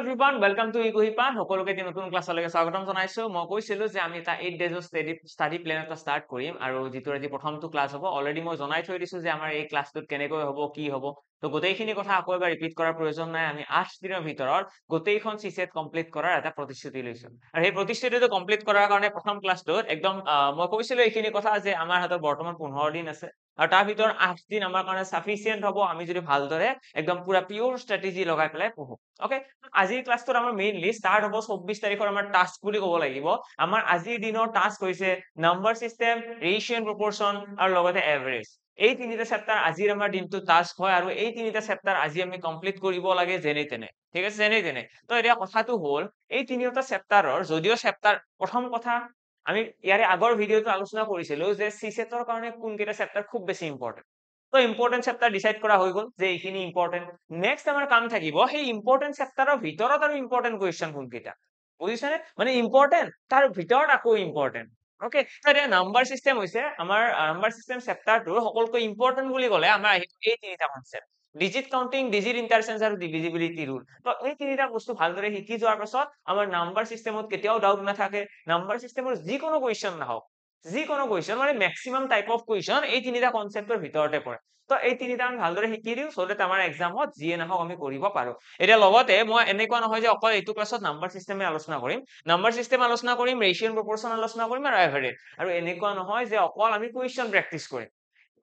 Everyone welcome to ইগোহিপান সকলোকে এটি নতুন ক্লাছলৈকে স্বাগতম জনাইছো মই কৈছিলো যে আমি এটা 8 ডেজৰ ষ্টাডি প্লেন এটা ষ্টাৰ্ট কৰিম আৰু যিটো আজি প্ৰথমটো ক্লাছ হ'ব অলৰেডি মই জনাই থৈ দিছো যে আমাৰ এই ক্লাছটোত কেনেকৈ হ'ব কি হ'ব তো গোটেইখিনি কথা আকৌ এবাৰ ৰিপিট কৰাৰ প্ৰয়োজন নাই আমি 8 দিনৰ ভিতৰত গোটেইখন সিসেট কমপ্লিট কৰাৰ এটা প্ৰতিশ্ৰুতি লৈছো আৰু সেই প্ৰতিশ্ৰুতিটো কমপ্লিট কৰাৰ কাৰণে প্ৰথম ক্লাছটোত একদম মই কৈছিলো এইখিনি কথা যে আমাৰ হাতত বৰ্তমান 15 দিন আছে আৰু তাৰ ভিতৰত 8 দিন আমাৰ কাৰণে সাফিসিয়েন্ট হ'ব আমি যদি ভালদৰে একদম পুৰা পিওৰ ষ্ট্ৰেটেজি লগাই পেলাই পঢ়ো ওকে আজিৰ ক্লাছটোত আমাৰ মেইনলি ষ্টাৰ্ট হ'ব 24 তাৰিখৰ আমাৰ টাস্ক বুলি ক'ব লাগিব আমাৰ আজিৰ দিনৰ টাস্ক হৈছে নাম্বাৰ সিস্টেম ৰেশিও এণ্ড প্ৰপৰচন আৰু লগতে এভাৰেজ এই তিনিটা চেপ্টাৰ আজিৰ আমাৰ দিনটো টাস্ক হয় আৰু এই তিনিটা চেপ্টাৰ আজি আমি কমপ্লিট কৰিব লাগে যেনে তেনে ঠিক আছে যেনে তেনে তো এতিয়া কথাটো হ'ল এই তিনিটা চেপ্টাৰৰ যদিও চেপ্টাৰ প্ৰথম কথা আমি ইয়াৰে আগৰ ভিডিঅ'টো আলোচনা কৰিছিলো যে সিসেটৰ কাৰণে কোন কেইটা চেপ্টাৰ খুব বেছি ইম্পৰ্টেন্ট তো ইম্পৰ্টেন্ট চেপ্টাৰ ডিসাইড কৰা হৈ গ'ল যে এইখিনি ইম্পৰ্টেন্ট নেক্সট আমাৰ কাম থাকিব সেই ইম্পৰ্টেন্ট চেপ্টাৰৰ ভিতৰত আৰু ইম্পৰ্টেন্ট কোৱেশ্চন কোনকেইটা বুজিছানে মানে ইম্পৰ্টেন্ট তাৰ ভিতৰত আকৌ ইম্পৰ্টেন্ট ওকে তো এতিয়া নাম্বাৰ সিস্টেম হৈছে আমাৰ নাম্বাৰ সিস্টেম চেপ্টাৰটোৰ সকলোকৈ ইম্পৰ্টেন্ট বুলি ক'লে আমাৰ আহিব এই তিনিটা কনসেপ্ট ডিজিট কাউন্টিং ডিজিট ইন্টাৰচেঞ্জ আৰু ডিভিজিবিলিটি ৰুল তো এই তিনিটা বস্তু ভালদৰে শিকি যোৱাৰ পাছত আমাৰ নাম্বাৰ সিস্টেমত কেতিয়াও ডাউট নাথাকে নাম্বাৰ সিস্টেমৰ যিকোনো কোৱেশ্চন নাহক যিকোনো কোৱেশ্চন মানে ম্যাক্সিমাম টাইপ অফ কোৱেশ্চন এই তিনিটা কনসেপ্টৰ ভিতৰতে পৰে তো এই তিনিটা আমি ভালদৰে শিকি দিও সো দ্যাট আমাৰ এক্সামত যিয়ে নাহক আমি কৰিব পাৰো এতিয়া লগতে মই এনেকুৱা নহয় যে অকল এইটো ক্লাছত নাম্বাৰ সিস্টেমে আলোচনা কৰিম নাম্বাৰ সিস্টেম আলোচনা কৰিম ৰেশিও এণ্ড প্ৰপৰচন আলোচনা কৰিম আৰু এভাৰেজ আৰু এনেকুৱা নহয় যে অকল আমি কোৱেশ্চন প্ৰেক্টিস কৰিম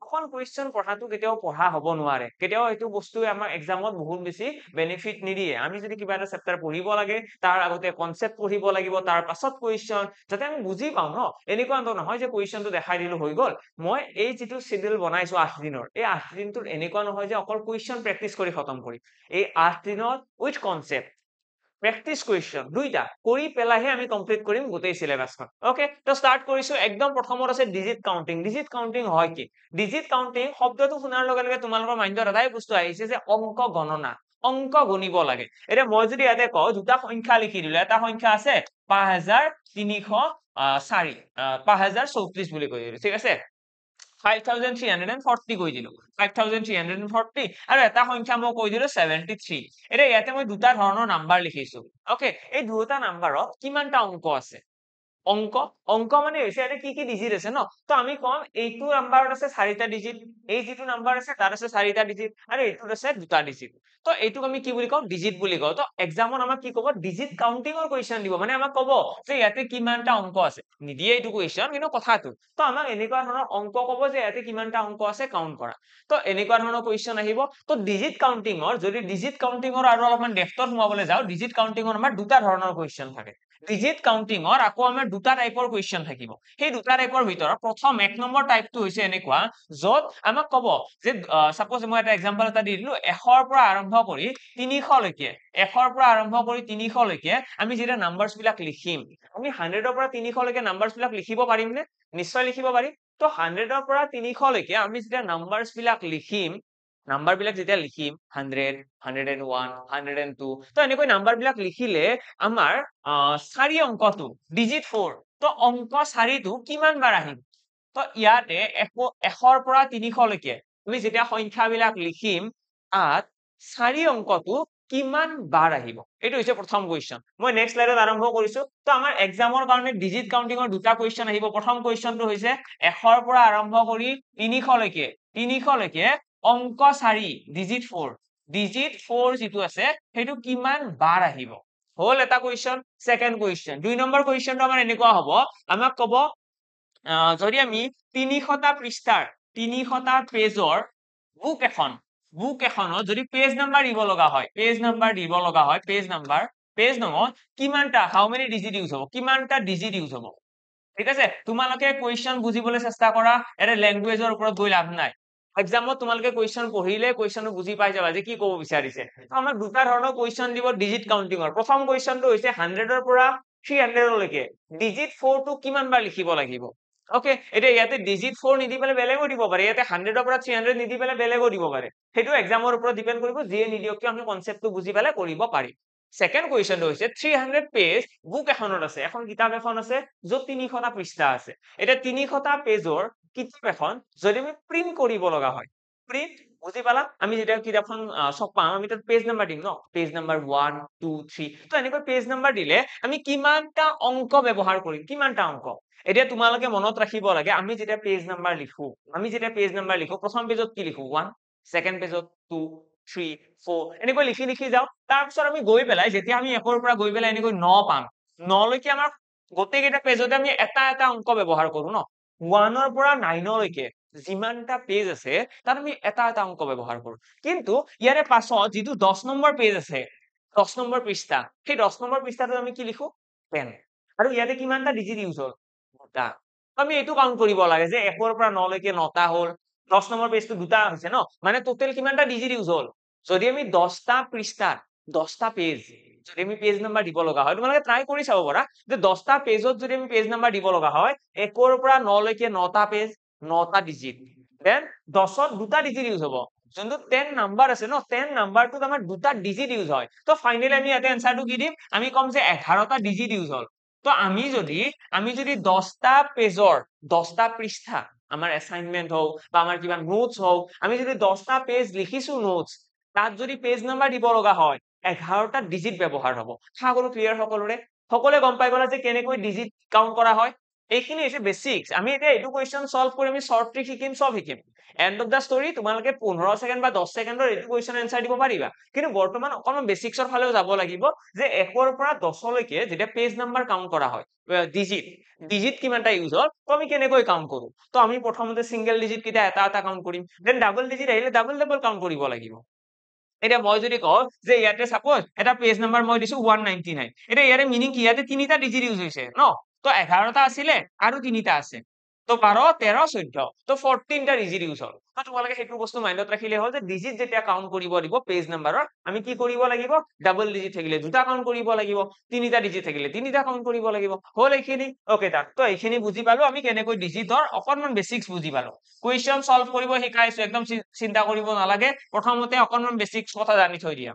অকল কোৱেশ্চন পঢ়াটো কেতিয়াও পঢ়া হ'ব নোৱাৰে কেতিয়াও এইটো বস্তুৱে আমাৰ এক্সামত বহুত বেছি বেনিফিট নিদিয়ে আমি যদি কিবা এটা চেপ্টাৰ পঢ়িব লাগে তাৰ আগতে কনসেপ্ট পঢ়িব লাগিব তাৰ পাছত কোৱেশ্চন যাতে আমি বুজি পাওঁ ন এনেকুৱা নহয় যে কোৱেশ্চনটো দেখাই দিলো হৈ গ'ল মই এই যেটো শিডিউল বনাইছো 8 দিনৰ এই 8 দিনটোত এনেকুৱা নহয় যে অকল কোৱেশ্চন প্ৰেক্টিস কৰি খতম কৰি এই 8 দিনত উইথ কনসেপ্ট প্ৰেক্টিস কোৱেশ্চন দুইটা কৰি পেলাইহে আমি কমপ্লিট কৰিম গোটেই সিলেবাসখন ওকে তো স্টাৰ্ট কৰিছো একদম প্ৰথমত আছে ডিজিট কাউন্টিং হয় কি ডিজিট কাউন্টিং শব্দটো শুনাৰ লগে লগে তোমালোকৰ মাইন্ডত এটাই বস্তু আহিছে যে অংক গণনা অংক গণিব লাগে এতিয়া মই যদি ইয়াতে কওঁ দুটা সংখ্যা লিখি দিলে এটা সংখ্যা আছে 5304 5034 বুলি কৈ দিলো ঠিক আছে 5340 কৈ দিলো 5340 আৰু এটা সংখ্যা মই কৈ দিলো 73 এতিয়া ইয়াতে মই দুটা ধৰণৰ নাম্বাৰ লিখিছো ওকে এই দুটা নাম্বাৰত কিমানটা অংক আছে অংক অংক মানে হৈছে এটা কি কি ডিজিট আছে ন তো আমি কম এইটো নাম্বাৰত আছে 4টা ডিজিট এই যেটো নাম্বাৰ আছে তাৰ আছে 4টা ডিজিট আৰু এইটোত আছে দুটা ডিজিট তো এইটোক আমি কি বুলি কওঁ ডিজিট বুলি কওঁ তো এক্সামত আমাক কি ক'ব ডিজিট কাউন্টিংৰ কোৱেশ্চন দিব মানে আমাক ক'ব যে ইয়াতে কিমানটা অংক আছে নিদিয়ে এইটো কোৱেশ্চন কিন্তু কথাটো তো আমাক এনেকুৱা ধৰণৰ অংক ক'ব যে ইয়াতে কিমানটা অংক আছে কাউন্ট কৰা তো এনেকুৱা ধৰণৰ কোৱেশ্চন আহিব তো ডিজিট কাউন্টিংৰ যদি ডিজিট কাউন্টিংৰ আৰু অলপমান ডেপথত সোমাবলৈ যাও ডিজিট কাউন্টিংৰ আমাৰ দুটা ধৰণৰ কোৱেশ্চন থাকে ডিজিট কাউন্টিংৰ আকৌ আমাৰ দুটা টাইপৰ কোৱেশ্চন থাকিব সেই দুটা টাইপৰ ভিতৰত প্ৰথম এক নম্বৰ টাইপটো হৈছে এনেকুৱা যত আমাক ক'ব যে সাপোজ মই এটা এক্সাম্পল এটা দি দিলো 100 ৰ পৰা আৰম্ভ কৰি 300 লৈকে 100 ৰ পৰা আৰম্ভ কৰি 300 লৈকে আমি যেটা নাম্বাৰছ বিলাক লিখিম আমি 100 ৰ পৰা 300 লৈকে নাম্বাৰছ বিলাক লিখিব পাৰিম নে নিশ্চয় লিখিব পাৰিম তো 100 ৰ পৰা 300 লৈকে আমি যেটা নাম্বাৰছ বিলাক লিখিম নাম্বাৰ বিলাক যেতিয়া লিখিম 100 101 102 তো এনেকৈ নাম্বাৰ বিলাক লিখিলে আমাৰ 4 অংকটো ডিজিট 4 তো অংক 4 টো কিমান বাৰ আহিব তো ইয়াতে 100 ৰ পৰা 300 লৈকে আমি যেতিয়া সংখ্যা বিলাক লিখিম তাত 4 অংকটো কিমান বাৰ আহিব এটো হৈছে প্ৰথম কোৱেশ্চন মই নেক্সট স্লাইডত আৰম্ভ কৰিছো তো আমাৰ এক্সামৰ কাৰণে ডিজিট কাউন্টিংৰ দুটা কোৱেশ্চন আহিব প্ৰথম কোৱেশ্চনটো হৈছে 100 ৰ পৰা আৰম্ভ কৰি 300 লৈকে অংক 4 ডিজিট 4 যেটো আছে হেতু কিমান বাৰ আহিব হল এটা কোৱেশ্চন সেকেন্ড কোৱেশ্চন দুই নম্বৰ কোৱেশ্চনটো আমাৰ এনেকুৱা হ'ব আমাক ক'ব যদি আমি 300টা পৃষ্ঠাৰ 300টা পেজৰ বুক এখনত যদি পেজ নাম্বাৰ দিব লগা হয় পেজ নম্বৰ কিমানটা হাউ মেনি ডিজিট ইউজ হ'ব কিমানটা ডিজিট ইউজ হ'ব ঠিক আছে তোমালোকে কোৱেশ্চন বুজিবলৈ চেষ্টা কৰা এৰে ল্যাঙ্গুৱেজৰ ওপৰত গৈ লাভ নাই এক্সামত তোমালোকে কোৱেশ্চন পঢ়িলে কোৱেশ্চনটো বুজি পাই যাবা যে কি ক'ব বিচাৰিছে আমাক দুটা ধৰণৰ কোৱেশ্চন দিব ডিজিট কাউন্টিংৰ প্ৰথম কোৱেশ্চনটো হৈছে 100 ৰ পৰা 300 লৈকে ডিজিট 4 টো কিমান বাৰ লিখিব লাগিব ওকে এটা ইয়াতে ডিজিট 4 নিদি পেলে বেলেগো দিব পাৰে ইয়াতে 100 ৰ পৰা 300 নিদি পেলে বেলেগো দিব পাৰে হেতু এক্সামৰ ওপৰত ডিপেন্ড কৰিব যিয়ে নিদিয়ক কি আমি কনসেপ্টটো বুজি পেলে কৰিব পাৰিম সেকেন্ড কোৱেশ্চনটো হৈছে 300 পেজ বুক এখনত আছে এখন কিতাপ এখন আছে যত 300টা পৃষ্ঠা আছে এটা 300টা পেজৰ কিতাপ এখন যদি আমি প্ৰিন্ট কৰিব লগা হয় প্ৰিন্ট বুজি পালা আমি যেতিয়া কিতাপখন চক পাম আমি তাত পেজ নাম্বাৰ দিম ন পেজ নাম্বাৰ 1 2 3 তো এনেকৈ পেজ নাম্বাৰ দিলে আমি কিমানটা অংক ব্যৱহাৰ কৰিম কিমানটা অংক এতিয়া তোমালোকে মনত ৰাখিব লাগে আমি যেতিয়া পেজ নাম্বাৰ লিখো প্ৰথম পেজত কি লিখো 1 সেকেন্ড পেজত 2 3 4 এনেকৈ লিখি যাও তাৰ পিছত আমি গৈ পেলাই যেতিয়া আমি একৰ পৰা গৈ পেলাই এনেকৈ 9 পাম 9 লৈকে আমাৰ গোটেইকেইটা পেজতে আমি এটা অংক ব্যৱহাৰ কৰো ন 1 ৰ পৰা 9 লৈকে যিমানটা পেজ আছে তাত আমি এটা অংক ব্যৱহাৰ কৰো কিন্তু ইয়াৰে পাছত যিটো 10 নম্বৰ পেজ আছে 10 নম্বৰ পৃষ্ঠা সেই 10 নম্বৰ পৃষ্ঠাটোত আমি কি লিখো 10 আৰু ইয়াতে কিমানটা ডিজিট ইউজ হ'ল দুটা আমি এইটো কাউন্ট কৰিব লাগে যে 1 ৰ পৰা 9 লৈকে 9টা হ'ল 10 নম্বৰ পেজটো দুটা হৈছে ন মানে টোটেল কিমানটা ডিজিট ইউজ হ'ল যদি আমি 10টা পৃষ্ঠাত 10টা পেজ যদি আমি পেজ নাম্বাৰ দিব লগা হয় তোমালোকে ট্ৰাই কৰি চাব পাৰা যে 10টা পেজত যদি আমি পেজ নাম্বাৰ দিব লগা হয় 1 ৰ পৰা 9 লৈকে 9টা পেজ 9টা ডিজিট দেন 10ত দুটা ডিজিট ইউজ হ'ব যোনটো 10 নাম্বাৰ আছে ন 10 নাম্বাৰটোত আমাৰ দুটা ডিজিট ইউজ হয় তো ফাইনালি আমি ইয়াতে আনসাৰটো কি দিম আমি কম যে 11টা ডিজিট ইউজ হ'ল তো আমি যদি 10টা পেজৰ 10টা পৃষ্ঠা আমাৰ অ্যাসাইনমেন্ট হোক বা আমাৰ কিবা নোটস হোক আমি যদি 10টা পেজ লিখিছো নোটস তাত যদি পেজ নাম্বাৰ দিব লগা হয় 11টা ডিজিট ব্যৱহাৰ হ'ব সাগৰ ক্লিয়াৰ সকলোৰে গম পাই গলা যে কেনেকৈ ডিজিট কাউন্ট কৰা হয় এইখিনি হৈছে বেসিক্স আমি এতিয়া এইটো কোৱেশ্চন সলভ কৰি আমি শৰ্ট ট্ৰিক শিকিম সব শিকিম এন্ড অফ দা স্টোৰী তোমালোকে 15 সেকেন্ড বা 10 সেকেন্ডৰ এইটো কোৱেশ্চন আনসাৰ দিব পাৰিবা কিন্তু বৰ্তমান অকমান বেসিক্সৰ ফালেও যাব লাগিব যে 1 ৰ পৰা 10 লৈকে যেতিয়া পেজ নাম্বাৰ কাউন্ট কৰা হয় ডিজিট কিমানটা ইউজ হ'ল তো আমি কেনেকৈ কাউন্ট কৰো তো আমি প্ৰথমতে সিঙ্গেল ডিজিট কিটা এটা কাউন্ট কৰিম দেন ডাবল ডিজিট আহিলে ডাবল কাউন্ট কৰিব লাগিব এতিয়া মই যদি কওঁ যে ইয়াতে সাপোজ এটা পেজ নাম্বাৰ মই দিছো 199 এতিয়া ইয়াৰে মিনিং কি ইয়াতে তিনিটা ডিজিট ইউজ হৈছে ন তো 11টা আছিলে আৰু তিনিটা আছে তো 12 13 14 তো 14টা ডিজিট ইউজ হ'ল তো তোমালোকে সেইটো বস্তু মাইন্ডত ৰাখিলে হ'ল যে ডিজিট যেতিয়া কাউন্ট কৰিব দিব পেজ নাম্বাৰৰ আমি কি কৰিব লাগিব ডাবল ডিজিট থাকিলে দুটা কাউন্ট কৰিব লাগিব তিনিটা ডিজিট থাকিলে তিনিটা কাউন্ট কৰিব লাগিব হ'ল এইখিনি ওকে তাত তো এইখিনি বুজি পালো আমি কেনেকৈ ডিজিটৰ অকনমান বেসিক্স বুজি পালো কুৱেশ্চন সলভ কৰিব শিকাইছো একদম চিন্তা কৰিব নালাগে প্ৰথমতে অকনমান বেসিক্স কথা জানি থৈ দিয়া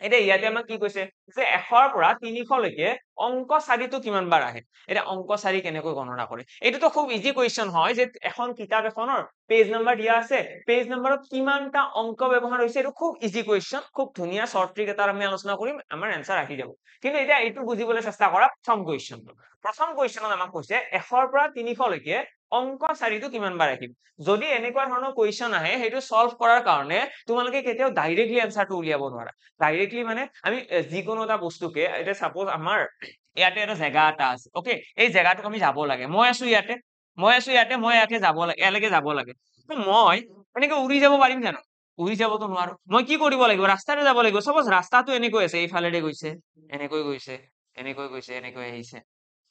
এতিয়া ইয়াতে আমাক কি কৈছে যে 100 পৰা 300 লৈকে অংক 4টো কিমান বাৰ আহে এটা অংক 4 কেনেকৈ গণনা কৰে এটোতো খুব ইজি কোৱেশ্চন হয় যে এখন কিতাপ এখনৰ পেজ নাম্বাৰ দিয়া আছে পেজ নাম্বাৰত কিমানটা অংক ব্যৱহাৰ হৈছে এটো খুব ইজি কোৱেশ্চন খুব ধুনিয়া শৰ্ট ট্ৰিক এটা আমি আলোচনা কৰিম আমাৰ আনসাৰ আহি যাব কিন্তু এতিয়া এইটো বুজিবলৈ চেষ্টা কৰা প্ৰথম কোৱেশ্চনত আমাক কৈছে 100 পৰা 300 লৈকে অংক 4টো কিমান বাৰ আহিব যদি এনেকুৱা ধৰণৰ কোৱেশ্চন আহে হেতু সলভ কৰাৰ কাৰণে তোমালোকে কেতিয়াও ডাইৰেক্টলি আনসাৰটো উলিয়াব নোৱাৰা ডাইৰেক্টলি মানে আমি যিকোনো এটা বস্তুকে এটা সাপোজ আমাৰ ইয়াতে এটা জায়গা এটা আছে ওকে এই জায়গাটোক আমি যাব লাগে মই আছো ইয়াতে মই ইয়াতে যাব লাগে এলৈকে যাব লাগে তো মই এনেকে উৰি যাব পাৰিম জানো উৰি যাবতো নোৱাৰো মই কি কৰিব লাগিব ৰাস্তাৰে যাব লাগিব সাপোজ ৰাস্তাটো এনেকৈ আছে এইফালেৰে গৈছে এনেকৈ গৈছে এনেকৈ আহিছে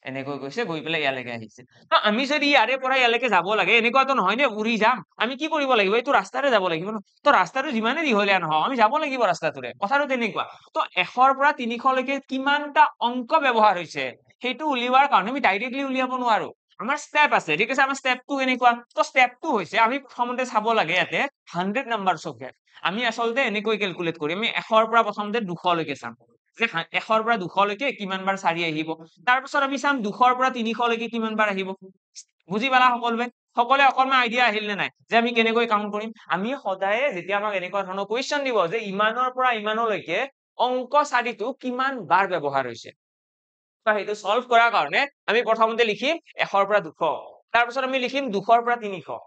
এনেকৈ গৈছে গৈ পেলাই ইয়ালৈকে আহিছে তো আমি যদি ইয়াৰে পৰা ইয়ালৈকে যাব লাগে এনেকুৱাতো নহয় নে উৰি যাম আমি কি কৰিব লাগিব এইটো ৰাস্তাৰে যাব লাগিব ন তো ৰাস্তাটো যিমানে দীঘলীয়া নহয় আমি যাব লাগিব ৰাস্তাটোৰে কথাটো তেনেকুৱা তো 100 পৰা 300 লৈকে কিমানটা অংক ব্যৱহাৰ হৈছে সেইটো উলিওৱাৰ কাৰণে আমি ডাইৰেক্টলি উলিয়াব নোৱাৰো আমাৰ স্টেপ আছে ঠিক আছে আমাৰ স্টেপটো কেনেকুৱা তো স্টেপটো হৈছে আমি প্ৰথমতে চাব লাগে ইয়াতে 100 নাম্বাৰছ অফ আমি আচলতে এনেকৈ ক্যালকুলেট কৰিম আমি 100 ৰ পৰা প্ৰথমতে 200 লৈকে চাম যে 100 ৰ পৰা 200 লৈকে কিমান বাৰ 4 আহিব তাৰ পিছত আমি চাম 200 ৰ পৰা 300 লৈকে কিমান বাৰ আহিব বুজি পালা সকলোৱে অকনমান আইডিয়া আহিল নে নাই যে আমি কেনেকৈ কাউন্ট কৰিম আমি সদায়ে যেতিয়া আমাক এনেকুৱা ধৰণৰ কোৱেশ্চন দিব যে ইমানৰ পৰা ইমানলৈকে অংক 4টো কিমান বাৰ ব্যৱহাৰ হৈছে তো হেতু সলভ কৰাৰ কাৰণে আমি প্ৰথমতে লিখিম 100 ৰ পৰা 200 তাৰ পিছত আমি লিখিম 200 ৰ পৰা 300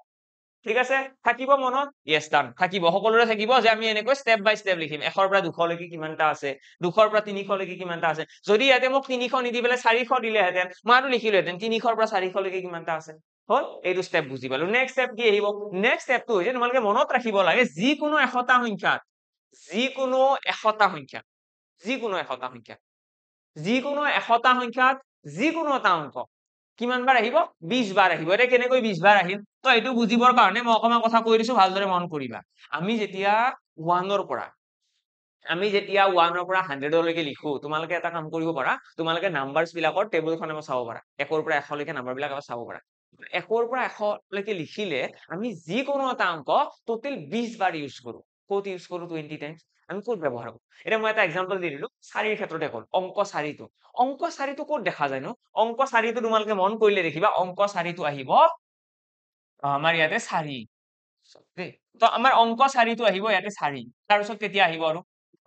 ঠিক আছে থাকিব মনত ইয়েস ডান থাকিব সকলোৰে থাকিব যে আমি এনেকৈ স্টেপ বাই স্টেপ লিখিম 100 ৰ পৰা 200 লৈকে কিমানটা আছে 200 ৰ পৰা 300 লৈকে কিমানটা আছে যদি ইয়াতে মোক 300 নিদি পেলাই 400 দিলেহেঁতেন মই আৰু লিখিলোহেঁতেন 300 ৰ পৰা 400 লৈকে কিমানটা আছে হল এইটো স্টেপ বুজি পালো নেক্সট স্টেপ কি আহিব নেক্সট স্টেপটো হৈছে তোমালোকে মনত ৰাখিব লাগে যিকোনো এশটা সংখ্যাত যিকোনো এশটা সংখ্যাত যিকোনো এটা অংক কিমান বাৰ আহিব 20 বাৰ আহিব এটা কেনেকৈ 20 বাৰ আহিল তো এইটো বুজিবৰ কাৰণে মই অকমান কথা কৈ দিছো ভালদৰে মন কৰিবা আমি যেতিয়া 1 ৰ পৰা 100 লৈকে লিখো তোমালোকে এটা কাম কৰিব পাৰা তোমালোকে নাম্বাৰছ বিলাকৰ টেবুলখন এবাৰ চাব পাৰা 1 ৰ পৰা 100 লৈকে নাম্বাৰ বিলাক এবাৰ চাব পাৰা 1 ৰ পৰা 100 লৈকে লিখিলে আমি যিকোনো এটা অংক টোটেল 20 বাৰ ইউজ কৰো ক'ত ইউজ কৰো 20 টাইমছ আমি ক'ত ব্যৱহাৰ কৰো এটা মই এটা এক্সাম্পল দি দিলো 4 ৰ ক্ষেত্ৰতে কল অংক 4টো ক'ত দেখা যায় নো অংক 4টো তোমালোকে মন কৰিলে দেখিবা অংক 4টো আহিব আমাৰ ইয়াতে 4 তো আমাৰ অংক 4টো আহিব ইয়াতে 4 তাৰপিছত কেতিয়া আহিব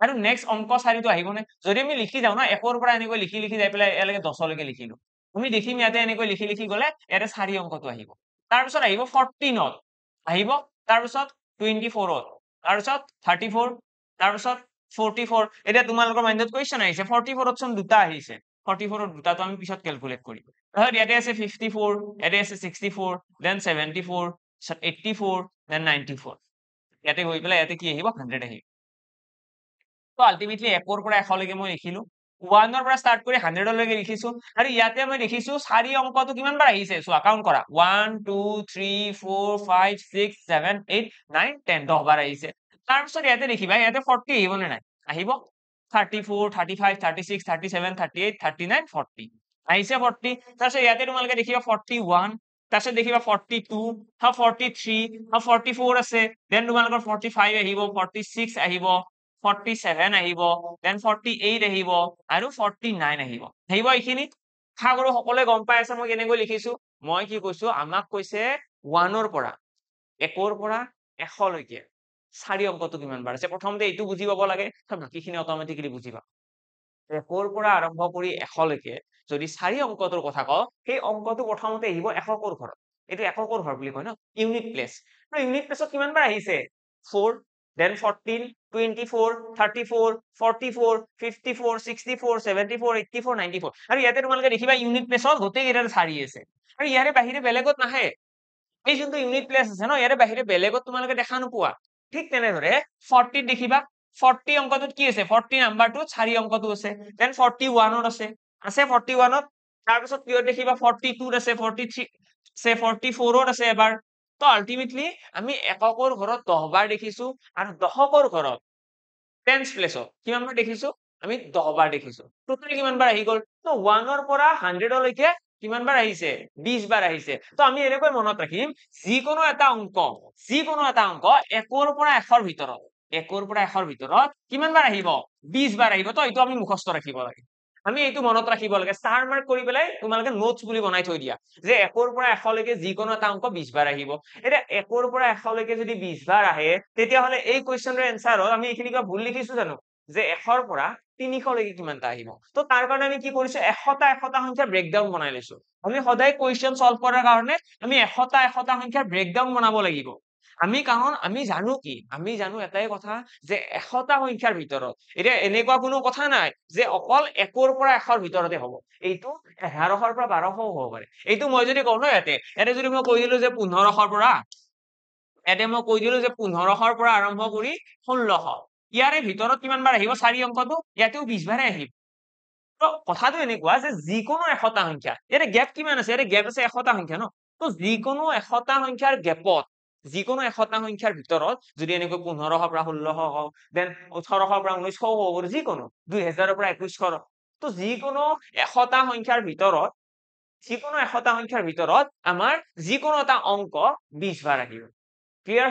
আৰু নেক্সট অংক 4টো আহিবনে যদি আমি লিখি যাওঁ না 1 ৰ পৰা এনেকৈ লিখি লিখি যাই পেলাই এলৈকে 10 লৈকে লিখিলো আমি দেখিম ইয়াতে এনেকৈ লিখি লিখি গলে ইয়াতে 4 অংকটো আহিব তাৰপিছত আহিব 14ত আহিব তাৰপিছত 24ত তাৰপিছত 34 তাৰপিছত 44 এতিয়া তোমালোকৰ মাইন্ডত কোৱেশ্চন আহিছে 44ত চোন দুটা আহিছে 44ৰ দুটাটো আমি পিছত ক্যালকুলেট কৰিম তাহলে ইয়াতে আছে 54 ইয়াতে আছে 64 দেন 74 84 দেন 94 ইয়াতে গৈ পেলাই ইয়াতে কি আহিব 100 আহিব তো আলটিমেটলি 1 ৰ পৰা 100 লৈকে মই লিখিলো 1 ৰ পৰা স্টাৰ্ট কৰি 100 লৈকে লিখিছো আৰু ইয়াতে মই দেখিছো 4 অংকটো কিমান বাৰ আহিছে সো কাউন্ট কৰা 1 2 3 4 5 6 7 8 9 10 10 বাৰ আহিছে তাৰপিছত ইয়াতে দেখিবা ইয়াতে 40 আহিব নে নাই আহিব 34 35 36 37 38 39 40 আহিছে 40 তাৰপিছত ইয়াতে তোমালোকে দেখিবা 41 তাৰপিছত দেখিবা 42 হা 43 হা 44 আছে দেন তোমালোকৰ 45 আহিব 46 আহিব 47 আহিব দেন 48 আহিব আৰু 49 আহিব আহিব এইখিনি আশা কৰো সকলোৱে গম পাই আছে মই কেনেকৈ লিখিছো মই কি কৈছো আমাক কৈছে 1 ৰ পৰা 1 ৰ পৰা 100 লৈকে 4 অংকটো কিমান বাৰ আছে প্ৰথমতে এইটো বুজি পাব লাগে বাকিখিনি অটোমেটিক্যালি বুজি পাব 1 ৰ পৰা আৰম্ভ কৰি 100 লৈকে যদি 4 অংকটোৰ কথা কও সেই অংকটো প্ৰথমতে আহিব এককৰ ঘৰত এটো এককৰ ঘৰ বুলি কয় ন ইউনিট প্লেস তো ইউনিট প্লেসত কিমান বাৰ আহিছে 4 then 14 24 34 44 54 64 74 84 94 আৰু ইয়াতে তোমালোকে দেখিবা ইউনিট প্লেসত গোটেই কেইটাৰ 4 আছে আৰু ইয়াৰে বাহিৰে বেলেগত নাহে এই যোনটো ইউনিট প্লেস আছে ন ইয়াৰে বাহিৰে বেলেগত তোমালোকে দেখা নোপোৱা ঠিক তেনেদৰে 40 দেখিবা 40 অংকটোত কি আছে 40 নাম্বাৰটোত 4 অংকটো আছে দেন 41ত আছে 41ত তাৰপিছত কি দেখিবা 42ত আছে 43 আছে 44ত আছে এবাৰ তো আলটিমেটলি আমি এককৰ ঘৰত 10 বাৰ দেখিছো আৰু দশকৰ ঘৰত টেন্স প্লেসত কিমান বাৰ দেখিছো আমি 10 বাৰ দেখিছো টোটালি কিমান বাৰ আহি গল তো 1 ৰ পৰা 100 লৈকে কিমান বাৰ আহিছে 20 বাৰ আহিছে তো আমি এনেকৈ মনত ৰাখিম যিকোনো এটা অংক 1 ৰ পৰা 100 ৰ ভিতৰত 1 ৰ পৰা 100 ৰ ভিতৰত কিমান বাৰ আহিব 20 বাৰ আহিব তো এইটো আমি মুখস্থ ৰাখিব লাগে আমি এইটো মনত ৰাখিব লাগে স্টাৰ মাৰ্ক কৰি পেলাই তোমালোকে নোটস বুলি বনাই থৈ দিয়া যে 1 ৰ পৰা 100 লৈকে যিকোনো এটা অংক 20 বাৰ আহিব এটা 1 ৰ পৰা 100 লৈকে যদি 20 বাৰ আহে তেতিয়া হলে এই কোৱেশ্চনৰ এনসাৰ হ'ল আমি এইখিনি কিবা ভুল লিখিছো জানো যে 1 ৰ পৰা 300 লৈকে কিমানটা আহিব তো তাৰ কাৰণে আমি কি কৰিছো 100টা সংখ্যা ব্ৰেকডাউন বনাই লৈছো আমি সদায় কোৱেশ্চন সলভ কৰাৰ কাৰণে আমি 100টা সংখ্যা ব্ৰেকডাউন বনাব লাগিব আমি কাৰণ আমি জানো কি আমি জানো এটাই কথা যে 100টা সংখ্যাৰ ভিতৰত এটা এনেকুৱা কোনো কথা নাই যে অকল 1 ৰ পৰা 100 ৰ ভিতৰতে হ'ব এইটো 1100 ৰ পৰা 1200 হ'ব পাৰে এইটো মই যদি কওঁ ন ইয়াতে যদি মই কৈ দিলো যে 1500 ৰ পৰা এতে মই কৈ দিলো যে 1500 ৰ পৰা আৰম্ভ কৰি 1600 ইয়াৰে ভিতৰত কিমান বাৰ আহিব 4 অংকটো ইয়াতেও 20 বাৰে আহিব তো কথাটো এনেকুৱা যে যিকোনো 100টা সংখ্যা ইয়াতে গ্যাপ কিমান আছে ইয়াতে গ্যাপ আছে 100টা সংখ্যা ন তো যিকোনো 100টা সংখ্যাৰ গ্যাপত যিকোনো 100টা সংখ্যাৰ ভিতৰত যদি এনেকৈ 1500 পৰা 1600 হওক দেন 1800 পৰা 1900 হওক যিকোনো 2000 পৰা 2100 তো যিকোনো 100টা সংখ্যাৰ ভিতৰত যিকোনো 100টা সংখ্যাৰ ভিতৰত আমাৰ যিকোনো এটা অংক 20 বাৰ আহিব ক্লিয়াৰ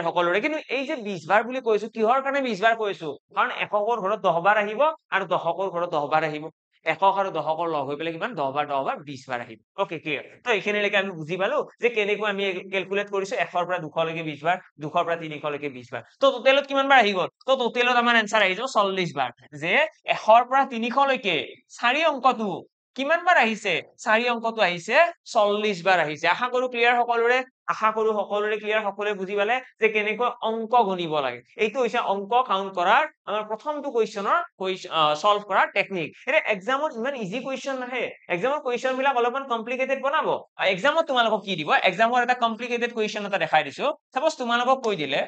সকলোৰে কিন্তু এই যে 20 বাৰ বুলি কৈছো কিহৰ কাৰণে 20 বাৰ কৈছো কাৰণ এককৰ ঘৰত 10 বাৰ আহিব আৰু দশকৰ ঘৰত 10 বাৰ আহিব একক আৰু দশকৰ লগ হৈ পেলাই কিমান 10 বাৰ 20 বাৰ আহিব ওকে ক্লিয়াৰ তো এইখিনিলৈকে আমি বুজি পালো যে কেনেকৈ আমি ক্যালকুলেট কৰিছো 1 ৰ পৰা 200 লৈকে 20 বাৰ 200 ৰ পৰা 300 লৈকে 20 বাৰ তো টোটেলত কিমান বাৰ আহি গল তো টোটেলত আমাৰ आंसर আহি যাব 40 বাৰ যে 1 ৰ পৰা 300 লৈকে 4 অংকটো কিমান বাৰ আহিছে 4 অংকটো আহিছে 40 বাৰ আহিছে আশা কৰো ক্লিয়াৰ সকলোৰে ক্লিয়াৰ সকলোৱে বুজি পালে যে কেনেকৈ অংক গণিব লাগে এইটো হৈছে অংক কাউন্ট কৰাৰ আমাৰ প্ৰথমটো কোৱেশ্চনৰ সলভ কৰাৰ টেকনিক এটা এক্সামত ইমান ইজি কোৱেশ্চন নাহে এক্সামৰ কোৱেশ্চন বিলাক অলপমান কমপ্লিকেটেড বনাব এক্সামত তোমালোকক কি দিব এক্সামৰ এটা কমপ্লিকেটেড কোৱেশ্চন এটা দেখাই দিছো সাপোজ তোমালোকক কৈ দিলে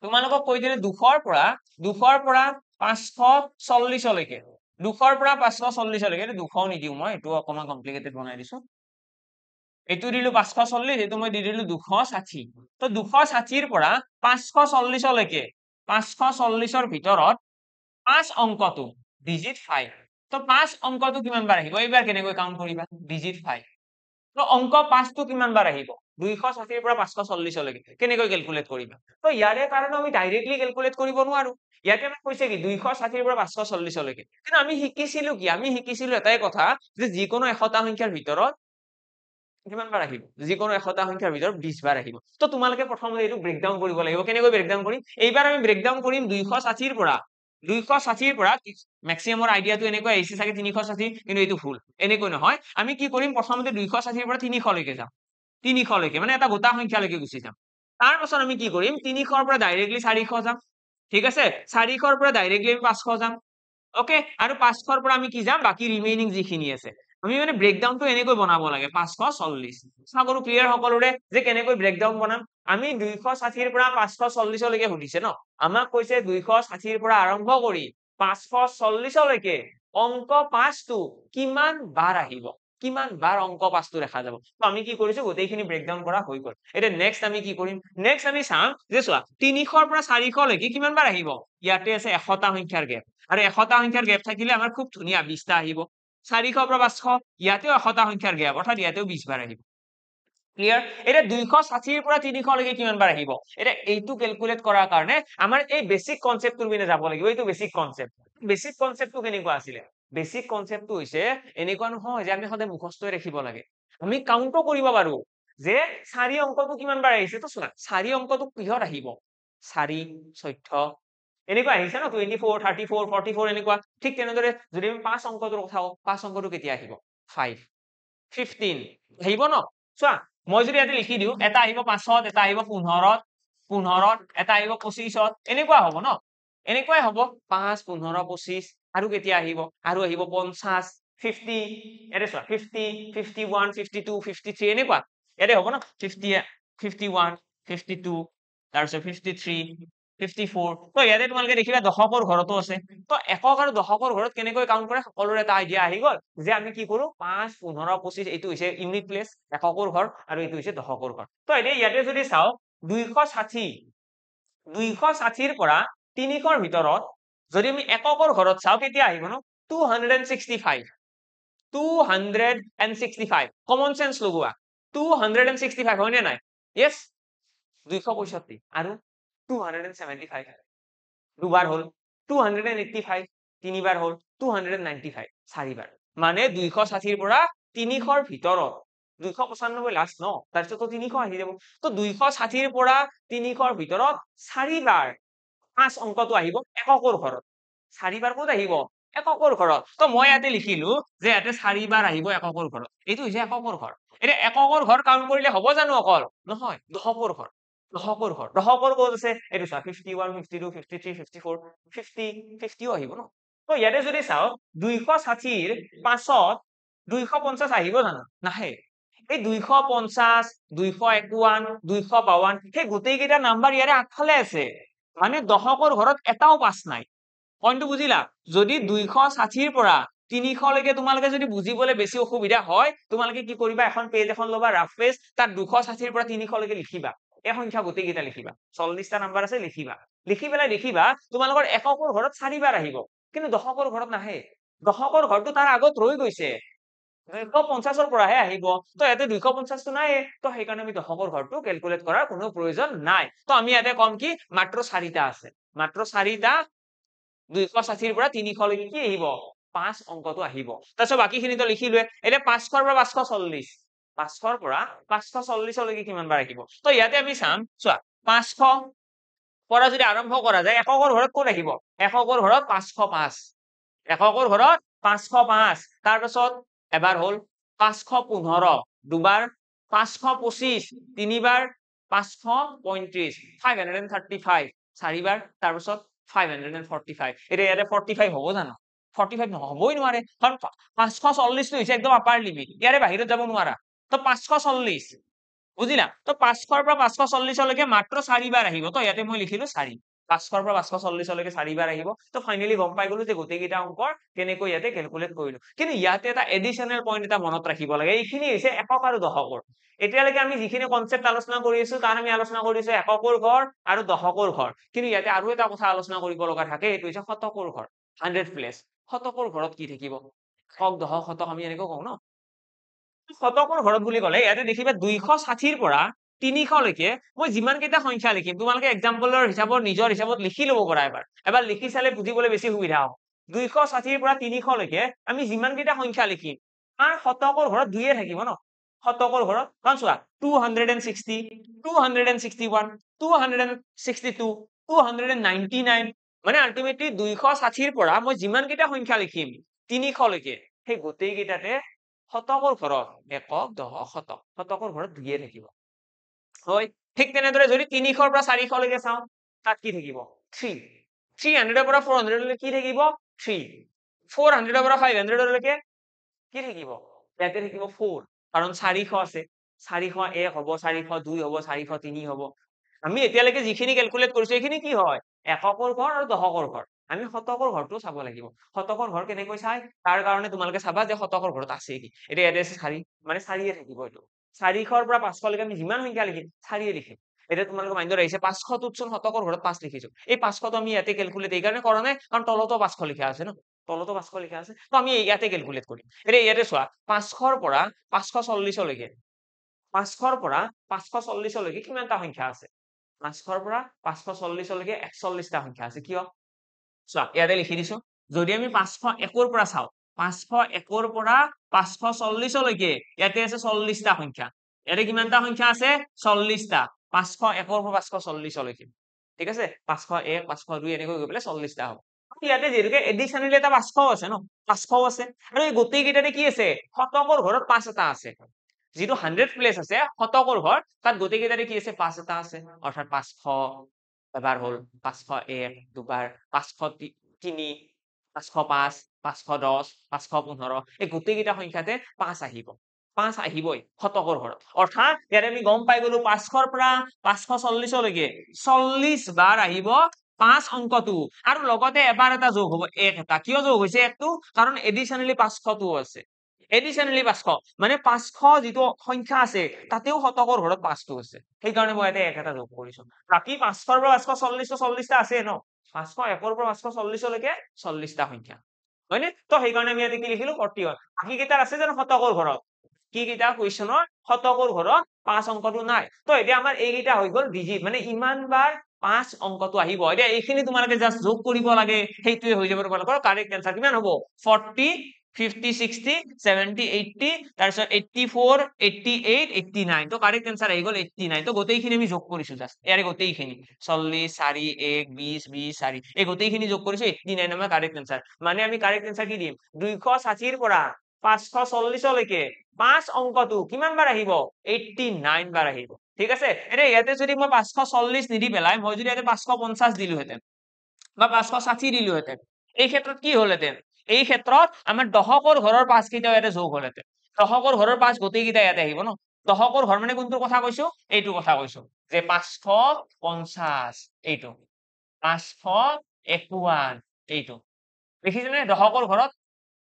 200 ৰ পৰা 540 লৈকে 200 ৰ পৰা 540 লৈকে 200 নিদিও মই এটো অকমান কমপ্লিকেটেড বনাই দিছো এইটো দিলো 540 এইটো মই দি দিলো 260 তো 260 ৰ পৰা 540 লৈকে 540 ৰ ভিতৰত 5 অংকটো ডিজিট 5 তো 5 অংকটো কিমান বাৰ আহিব এইবাৰ কেনেকৈ কাউন্ট কৰিবা ডিজিট 5 তো অংক 5 টো কিমান বাৰ আহিব 260 ৰ পৰা 540 লৈকে কেনেকৈ ক্যালকুলেট কৰিবা তো ইয়াৰে কাৰণে আমি ডাইৰেক্টলি ক্যালকুলেট কৰিব নোৱাৰো ইয়াতে আমি কৈছে কি 260 ৰ পৰা 540 লৈকে কিন্তু আমি শিকিছিলো কি আমি শিকিছিলো এটাই কথা যে যিকোনো 100টা সংখ্যাৰ ভিতৰত কিমান বাৰ আহিব যিকোনো এশটা সংখ্যাৰ ভিতৰত 20 বাৰ আহিব তো তোমালোকে প্ৰথমতে এইটো ব্ৰেকডাউন কৰিব লাগিব কেনেকৈ ব্ৰেকডাউন কৰিম এইবাৰ আমি ব্ৰেকডাউন কৰিম 260 ৰ পৰা 260 ৰ পৰা মেক্সিমামৰ আইডিয়াটো এনেকৈ আহিছে চাগে 360 কিন্তু এইটো ভুল এনেকৈ নহয় আমি কি কৰিম প্ৰথমতে 260 ৰ পৰা 300 লৈকে যাম 300 লৈকে মানে এটা গোটা সংখ্যালৈকে গুচি যাম তাৰ পাছত আমি কি কৰিম 300 ৰ পৰা ডাইৰেক্টলি 400 যাম ঠিক আছে 400 ৰ পৰা ডাইৰেক্টলি 500 যাম ওকে আৰু 500 ৰ পৰা আমি কি যাম বাকি ৰিমেইনিং যিখিনি আছে আমি মানে ব্ৰেকডাউনটো এনেকৈ বনাব লাগে 540 সাগৰু ক্লিয়াৰ সকলোৰে যে কেনেকৈ ব্ৰেকডাউন বনাম আমি 260 ৰ পৰা 540 লৈকে সুধিছে ন আমাক কৈছে 260 ৰ পৰা আৰম্ভ কৰি 540 লৈকে অংক 5টো কিমান বাৰ আহিব কিমান বাৰ অংক 5টো দেখা যাব তো আমি কি কৰিছো গোটেইখিনি ব্ৰেকডাউন কৰা হৈ গল এটা নেক্সট আমি কি কৰিম নেক্সট আমি চাম যে চোৱা 300 ৰ পৰা 400 লৈকে কিমান বাৰ আহিব ইয়াতে আছে 100টা সংখ্যাৰ গেপ আৰু 100টা সংখ্যাৰ গেপ থাকিলে আমাৰ খুব ধুনীয়া 20টা আহিব 400 পৰা 500 ইয়াতেও 100টা সংখ্যাৰ গেপ অৰ্থাৎ ইয়াতেও 20 বাৰ আহিব ক্লিয়াৰ এটা 260 ৰ পৰা 300 লৈকে কিমান বাৰ আহিব এটা এইটো ক্যালকুলেট কৰাৰ কাৰণে আমাৰ এই বেসিক কনসেপ্টটোৰ বিনে যাব লাগিব এইটো বেসিক কনসেপ্টটো কেনেকুৱা আছিল বেসিক কনসেপ্টটো হৈছে এনেকুৱা নহয় যে আমি সদায় মুখস্থই ৰাখিব লাগে আমি কাউন্টও কৰিব পাৰো যে 4 অংকটো কিমান বাৰ আহিছে তো চোৱা 4 অংকটো কিহত আহিব 4 14 এনেকুৱা আহিছে ন 24 34 44 এনেকুৱা ঠিক তেনেদৰে যদি আমি 5 অংকটোৰ কথা কওঁ 5 অংকটো কেতিয়া আহিব 5 15 আহিব ন চোৱা মই যদি ইয়াতে লিখি দিও এটা আহিব 5ত এটা আহিব 15ত 15ত এটা আহিব 25ত এনেকুৱা হ'ব ন এনেকুৱাই হ'ব 5 15 25 আৰু কেতিয়া আহিব আৰু আহিব 50 50 এৰে চোৱা 50 51 52 53 এনেকুৱা এৰে হ'ব ন 50 51 52 তাৰপিছত 53 54 তো ইয়াতে তোমালোকে দেখিবা দশকৰ ঘৰতো আছে তো একক আৰু দশকৰ ঘৰত কেনেকৈ কাউন্ট কৰে সকলোৰে এটা আইডিয়া আহি গল যে আমি কি কৰো 5 15 25 এইটো হৈছে ইউনিট প্লেস এককৰ ঘৰ আৰু এইটো হৈছে দশকৰ ঘৰ তো এতিয়া ইয়াতে যদি চাও 260 ৰ পৰা 300 ৰ ভিতৰত যদি আমি এককৰ ঘৰত চাও কেতিয়া আহিব ন 265 কমন সেন্স লগোৱা 265 হয়নে নাই yes 265 আৰু 275 দুবাৰ হল 285 তিনিবাৰ হল 295 চাৰিবাৰ মানে 260 ৰ পৰা 300 ৰ ভিতৰত 295 লাষ্ট ন তাৰপিছত 300 আহি যাব তো 260 ৰ পৰা 300 ৰ ভিতৰত চাৰিবাৰ 5 অংকটো আহিব এককৰ ঘৰত চাৰিবাৰ ক'ত আহিব এককৰ ঘৰত তো মই ইয়াতে লিখিলো যে ইয়াতে চাৰিবাৰ আহিব এককৰ ঘৰত এইটো হৈছে এককৰ ঘৰ এটা এককৰ ঘৰ কাউন্ট কৰিলে হ'ব জানো অকল নহয় দশকৰ ঘৰ দশকৰ ক'ত আছে এইটো চা 51 52 53 54 50 50ও আহিব ন তো ইয়াতে যদি চাও 260 ৰ পাছত 250 আহিব জানো নাহে এই 250 251 252 সেই গোটেই কেইটা নাম্বাৰ ইয়াৰে আগফালে আছে মানে দশকৰ ঘৰত এটাও পাস নাই পইণ্টটো বুজিলা যদি 260 ৰ পৰা 300 লৈকে তোমালোকে যদি বুজিবলৈ বেছি অসুবিধা হয় তোমালোকে কি কৰিবা এখন পেজ এখন লবা ৰাফ পেজ তাত 260 ৰ পৰা 300 লৈকে লিখিবা এই সংখ্যা গোটেই কেইটা লিখিবা 40টা নাম্বাৰ আছে লিখিবা লিখি পেলাই দেখিবা তোমালোকৰ এককৰ ঘৰত চাৰিবাৰ আহিব কিন্তু দশকৰ ঘৰত নাহে দশকৰ ঘৰটো তাৰ আগত ৰৈ গৈছে 250 ৰ পৰাহে আহিব তো ইয়াতে 250 টো নাই তো সেইকাৰণে আমি দশকৰ ঘৰটো ক্যালকুলেট কৰাৰ কোনো প্ৰয়োজন নাই তো আমি ইয়াতে কম কি মাত্ৰ 4টা আছে মাত্ৰ 4টা 260 ৰ পৰা 300 লৈকে কি আহিব 5 অংকটো আহিব তাৰপিছত বাকিখিনিতো লিখিলোৱে এতিয়া 500 ৰ পৰা 540 500 ৰ পৰা 540 লৈকে কিমান বাৰ আহিব তো ইয়াতে আমি চাম চোৱা 500 পৰা যদি আৰম্ভ কৰা যায় এককৰ ঘৰত ক'ত আহিব এককৰ ঘৰত 505 এককৰ ঘৰত 505 তাৰ পাছত এবাৰ হল 515 দুবাৰ 525 তিনিবাৰ 535 535 চাৰিবাৰ তাৰ পাছত 545 এটা ইয়াতে 45 হ'ব জানো 45 নহবই নোৱাৰে কাৰণ 540 টো হৈছে একদম আপাৰ লিমিট ইয়াৰে বাহিৰত যাব নোৱাৰা তো 540 বুজিলা তো 500 ৰ পৰা 540 লৈকে মাত্ৰ 4 বাৰ আহিব তো ইয়াতে মই লিখিলো 4 500 ৰ পৰা 540 লৈকে 4 বাৰ আহিব তো ফাইনালি গম পাই গলো যে গোটেই কেইটা অংকৰ কেনেকৈ ইয়াতে ক্যালকুলেট কৰিলো কিন্তু ইয়াতে এটা এডিশনাল পইণ্ট এটা মনত ৰাখিব লাগে এইখিনি হৈছে একক আৰু দশকৰ এতিয়ালৈকে আমি যিখিনি কনসেপ্ট আলোচনা কৰি আছো তাৰ আমি আলোচনা কৰিছো এককৰ ঘৰ আৰু দশকৰ ঘৰ কিন্তু ইয়াতে আৰু এটা কথা আলোচনা কৰিব লগা থাকে এইটো হৈছে শতকৰ ঘৰ 100 প্লেস শতকৰ ঘৰত কি থাকিব একক দশক শতক আমি এনেকৈ কওঁ ন শতকৰ ঘৰত বুলি ক'লে ইয়াতে দেখিবা 260 ৰ পৰা 300 লৈকে মই যিমান কেইটা সংখ্যা লিখিম তোমালোকে এক্সাম্পলৰ হিচাপত নিজৰ হিচাপত লিখি ল'ব পাৰা এবাৰ লিখি চালে বুজিবলৈ বেছি সুবিধা হ'ব 260 ৰ পৰা 300 লৈকে আমি যিমান কেইটা সংখ্যা লিখিম তাৰ শতকৰ ঘৰত 2 থাকিব ন শতকৰ ঘৰত কাৰণ চোৱা 260 261 262 299 মানে আলটিমেটলি 260 পৰা মই যিমান কেইটা সংখ্যা লিখিম 300 লৈকে সেই গোটেই কেইটাতে শতকৰ ঘৰত একক দশক শতক শতকৰ ঘৰত 2 থাকিব হয় ঠিক তেনেদৰে যদি 300 পৰা 400 লৈকে চাও তাত কি থাকিব 3 300 পৰা 400 লৈকে কি থাকিব 3 400 পৰা 500 লৈকে কি থাকিব ইয়াতে থাকিব 4 কাৰণ 400 আছে 401 হ'ব 402 হ'ব 403 হ'ব আমি এতিয়ালৈকে যিখিনি ক্যালকুলেট কৰিছো এইখিনি কি হয় এককৰ ঘৰ আৰু দশকৰ ঘৰ আমি শতকৰ ঘৰটো চাব লাগিব শতকৰ ঘৰ কেনেকৈ চাই তাৰ কাৰণে তোমালোকে চাবা যে শতকৰ ঘৰত আছে কি এটা ইয়াতে আছে 4 মানে 4 থাকিব এটো 400 পৰা 500 লৈকে আমি যিমান সংখ্যা লিখিম 4 লিখিম এটা তোমালোকৰ মাইন্ডত আহিছে 500 টোত চোন শতকৰ ঘৰত 5 লিখিছো এই 500 টো আমি ইয়াতে ক্যালকুলেট এই কাৰণে কৰা নাই কাৰণ তলতো 500 লিখা আছে ন তলতো 500 লিখা আছে তো আমি ইয়াতে ক্যালকুলেট কৰিম এটা ইয়াতে চোৱা 500 ৰ পৰা 540 লৈকে 500 ৰ পৰা 540 লৈকে কিমানটা সংখ্যা আছে 500 ৰ পৰা 540 লৈকে 41টা সংখ্যা আছে কিয় চোৱা ইয়াতে লিখি দিছো যদি আমি 501 ৰ পৰা চাও 501 ৰ পৰা 540 লৈকে ইয়াতে আছে 40টা সংখ্যা ইয়াতে কিমানটা সংখ্যা আছে 40টা 501 ৰ পৰা 540 লৈকে ঠিক আছে 501 502 এনেকৈ গৈ পেলাই 40টা হ'ব ইয়াতে যেনেকৈ এডিশনালি এটা 500 আছে ন 500 আছে আৰু এই গোটেই কেইটাতে কি আছে শতকৰ ঘৰত 5 এটা আছে যেটো 100 প্লেস আছে শতকৰ ঘৰ তাত গোটেই কেইটাতে কি আছে 5 এটা আছে অৰ্থাৎ 500 এবাৰ হল 501 দুবাৰ 503 505 510 515 এই গোটেই কেইটা সংখ্যাতে 5 আহিব 5 আহিবই শতকৰ ঘৰত অৰ্থাৎ ইয়াতে আমি গম পাই গলো 500 ৰ পৰা 540 লৈকে 40 বাৰ আহিব 5 অংকটো আৰু লগতে এবাৰ এটা যোগ হ'ব 1 এটা কিয় যোগ হৈছে একটো কাৰণ এডিশনালি 500 টো আছে এডিশনালি 500 মানে 500 যেটো সংখ্যা আছে তাতেও শতকৰ ঘৰত 5 টো আছে সেই কাৰণে মই ইয়াতে 1 এটা যোগ কৰিছো বাকি 500 ৰ পৰা 540 40টা আছে ন 501 ৰ পৰা 540 লৈকে 40টা সংখ্যা হয়নে তো সেই কাৰণে আমি ইয়াতে কি লিখিলো 41 বাকি কেইটা আছে জানো শতকৰ ঘৰত কি কেইটা কোৱেশ্চনৰ শতকৰ ঘৰত 5 অংকটো নাই তো এতিয়া আমাৰ এই কেইটা হৈ গল ডিজিট মানে ইমান বাৰ 5 অংকটো আহিব এতিয়া এইখিনি তোমালোকে জাস্ট যোগ কৰিব লাগে সেইটোৱে হৈ যাব তোমালোকৰ কাৰেক্ট আনসাৰ কিমান হ'ব 40 50 60 70 80 তাৰপিছত 84 88 89 তো কাৰেক্ট आंसर আহি গল 89 তো গোটেইখিনি আমি যোগ কৰিছো জাস্ট ইয়াৰে গোটেইখিনি 40 4 1 20 20 4 এই গোটেইখিনি যোগ কৰিছো 89 আমাৰ কাৰেক্ট आंसर মানে আমি কাৰেক্ট आंसर কি দিম 260 ৰ পৰা 540 লৈকে 5 অংকটো কিমান বাৰ আহিব 89 বাৰ আহিব ঠিক আছে এনে ইয়াতে যদি মই 540 নিদি পেলাই মই যদি ইয়াতে 550 দিলো হেতেন বা 560 দিলো হেতেন এই ক্ষেত্ৰত কি হলহেতেন এই ক্ষেত্ৰত আমাৰ দশকৰ ঘৰৰ 5 কেইটা ইয়াতে যোগ হলহেতেন দশকৰ ঘৰৰ 5 গোটেই কেইটা ইয়াতে আহিব ন দশকৰ ঘৰ মানে কোনটো কথা কৈছো এইটো কথা কৈছো যে 550 এইটো 551 এইটো দেখিছেনে দশকৰ ঘৰত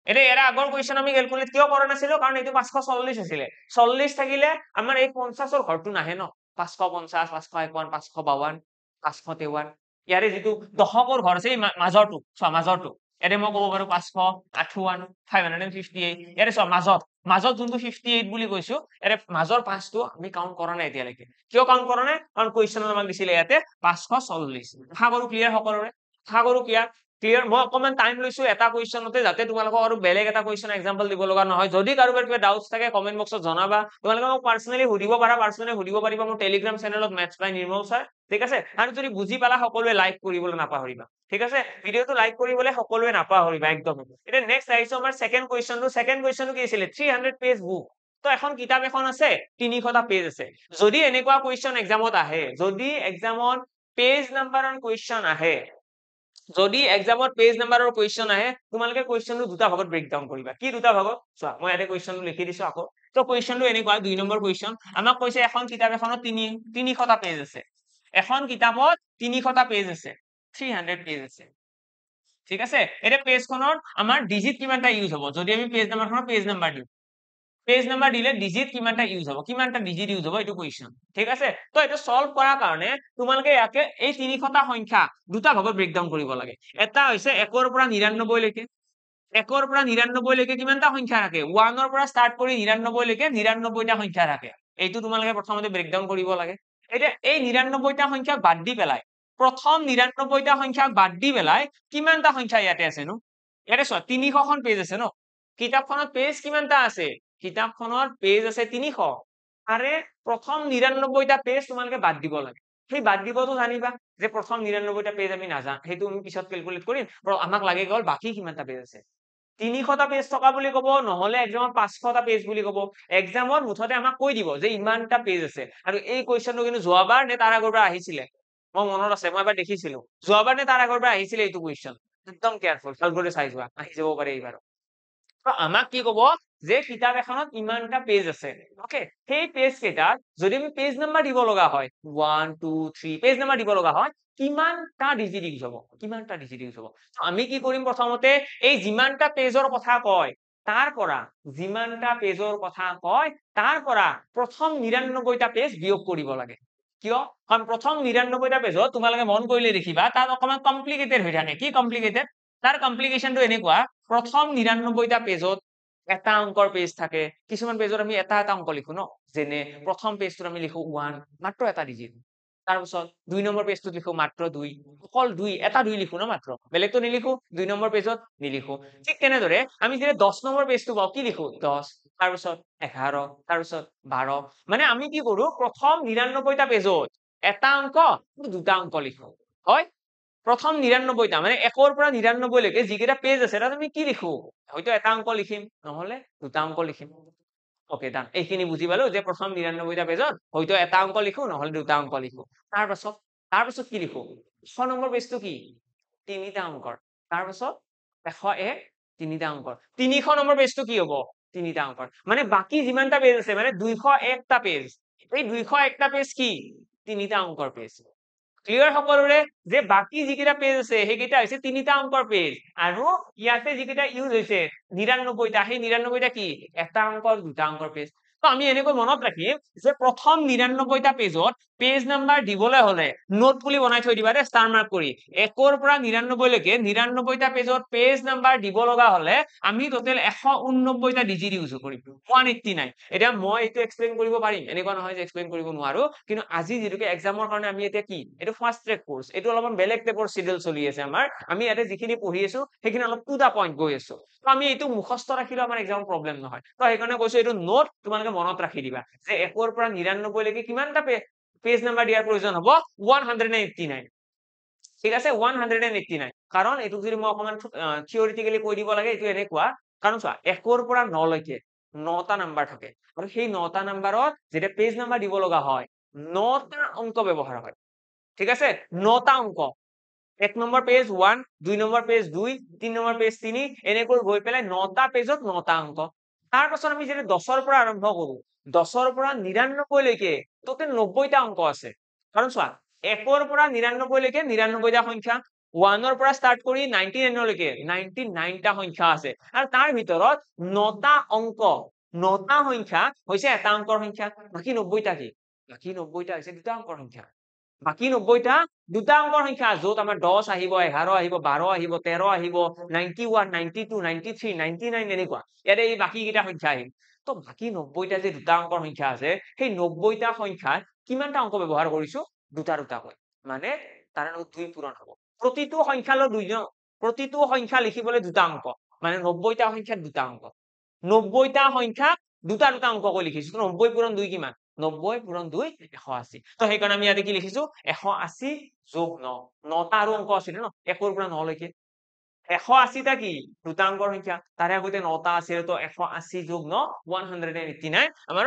এটা এৰা আগৰ কোৱেশ্চন আমি ক্যালকুলেট কিয় কৰা নাছিলো কাৰণ এইটো 540 আছিল 40 থাকিলে আমাৰ এই 50 ৰ ঘৰটো নাহে ন 550 551 552 553 ইয়াৰে যেটো দশকৰ ঘৰ আছে মাজৰটো চোৱা মাজৰটো এৰে মই ক'ব পাৰো 558 558 ইয়াৰে চোৱা মাজত যোনটো 58 বুলি কৈছো এৰে মাজৰ 5 টো আমি কাউন্ট কৰা নাই এতিয়ালৈকে কিয় কাউন্ট কৰা নাই কাৰণ কোৱেশ্চনত আমাক দিছিলে ইয়াতে 540 আশা কৰো ক্লিয়াৰ সকলোৰে আশা কৰো ক্লিয়াৰ মই অকমান টাইম লৈছো এটা কোৱেশ্চনতে যাতে তোমালোকক আৰু বেলেগ এটা কোৱেশ্চন এক্সাম্পল দিব লগা নহয় যদি কাৰোবাৰ কিবা ডাউটস থাকে কমেন্ট বক্সত জনাবা তোমালোকে মোক পাৰ্সোনালি সুধিব পাৰিবা মোৰ টেলিগ্ৰাম চেনেলত মেথছ বাই নিৰ্মল স্যাৰ ঠিক আছে আৰু যদি বুজি পালা সকলোৱে লাইক কৰিবলৈ নাপাহৰিবা ঠিক আছে ভিডিওটো লাইক কৰিবলৈ সকলোৱে নাপাহৰিবা একদম এটা নেক্সট আহিছো আমাৰ সেকেন্ড কোৱেশ্চনটো কি আছিল 300 পেজ বুক তো এখন কিতাপ এখন আছে 300টা পেজ আছে যদি এনেকুৱা কোৱেশ্চন এক্সামত আহে যদি এক্সামত পেজ নাম্বাৰৰ কোৱেশ্চন আহে যদি এক্সামত পেজ নাম্বাৰৰ কোৱেশ্চন আহে তোমালোকে কোৱেশ্চনটো দুটা ভাগত ব্ৰেক ডাউন কৰিবা কি দুটা ভাগত চোৱা মই ইয়াতে কোৱেশ্চনটো লিখি দিছো আকৌ তো কোৱেশ্চনটো এনেকুৱা 2 নম্বৰ কোৱেশ্চন আমাক কৈছে এখন কিতাপ এখনত 300টা পেজ আছে এখন কিতাপত 300টা পেজ আছে 300 পেজ আছে ঠিক আছে এটা পেজখনৰ আমাৰ ডিজিট কিমানটা ইউজ হ'ব যদি আমি পেজ নাম্বাৰখনৰ পেজ নাম্বাৰ দিও পেজ নাম্বাৰ দিলে ডিজিট কিমানটা ইউজ হ'ব কিমানটা ডিজিট ইউজ হ'ব এটো কোৱেশ্চন ঠিক আছে তো এটা সলভ কৰাৰ কাৰণে তোমালোকে ইয়াকে এই 300টা সংখ্যা দুটা ভাগত ব্ৰেক ডাউন কৰিব লাগে এটা হৈছে 1 ৰ পৰা 99 লৈকে 1 ৰ পৰা 99 লৈকে কিমানটা সংখ্যা থাকে 1 ৰ পৰা স্টাৰ্ট কৰি 99 লৈকে 99টা সংখ্যা থাকে এইটো তোমালোকে প্ৰথমতে ব্ৰেক ডাউন কৰিব লাগে এটা এই 99টা সংখ্যা বাদ দি পেলাই প্ৰথম 99টা সংখ্যা বাদ দি পেলাই কিমানটা সংখ্যা ইয়াতে আছে নো ইয়াতে চোৱা 300খন পেজ আছে ন কিতাপখনত পেজ কিমানটা আছে কিতাপখনৰ পেজ আছে 300 তাৰে প্ৰথম 99টা পেজ তোমালোকে বাদ দিব লাগে সেই বাদ দিবতো জানিবা যে প্ৰথম 99টা পেজ আমি নাজানো সেইটো আমি পিছত ক্যালকুলেট কৰিম আমাক লাগে গল বাকি কিমানটা পেজ আছে 300টা পেজ থকা বুলি কব নহলে এক্সামত 500টা পেজ বুলি কব এক্সামত মুঠতে আমাক কৈ দিব যে ইমানটা পেজ আছে আৰু এই কোৱেশ্চনটো কিন্তু যোৱাবাৰ নে তাৰ আগৰ পৰা আহিছিলে মই মনত আছে মই এবাৰ দেখিছিলো যোৱাবাৰ নে তাৰ আগৰ পৰা আহিছিলে এইটো কোৱেশ্চন একদম কেয়াৰফুল ভাল কৰি চাই যোৱা আহি যাব পাৰে এইবাৰ আমাক কি কব যে কিতাপ এখনত ইমানটা পেজ আছে ওকে সেই পেজ কেইটাত যদি আমি পেজ নাম্বাৰ দিব লগা হয় 1 2 3 পেজ নাম্বাৰ দিব লগা হয় কিমানটা ডিজিট ইউজ হ'ব কিমানটা ডিজিট ইউজ হ'ব আমি কি কৰিম প্ৰথমতে এই যিমানটা পেজৰ কথা কয় তাৰ পৰা যিমানটা পেজৰ কথা কয় তাৰ পৰা প্ৰথম 99টা পেজ বিয়োগ কৰিব লাগে কিয় কাৰণ প্ৰথম 99টা পেজত তোমালোকে মন কৰিলে দেখিবা তাত অকমান কমপ্লিকেটেড হৈ থাকে কি কমপ্লিকেটেড তাৰ কমপ্লিকেশনটো এনেকুৱা প্ৰথম 99টা পেজত এটা অংকৰ পেজ থাকে কিছুমান পেজত আমি এটা অংক লিখো ন যেনে প্ৰথম পেজটোত আমি লিখো 1 মাত্ৰ এটা ডিজিট তাৰ পিছত 2 নম্বৰ পেজটোত লিখো মাত্ৰ 2 অকল 2 এটা 2 লিখো ন মাত্ৰ বেলেগটো নিলিখো 2 নম্বৰ পেজত নিলিখো ঠিক তেনেদৰে আমি যে 10 নম্বৰ পেজটো পাও কি লিখো 10 তাৰ পিছত 11 তাৰ পিছত 12 মানে আমি কি কৰো প্ৰথম 99টা পেজত এটা অংক দুটা অংক লিখো হয় প্ৰথম 99টা মানে 1 ৰ পৰা 99 লৈকে যিকেইটা পেজ আছে তাত আমি কি লিখো হয়তো এটা অংক লিখিম নহলে দুটা অংক লিখিম ওকে ডান এইখিনি বুজি পালো যে প্ৰথম 99টা পেজত হয়তো এটা অংক লিখো নহলে দুটা অংক লিখো তাৰ পাছত কি লিখো 100 নম্বৰ পেজটো কি তিনিটা অংকৰ তাৰ পাছত 101 তিনিটা অংকৰ 300 নম্বৰ পেজটো কি হ'ব তিনিটা অংকৰ মানে বাকি যিমানটা পেজ আছে মানে 201টা পেজ এই 201টা পেজ কি তিনিটা অংকৰ পেজ ক্লিয়াৰ সকলোৰে যে বাকি যিকেইটা পেজ আছে সেইকেইটা হৈছে তিনিটা অংকৰ পেজ আৰু ইয়াতে যিকেইটা ইউজ হৈছে 99টা সেই 99টা কি এটা অংকৰ দুটা অংকৰ পেজ তো আমি এনেকৈ মনত ৰাখিম যে প্ৰথম 99টা পেজত পেজ নাম্বাৰ দিবলৈ হলে নোট বুলি বনাই থৈ দিবা দে ষ্টাৰ মাৰ্ক কৰি 1 ৰ পৰা 99 লৈকে 99টা পেজত পেজ নাম্বাৰ দিব লগা হলে আমি টোটেল 189টা ডিজিট ইউজ কৰিম 189 এতিয়া মই এইটো এক্সপ্লেইন কৰিব পাৰিম এনেকুৱা নহয় যে এক্সপ্লেইন কৰিব নোৱাৰো কিন্তু আজি যেটোকে এক্সামৰ কাৰণে আমি এতিয়া কি এটো ফাৰ্স্ট ট্ৰেক কোৰ্স এটো অলপমান বেলেগ টাইপৰ শিডিউল চলি আছে আমাৰ আমি ইয়াতে যিখিনি পঢ়ি আছো সেইখিনি অলপ টু দা পইণ্ট গৈ আছো তো আমি এইটো মুখস্থ ৰাখিলে আমাৰ এক্সাম প্ৰবলেম নহয় তো সেইকাৰণে কৈছো এইটো নোট তোমালোকে মনত ৰাখি দিবা যে 1 ৰ পৰা 99 লৈকে কিমানটা পেজ নাম্বাৰ দিয়াৰ প্ৰয়োজন হ'ব 189 ঠিক আছে 189 কাৰণ এইটো যদি মই অকমান থিওৰিটিক্যালি কৈ দিব লাগে এইটো এনেকুৱা কাৰণ চোৱা 1 ৰ পৰা 9 লৈকে 9টা নাম্বাৰ থাকে আৰু সেই 9টা নাম্বাৰত যেতিয়া পেজ নাম্বাৰ দিব লগা হয় 9টা অংক ব্যৱহাৰ হয় ঠিক আছে 9টা অংক 1 number page 1 2 number page 2 3 number page 3 এনেকৈ গৈ পেলাই 9টা পেজত 9টা অংক তাৰ পাছত আমি যেতিয়া 10 ৰ পৰা আৰম্ভ কৰো 10 ৰ পৰা 99 লৈকে টোটেল 90টা অংক আছে কাৰণ চোৱা 1 ৰ পৰা 99 লৈকে 99টা সংখ্যা 1 ৰ পৰা ষ্টাৰ্ট কৰি 99 লৈকে 99টা সংখ্যা আছে আৰু তাৰ ভিতৰত 9টা অংক 9টা সংখ্যা হৈছে এটা অংকৰ সংখ্যা বাকি 90টা কি বাকি 90টা হৈছে দুটা অংকৰ সংখ্যা বাকি 90টা দুটা অংকৰ সংখ্যা যত আমাৰ 10 আহিব 11 আহিব 12 আহিব 13 আহিব 91 92 93 99 এনেকুৱা ইয়াতে এই বাকি কিটা সংখ্যা আহিব তো বাকি 90টা যে দুটা অংকৰ সংখ্যা আছে সেই 90টা সংখ্যাৰ কিমানটা অংক ব্যৱহাৰ কৰিছো দুটা কৈ মানে তাৰ লগত 2 পূৰণ হ'ব প্ৰতিটো সংখ্যালৈ 2 প্ৰতিটো সংখ্যা লিখিবলৈ দুটা অংক মানে 90টা সংখ্যাত দুটা অংক 90টা সংখ্যা দুটা অংক কৈ লিখিছো 90 পূৰণ 2 কিমান 90 পূৰণ 2 180 তো সেইকাৰণে আমি ইয়াতে কি লিখিছো 180 যোগ 9 9টা আৰু অংক আছিল ন 1 ৰ পৰা 9 লৈকে 180টা কি দুটা অংকৰ সংখ্যা তাৰে আগতে 9টা আছিল তো 180 যোগ 9 189 আমাৰ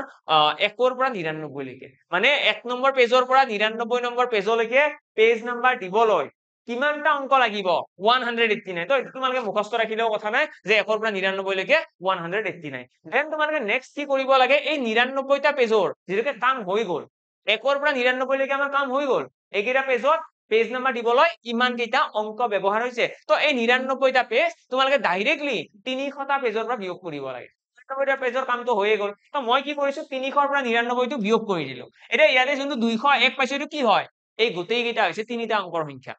1 ৰ পৰা 99 লৈকে মানে 1 নম্বৰ পেজৰ পৰা 99 নম্বৰ পেজলৈকে পেজ নাম্বাৰ দিবলৈ কিমানটা অংক লাগিব 189 তো তোমালোকে মুখস্থ ৰাখিলেও কথা নাই যে 1 ৰ পৰা 99 লৈকে 189 দেন তোমালোকে নেক্সট কি কৰিব লাগে এই 99টা পেজৰ যেটোকে কাম হৈ গল 1 ৰ পৰা 99 লৈকে আমাৰ কাম হৈ গল এইকেইটা পেজত পেজ নাম্বাৰ দিবলৈ ইমান কেইটা অংক ব্যৱহাৰ হৈছে তো এই 99টা পেজ তোমালোকে ডাইৰেক্টলি 300টা পেজৰ পৰা বিয়োগ কৰিব লাগে 99টা পেজৰ কামটো হৈয়ে গল তো মই কি কৰিছো 300ৰ পৰা 99 টো বিয়োগ কৰি দিলো এতিয়া ইয়াতে যোনটো 201 পাইছো এইটো কি হয় এই গোটেই কেইটা হৈছে তিনিটা অংকৰ সংখ্যা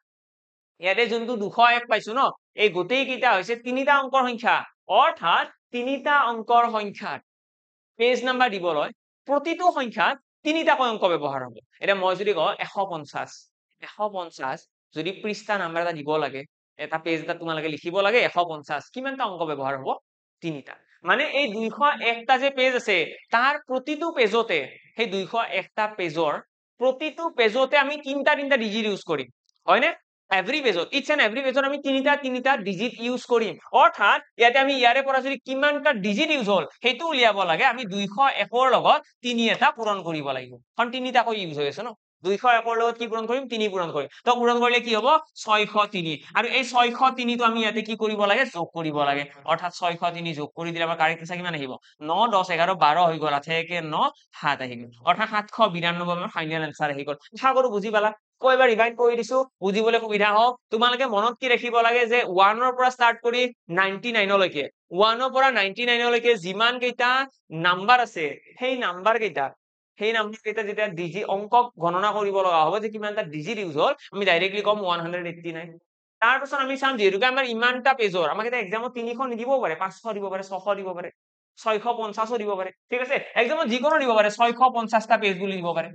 ইয়াতে যোনটো 201 পাইছো ন এই গোটেই কেইটা হৈছে তিনিটা অংকৰ সংখ্যা অৰ্থাৎ তিনিটা অংকৰ সংখ্যাত পেজ নাম্বাৰ দিবলৈ প্ৰতিটো সংখ্যাত তিনিটাকৈ অংক ব্যৱহাৰ হ'ব এতিয়া মই যদি কওঁ 150 যদি পৃষ্ঠা নাম্বাৰ এটা দিব লাগে এটা পেজ এটা তোমালোকে লিখিব লাগে 150 কিমানটা অংক ব্যৱহাৰ হ'ব তিনিটা মানে এই 201টা যে পেজ আছে তাৰ প্ৰতিটো পেজতে সেই 201টা পেজৰ প্ৰতিটো পেজতে আমি তিনটা ডিজিট ইউজ কৰিম হয়নে এভৰি পেজত ইটস এন্ড এভৰি পেজত আমি তিনিটা ডিজিট ইউজ কৰিম অৰ্থাৎ ইয়াতে আমি ইয়াৰে পৰা যদি কিমানটা ডিজিট ইউজ হল সেইটো উলিয়াব লাগে আমি 201ৰ লগত 3 এটা পূৰণ কৰিব লাগিব কাৰণ তিনিটাকৈ ইউজ হৈ আছে ন 201ৰ লগত কি পূৰণ কৰিম 3 পূৰণ কৰিম তো পূৰণ কৰিলে কি হ'ব 603 আৰু এই 603 টো আমি ইয়াতে কি কৰিব লাগে যোগ কৰিব লাগে অৰ্থাৎ 603 যোগ কৰি দিলে আমাৰ কাৰেক্ট আনসাৰ কিমান আহিব 9 10 11 12 হৈ গল আছে একে 9 7 আহি গল অৰ্থাৎ 792 আমাৰ ফাইনাল আনসাৰ আহি গল আশা কৰো বুজি পালা কয়বাৰ ৰিভাইড কৰি দিছো বুজিবলৈ সুবিধা হওক তোমালোকে মনত কি ৰাখিব লাগে যে 1 ৰ পৰা ষ্টাৰ্ট কৰি 99 লৈকে 1 ৰ পৰা 99 লৈকে যিমান কেইটা নাম্বাৰ আছে সেই নাম্বাৰ কেইটা যেতিয়া ডিজিট অংক গণনা কৰিব লগা হ'ব যে কিমানটা ডিজিট ইউজ হল আমি ডাইৰেক্টলি কম 189 তাৰ পিছত আমি চাম যেহেতুকে আমাৰ ইমানটা পেজৰ আমাক এটা এক্সামত 300 নিদিবও পাৰে 500 দিব পাৰে 600 দিব পাৰে 650 দিব পাৰে ঠিক আছে এক্সামত যিকোনো দিব পাৰে 650টা পেজ বুলি দিব পাৰে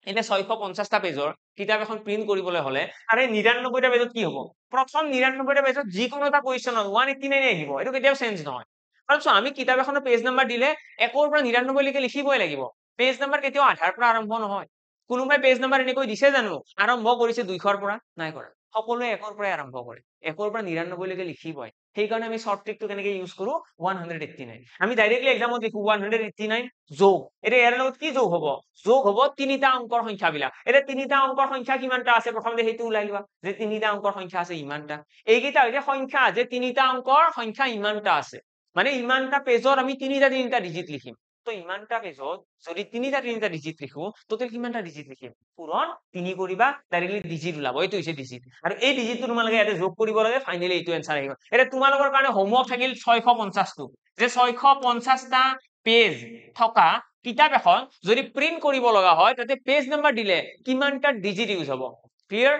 এতিয়া 650টা পেজৰ কিতাপ এখন প্ৰিন্ট কৰিবলৈ হলে আৰে 99টা পেজত কি হ'ব প্ৰথম 99টা পেজত যিকোনো এটা কোৱেশ্চনত 189 আহিব এটো কেতিয়াও চেঞ্জ নহয় কাৰণ আমি কিতাপ এখনৰ পেজ নাম্বাৰ দিলে 1 ৰ পৰা 99 লৈকে লিখিবই লাগিব পেজ নাম্বাৰ কেতিয়াও আধাৰ পৰা আৰম্ভ নহয় কোনোবাই পেজ নাম্বাৰ এনেকৈ দিছে জানো আৰম্ভ কৰিছে 200ৰ পৰা নাই কৰা সকলোৱে 1ৰ পৰা আৰম্ভ কৰে 1ৰ পৰা 99 লৈকে লিখিবই সেই কাৰণে আমি শৰ্ট ট্ৰিকটো কেনেকৈ ইউজ কৰো 189 আমি ডাইৰেক্টলি এক্সামত লিখো 189 যোগ এটা ইয়াৰ লগত কি যোগ হ'ব যোগ হ'ব তিনিটা অংকৰ সংখ্যাবিলাক এটা তিনিটা অংকৰ সংখ্যা কিমানটা আছে প্ৰথমতে হেতু ওলাই লোৱা যে তিনিটা অংকৰ সংখ্যা আছে ইমানটা এইকেইটা হৈছে সংখ্যা যে তিনিটা অংকৰ সংখ্যা ইমানটা আছে মানে ইমানটা পেজত আমি তিনিটা ডিজিট লিখিম তো ইমানটা পেজত যদি তিনিটা ডিজিট লিখো টোটাল কিমানটা ডিজিট লিখিম পূৰণ 3 কৰিবা ডাইৰেক্টলি ডিজিট ওলাব এইটো হৈছে ডিজিট আৰু এই ডিজিটটো তোমালোকে ইয়াতে যোগ কৰিব লাগে ফাইনালি এইটো আনসাৰ আহিব এটা তোমালোকৰ কাৰণে হোমৱৰ্ক থাকিল 650 টো যে 650টা পেজ থকা কিতাপ এখন যদি প্ৰিন্ট কৰিব লগা হয় তাতে পেজ নাম্বাৰ দিলে কিমানটা ডিজিট ইউজ হ'ব ক্লিয়াৰ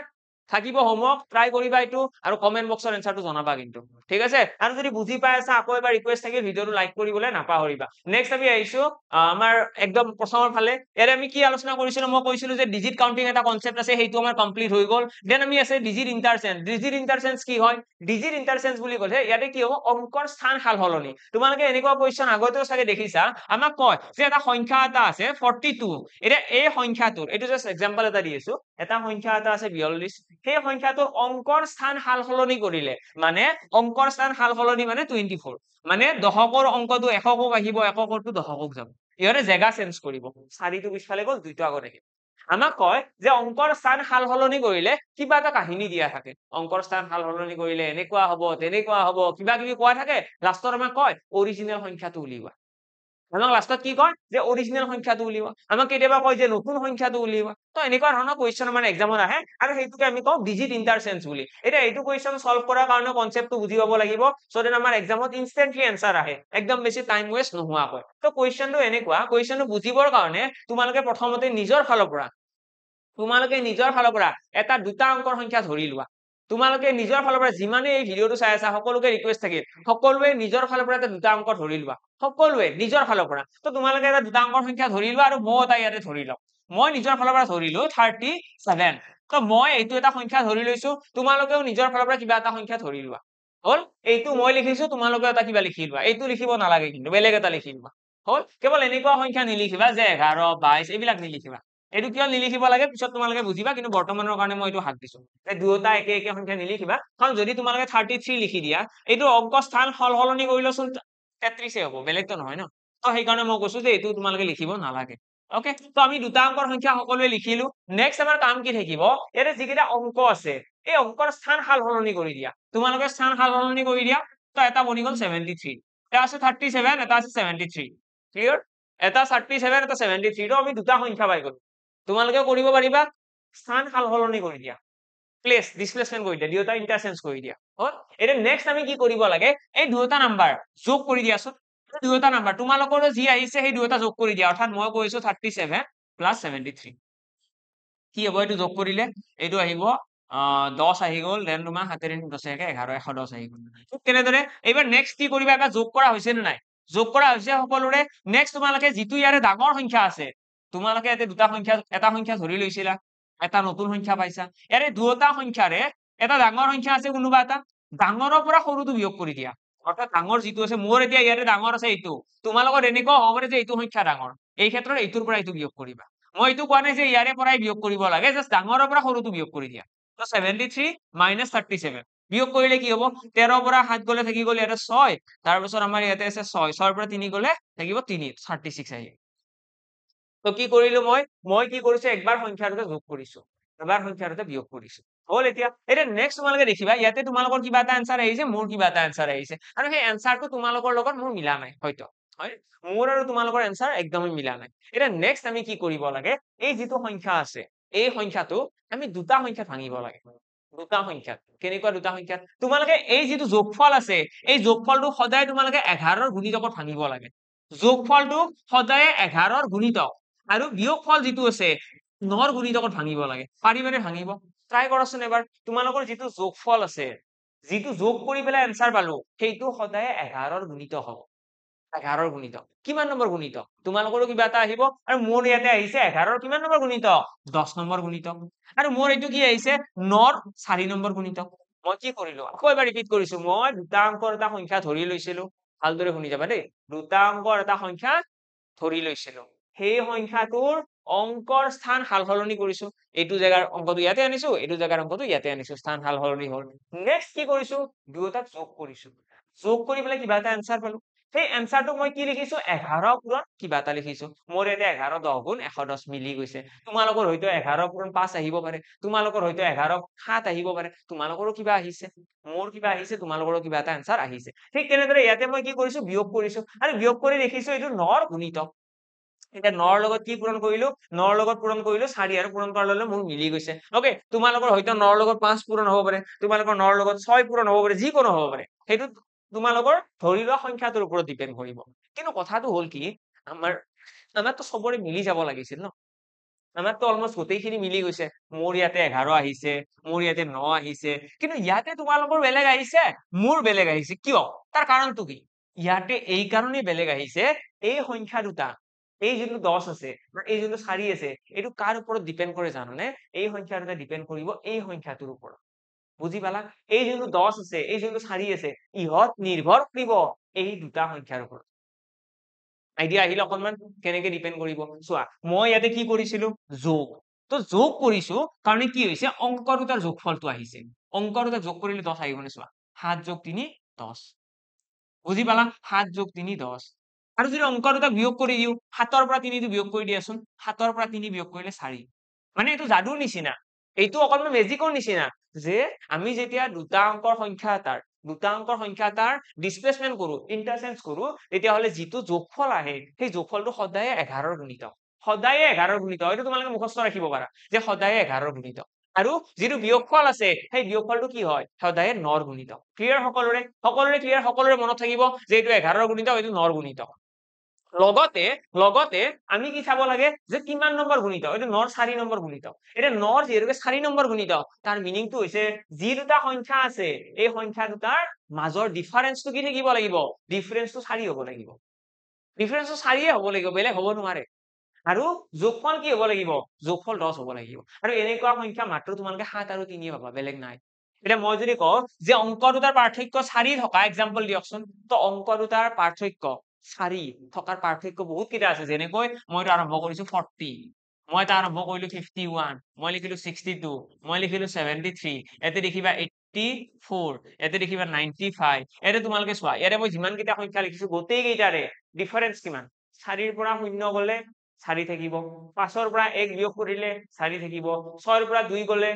থাকিব হোমৱৰ্ক ট্ৰাই কৰিবা এইটো আৰু কমেন্ট বক্সৰ এনসাৰটো জনাবা কিন্তু ঠিক আছে আৰু যদি বুজি পাই আছা আকৌ এবাৰ ৰিকুৱেষ্ট থাকিল ভিডিওটো লাইক কৰিবলৈ নাপাহৰিবা নেক্সট আমি আহিছো আমাৰ একদম প্ৰথমৰ ফালে ইয়াৰে আমি কি আলোচনা কৰিছিলো মই কৈছিলো যে ডিজিট কাউন্টিং এটা কনসেপ্ট আছে সেইটো আমাৰ কমপ্লিট হৈ গল দেন আমি আছে ডিজিট ইন্টাৰচেঞ্জ কি হয় ডিজিট ইন্টাৰচেঞ্জ বুলি ক'লে ইয়াতে কি হ'ব অংকৰ স্থান সালসলনি তোমালোকে এনেকুৱা কোৱেশ্চন আগতেও চাগে দেখিছা আমাক কয় যে এটা সংখ্যা এটা আছে 42 এতিয়া এই সংখ্যাটোৰ এইটো জাস্ট এক্সাম্পল এটা দি আছো এটা সংখ্যা এটা আছে 42 সেই সংখ্যাটোৰ অংকৰ স্থান সালসলনি কৰিলে মানে অংকৰ স্থান সালসলনি মানে 24 মানে দশকৰ অংকটো এককক আহিব এককৰটো দশকক যাব ইহৰে জায়গা চেঞ্জ কৰিব 4টো পিছফালে গল 2টো আগত আহিল আমাক কয় যে অংকৰ স্থান সালসলনি কৰিলে কিবা এটা কাহিনী দিয়া থাকে অংকৰ স্থান সালসলনি কৰিলে এনেকুৱা হ'ব তেনেকুৱা হ'ব কিবা কিবি কোৱা থাকে লাষ্টত আমাক কয় অৰিজিনেল সংখ্যাটো উলিওৱা আমাক লাষ্টত কি কয় যে অৰিজিনেল সংখ্যাটো উলিওৱা আমাক কেতিয়াবা কয় যে নতুন সংখ্যাটো উলিওৱা তো এনেকুৱা ধৰণৰ কোৱেশ্চন মানে এক্সামত আহে আৰু সেইটোকে আমি কওঁ ডিজিট ইন্টাৰচেঞ্জ বুলি এতিয়া এইটো কোৱেশ্চন সলভ কৰাৰ কাৰণে কনসেপ্টটো বুজি পাব লাগিব সো দেন আমাৰ এক্সামত ইনস্ট্যান্টলি আনসাৰ আহে একদম বেছি টাইম ওয়েস্ট নোহোৱাকৈ তো কোৱেশ্চনটো এনেকুৱা কোৱেশ্চনটো বুজিবৰ কাৰণে তোমালোকে প্ৰথমতে নিজৰ ফালৰ পৰা এটা দুটা অংকৰ সংখ্যা ধৰি লোৱা তোমালোকে নিজৰ ফালৰ পৰা যিমানে এই ভিডিওটো চাই আছা সকলোকে ৰিকুৱেষ্ট থাকিল সকলোৱে নিজৰ ফালৰ পৰা এটা দুটা অংক ধৰি লোৱা সকলোৱে নিজৰ ফালৰ পৰা তো তোমালোকে এটা দুটা অংকৰ সংখ্যা ধৰি লোৱা আৰু মই এটা ইয়াতে ধৰি লওঁ মই নিজৰ ফালৰ পৰা ধৰিলো 37 তো মই এইটো এটা সংখ্যা ধৰি লৈছো তোমালোকেও নিজৰ ফালৰ পৰা কিবা এটা সংখ্যা ধৰি লোৱা হল এইটো মই লিখিছো তোমালোকে এটা কিবা লিখি লোৱা এইটো লিখিব নালাগে কিন্তু বেলেগ এটা লিখি লোৱা হল কেৱল এনেকুৱা সংখ্যা নিলিখিবা যে 11 22 এইবিলাক নিলিখিবা এইটো কিয় নিলিখিব লাগে পিছত তোমালোকে বুজিবা কিন্তু বৰ্তমানৰ কাৰণে মই এইটো হাত দিছো যে দুটা একে একে সংখ্যা নিলিখিবা কাৰণ যদি তোমালোকে 33 লিখি দিয়া এইটো অংক স্থান সলসলনি কৰিলেচোন 33 হ'ব বেলেগটো নহয় ন তো সেই কাৰণে মই কৈছো যে এইটো তোমালোকে লিখিব নালাগে ওকে তো আমি দুটা অংকৰ সংখ্যা সকলোৱে লিখিলো নেক্সট আমাৰ কাম কি থাকিব ইয়াতে যিকেইটা অংক আছে এই অংকৰ স্থান সালসলনি কৰি দিয়া তোমালোকে স্থান সালসলনি কৰি দিয়া তো এটা বনি গল 73 এটা আছে 37 এটা আছে 73 ক্লিয়াৰ এটা 37 এটা 73 তো আমি দুটা সংখ্যা পাই গলো তোমালোকে কৰিব পাৰিবা স্থান সালসলনি কৰি দিয়া প্লেস ডিসপ্লেসমেন্ট কৰি দিয়া দুটা ইন্টাৰচেঞ্জ কৰি দিয়া হল এটা নেক্সট আমি কি কৰিব লাগে এই দুটা নাম্বাৰ যোগ কৰি দিয়াছোন দুটা নাম্বাৰ তোমালোকৰ যি আহিছে সেই দুটা যোগ কৰি দিয়া অৰ্থাৎ মই কৈছো 37 প্লাস 73 কি হ'ব এইটো যোগ কৰিলে এইটো আহিব 10 আহি গল দেন তোমাৰ 7 10 11 110 আহি গল ঠিক তেনেদৰে এবাৰ নেক্সট কি কৰিবা এটা যোগ কৰা হৈছে নে নাই যোগ কৰা হৈছে সকলোৰে নেক্সট তোমালোকে যিটো ইয়াৰে ডাঙৰ সংখ্যা আছে তোমালোকে এতে দুটা সংখ্যা এটা সংখ্যা ধৰি লৈছিলা এটা নতুন সংখ্যা পাইছা ইয়াৰে দুটা সংখ্যাৰে এটা ডাঙৰ সংখ্যা আছে কোনোবা এটা ডাঙৰৰ পৰা সৰুটো বিয়োগ কৰি দিয়া অৰ্থাৎ ডাঙৰ যিটো আছে মোৰ এতিয়া ইয়াতে ডাঙৰ আছে এইটো তোমালোকৰ এনেকুৱা হ'ব পাৰে যে এইটো সংখ্যা ডাঙৰ এই ক্ষেত্ৰত এইটোৰ পৰা এইটো বিয়োগ কৰিবা মই এইটো কোৱা নাই যে ইয়াৰে পৰাই বিয়োগ কৰিব লাগে জাষ্ট ডাঙৰৰ পৰা সৰুটো বিয়োগ কৰি দিয়া তো 73 মাইনাছ 37 বিয়োগ কৰিলে কি হ'ব 13 পৰা 7 গলে থাকি গ'ল ইয়াতে 6 তাৰপিছত আমাৰ ইয়াতে আছে 6 6 পৰা 3 গলে থাকিব 3 36 আহিব তো কি কৰিলো মই কি কৰিছো একবাৰ সংখ্যাৰ দুটা যোগ কৰিছো এবাৰ সংখ্যাৰ দুটা বিয়োগ কৰিছো হল এতিয়া নেক্সট তোমালোকে দেখিবা ইয়াতে তোমালোকৰ কিবা এটা আনসাৰ আহিছে মোৰ কিবা এটা আনসাৰ আহিছে আৰু সেই আনসাৰটো তোমালোকৰ লগত মোৰ মিলা নাই হয়তো হয় মোৰ আৰু তোমালোকৰ আনসাৰ একদমই মিলা নাই এটা নেক্সট আমি কি কৰিব লাগে এই যিটো সংখ্যা আছে এই সংখ্যাটো আমি দুটা সংখ্যা ভাঙিব লাগে দুটা সংখ্যা কেনেকুৱা দুটা সংখ্যা তোমালোকে এই যিটো যোগফল আছে এই যোগফলটো সদায় তোমালোকে 11ৰ গুণিতকত ভাঙিব লাগে যোগফলটো সদায় 11ৰ গুণিতক আৰু বিয়োগফল যিটো আছে 9ৰ গুণিতকত ভাঙিব লাগে পাৰিবানে ভাঙিব ট্ৰাই কৰাচোন এবাৰ তোমালোকৰ যিটো যোগফল আছে যিটো যোগ কৰি পেলাই আনসাৰ পালো সেইটো সদায় 11ৰ গুণিতক হ'ব 11ৰ গুণিতক কিমান নম্বৰ গুণিতক তোমালোকৰো কিবা এটা আহিব আৰু মোৰ ইয়াতে আহিছে 11ৰ কিমান নম্বৰ গুণিতক 10 নম্বৰ গুণিতক আৰু মোৰ এইটো কি আহিছে 9ৰ 4 নম্বৰ গুণিতক মই কি কৰিলো আকৌ এবাৰ ৰিপিট কৰিছো মই দুটা অংকৰ এটা সংখ্যা ধৰি লৈছিলো ভালদৰে শুনি যাবা দেই দুটা অংকৰ এটা সংখ্যা ধৰি লৈছিলো সেই সংখ্যাটোৰ অংকৰ স্থান হাল সলনি কৰিছো এইটো জায়গাৰ অংকটো ইয়াতে আনিছো এইটো জায়গাৰ অংকটো ইয়াতে আনিছো স্থান হাল সলনি হ'ল নেক্সট কি কৰিছো দুয়োটাক যোগ কৰিছো যোগ কৰি পেলাই কিবা এটা আনসাৰ পালো সেই আনসাৰটো মই কি লিখিছো 11 পূৰণ কিবা এটা লিখিছো মোৰ ইয়াতে 11 10 গুণ 110 মিলি গৈছে তোমালোকৰ হয়তো 11 পূৰণ 5 আহিব পাৰে তোমালোকৰ হয়তো 11 7 আহিব পাৰে তোমালোকৰো কিবা আহিছে মোৰ কিবা আহিছে তোমালোকৰো কিবা এটা আনসাৰ আহিছে ঠিক তেনেদৰে ইয়াতে মই কি কৰিছো বিয়োগ কৰিছো আৰু বিয়োগ কৰি দেখিছো এইটো 9ৰ গুণিতক এতিয়া 9ৰ লগত কি পূৰণ কৰিলো 9ৰ লগত পূৰণ কৰিলো 4 আৰু পূৰণ কৰাৰ লগে মোৰ মিলি গৈছে ওকে তোমালোকৰ হয়তো 9ৰ লগত 5 পূৰণ হ'ব পাৰে তোমালোকৰ 9ৰ লগত 6 পূৰণ হ'ব পাৰে যিকোনো হ'ব পাৰে সেইটো তোমালোকৰ ধৰি লোৱা সংখ্যাটোৰ ওপৰত ডিপেন্ড কৰিব কিন্তু কথাটো হ'ল কি আমাৰতো সবৰে মিলি যাব লাগিছিল ন আমাৰতো অলমোষ্ট গোটেইখিনি মিলি গৈছে মোৰ ইয়াতে 11 আহিছে মোৰ ইয়াতে 9 আহিছে কিন্তু ইয়াতে তোমালোকৰ বেলেগ আহিছে মোৰ বেলেগ আহিছে কিয় তাৰ কাৰণটো কি ইয়াতে এই কাৰণেই বেলেগ আহিছে এই সংখ্যা দুটা এই যোনটো 10 আছে এই যোনটো 4 আছে এইটো কাৰ ওপৰত ডিপেন্ড কৰে জানানে এই সংখ্যা দুটা ডিপেন্ড কৰিব এই সংখ্যাটোৰ ওপৰত বুজি পালা এই যোনটো 10 আছে এই যোনটো 4 আছে ইহত নিৰ্ভৰ কৰিব এই দুটা সংখ্যাৰ ওপৰত আইডিয়া আহিল অকনমান কেনেকে ডিপেন্ড কৰিব চোৱা মই ইয়াতে কি কৰিছিলো যোগ তো যোগ কৰিছো কাৰণে কি হৈছে অংক দুটাৰ যোগফলটো আহিছে অংক দুটা যোগ কৰিলে 10 আহিবনে চোৱা 7 যোগ 3 10 বুজি পালা 7 যোগ 3 10 আৰু যদি অংক দুটা বিয়োগ কৰি দিও 7ৰ পৰা 3 টো বিয়োগ কৰি দিয়াচোন 7ৰ পৰা 3 বিয়োগ কৰিলে 4 মানে এইটো যাদুৰ নিচিনা এইটো অকনমান মেজিকৰ নিচিনা যে আমি যেতিয়া দুটা অংকৰ সংখ্যা এটাৰ ডিসপ্লেসমেন্ট কৰো ইন্টাৰচেঞ্জ কৰো তেতিয়াহলে যিটো যোগফল আহে সেই যোগফলটো সদায় 11ৰ গুণিতক সদায় 11ৰ গুণিতক এইটো তোমালোকে মুখস্থ ৰাখিব পাৰা যে সদায় 11ৰ গুণিতক আৰু যিটো বিয়োগফল আছে সেই বিয়োগফলটো কি হয় সদায় 9ৰ গুণিতক ক্লিয়াৰ সকলোৰে ক্লিয়াৰ সকলোৰে মনত থাকিব যে এইটো 11ৰ গুণিতক এইটো 9ৰ গুণিতক লগতে আমি কি চাব লাগে যে কিমান নম্বৰ গুণিতক এইটো 9ৰ 4 নম্বৰ গুণিতক এটা 9ৰ যেহেতু 4 নম্বৰ গুণিতক তাৰ মিনিংটো হৈছে যি দুটা সংখ্যা আছে এই সংখ্যা দুটাৰ মাজৰ ডিফাৰেন্সটো কি থাকিব লাগিব ডিফাৰেন্সটো 4 হ'ব লাগিব ডিফাৰেন্সটো 4 হ'ব লাগিব বেলেগ হ'ব নোৱাৰে আৰু যোগফল কি হ'ব লাগিব যোগফল 10 হ'ব লাগিব আৰু এনেকুৱা সংখ্যা মাত্ৰ তোমালোকে 7 আৰু 3 পাবা বেলেগ নাই এটা মই যদি কওঁ যে অংক দুটাৰ পাৰ্থক্য 4 থকা এক্সাম্পল দিয়কচোন তো অংক দুটাৰ পাৰ্থক্য 4 থকাৰ পাৰ্থক্য বহুত কিটা আছে যেনেকৈ মই আৰম্ভ কৰিছো 40 মই এটা আৰম্ভ কৰিলো 51 মই লিখিলো 62 মই লিখিলো 73 এতে দেখিবা 84 এতে দেখিবা 95 এতে তোমালোকে চোৱা ইয়াৰে মই যিমান কিটা সংখ্যা লিখিছো গোটেই কেইটাৰে ডিফাৰেন্স কিমান 4 ৰ পৰা 0 গলে 4 থাকিব 5 ৰ পৰা 1 বিয়োগ কৰিলে 4 থাকিব 6 ৰ পৰা 2 গলে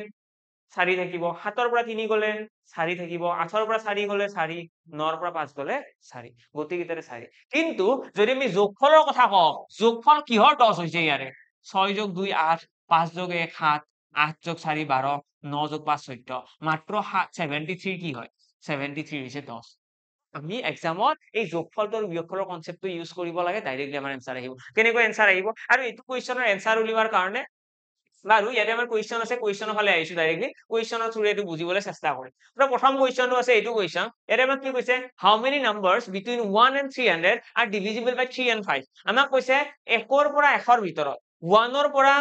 4 থাকিব 7 ৰ পৰা 3 গলে 4 থাকিব 8 ৰ পৰা 4 গলে 4 9 ৰ পৰা 5 গলে 4 গোটেই কেইটাৰে 4 কিন্তু যদি আমি যোগফলৰ কথা কওঁ যোগফল কিহৰ 10 হৈছে ইয়াৰে 6 যোগ 2 8 5 যোগ 1 7 8 যোগ 4 12 9 যোগ 5 14 মাত্ৰ 73 কি হয় 73 হৈছে 10 আমি এক্সামত এই যোগফলটো আৰু বিয়োগফলৰ কনসেপ্টটো ইউজ কৰিব লাগে ডাইৰেক্টলি আমাৰ এনসাৰ আহিব কেনেকৈ এনসাৰ আহিব আৰু এইটো কোৱেশ্চনৰ এনসাৰ উলিওৱাৰ কাৰণে বাৰু ইয়াতে আমাৰ কোৱেশ্চন আছে কোৱেশ্চনৰ ফালে আহিছো ডাইৰেক্টলি কোৱেশ্চনৰ থ্ৰু এটো বুজিবলৈ চেষ্টা কৰিম তো প্ৰথম কোৱেশ্চনটো আছে এইটো কোৱেশ্চন ইয়াতে আমাক কি কৈছে হাউ many নাম্বাৰস between 1 and 300 are divisible by 3 and 5 আমাক কৈছে 1 ৰ পৰা 1 ৰ ভিতৰত 1 ৰ পৰা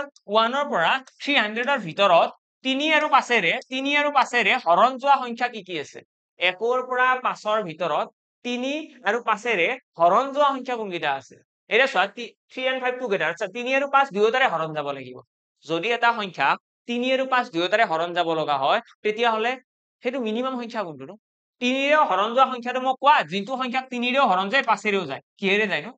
300 ৰ ভিতৰত 3 আৰু 5 ৰে হৰণ যোৱা সংখ্যা কি কি আছে 1 ৰ পৰা 5 ৰ ভিতৰত 3 আৰু 5ৰে হৰণ যোৱা সংখ্যা কোনকেইটা আছে এটা চোৱা 3 and 5 টুগেদাৰ আচ্ছা 3 আৰু 5 দুয়োটাৰে হৰণ যাব লাগিব যদি এটা সংখ্যা 3 আৰু 5 দুয়োটাৰে হৰণ যাব লগা হয় তেতিয়া হলে সেইটো মিনিমাম সংখ্যা কোনটো 3ৰে হৰণ যোৱা সংখ্যাটো মই কোৱা যিটো সংখ্যা 3ৰেও হৰণ যায় 5ৰেও যায় কিহেৰে যায় নো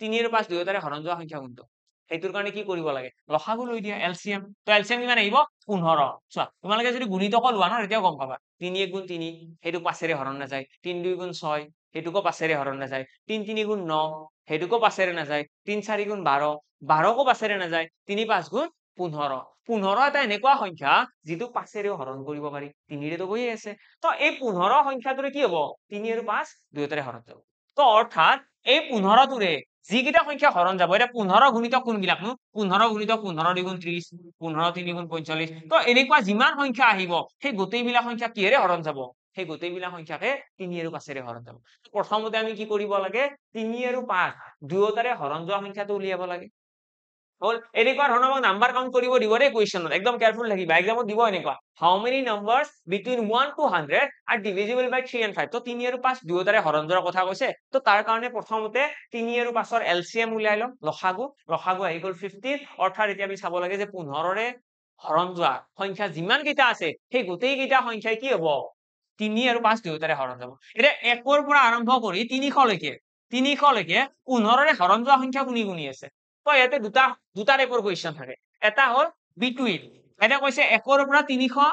3 আৰু 5 দুয়োটাৰে হৰণ যোৱা সংখ্যা কোনটো সেইটোৰ কাৰণে কি কৰিব লাগে লসাগু লৈ দিয়া এলচিএম তো এলচিএম কিমান আহিব 15 চোৱা তোমালোকে যদি গুণিতক লোৱা ন তেতিয়াও গম পাবা 3 1 গুণ 3 সেইটো 5ৰে হৰণ নাযায় 3 2 গুণ 6 সেইটোকো 5ৰে হৰণ নাযায় 3 3 গুণ 9 সেইটোকো 5ৰে নাযায় 3 4 গুণ 12 12কো 5ৰে নাযায় 3 5 গুণ 15 15 এটা এনেকুৱা সংখ্যা যিটো 5ৰেও হৰণ কৰিব পাৰি 3ৰেতো গৈয়ে আছে তো এই 15 সংখ্যাটোৰে কি হ'ব 3 আৰু 5 দুয়োটাৰে হৰণ যাব তো অৰ্থাৎ এই 15 টোৰে যিকেইটা সংখ্যা হৰণ যাব এটা 15 গুণিতক কোনবিলাক নো 15 গুণিতক 15 2 গুণ 30 15 3 গুণ 45 তো এনেকুৱা যিমান সংখ্যা আহিব সেই গোটেইবিলাক সংখ্যা কিহেৰে হৰণ যাব সেই গোটেইবিলাক সংখ্যাকে 3 আৰু 5ৰে হৰণ যাব প্ৰথমতে আমি কি কৰিব লাগে 3 আৰু 5 দুয়োটাৰে হৰণ যোৱা সংখ্যাটো উলিয়াব লাগে হল এনেকুৱা ধৰণৰ মই নাম্বাৰ কাউন্ট কৰিব দিব দেই কোৱেশ্চনত একদম কেয়াৰফুল থাকিবা এক্সামত দিব এনেকুৱা হাউ many নাম্বাৰস between 1 to 100 are divisible by 3 and 5 তো 3 আৰু 5 দুয়োটাৰে হৰণ যোৱাৰ কথা কৈছে তো তাৰ কাৰণে প্ৰথমতে 3 আৰু 5ৰ এলচিএম উলিয়াই লম লসাগু আহি গল 15 অৰ্থাৎ এতিয়া আমি চাব লাগে যে 15ৰে হৰণ যোৱা সংখ্যা যিমান কেইটা আছে সেই গোটেই কেইটা সংখ্যাই কি হ'ব 3 আৰু 5 দুয়োটাৰে হৰণ যাব এতিয়া 1ৰ পৰা আৰম্ভ কৰি 300 লৈকে 15ৰে হৰণ যোৱা সংখ্যা কোনি আছে তো ইয়াতে দুটা টাইপৰ কোৱেশ্চন থাকে এটা হল বিটুইন এটা কৈছে 1ৰ পৰা 300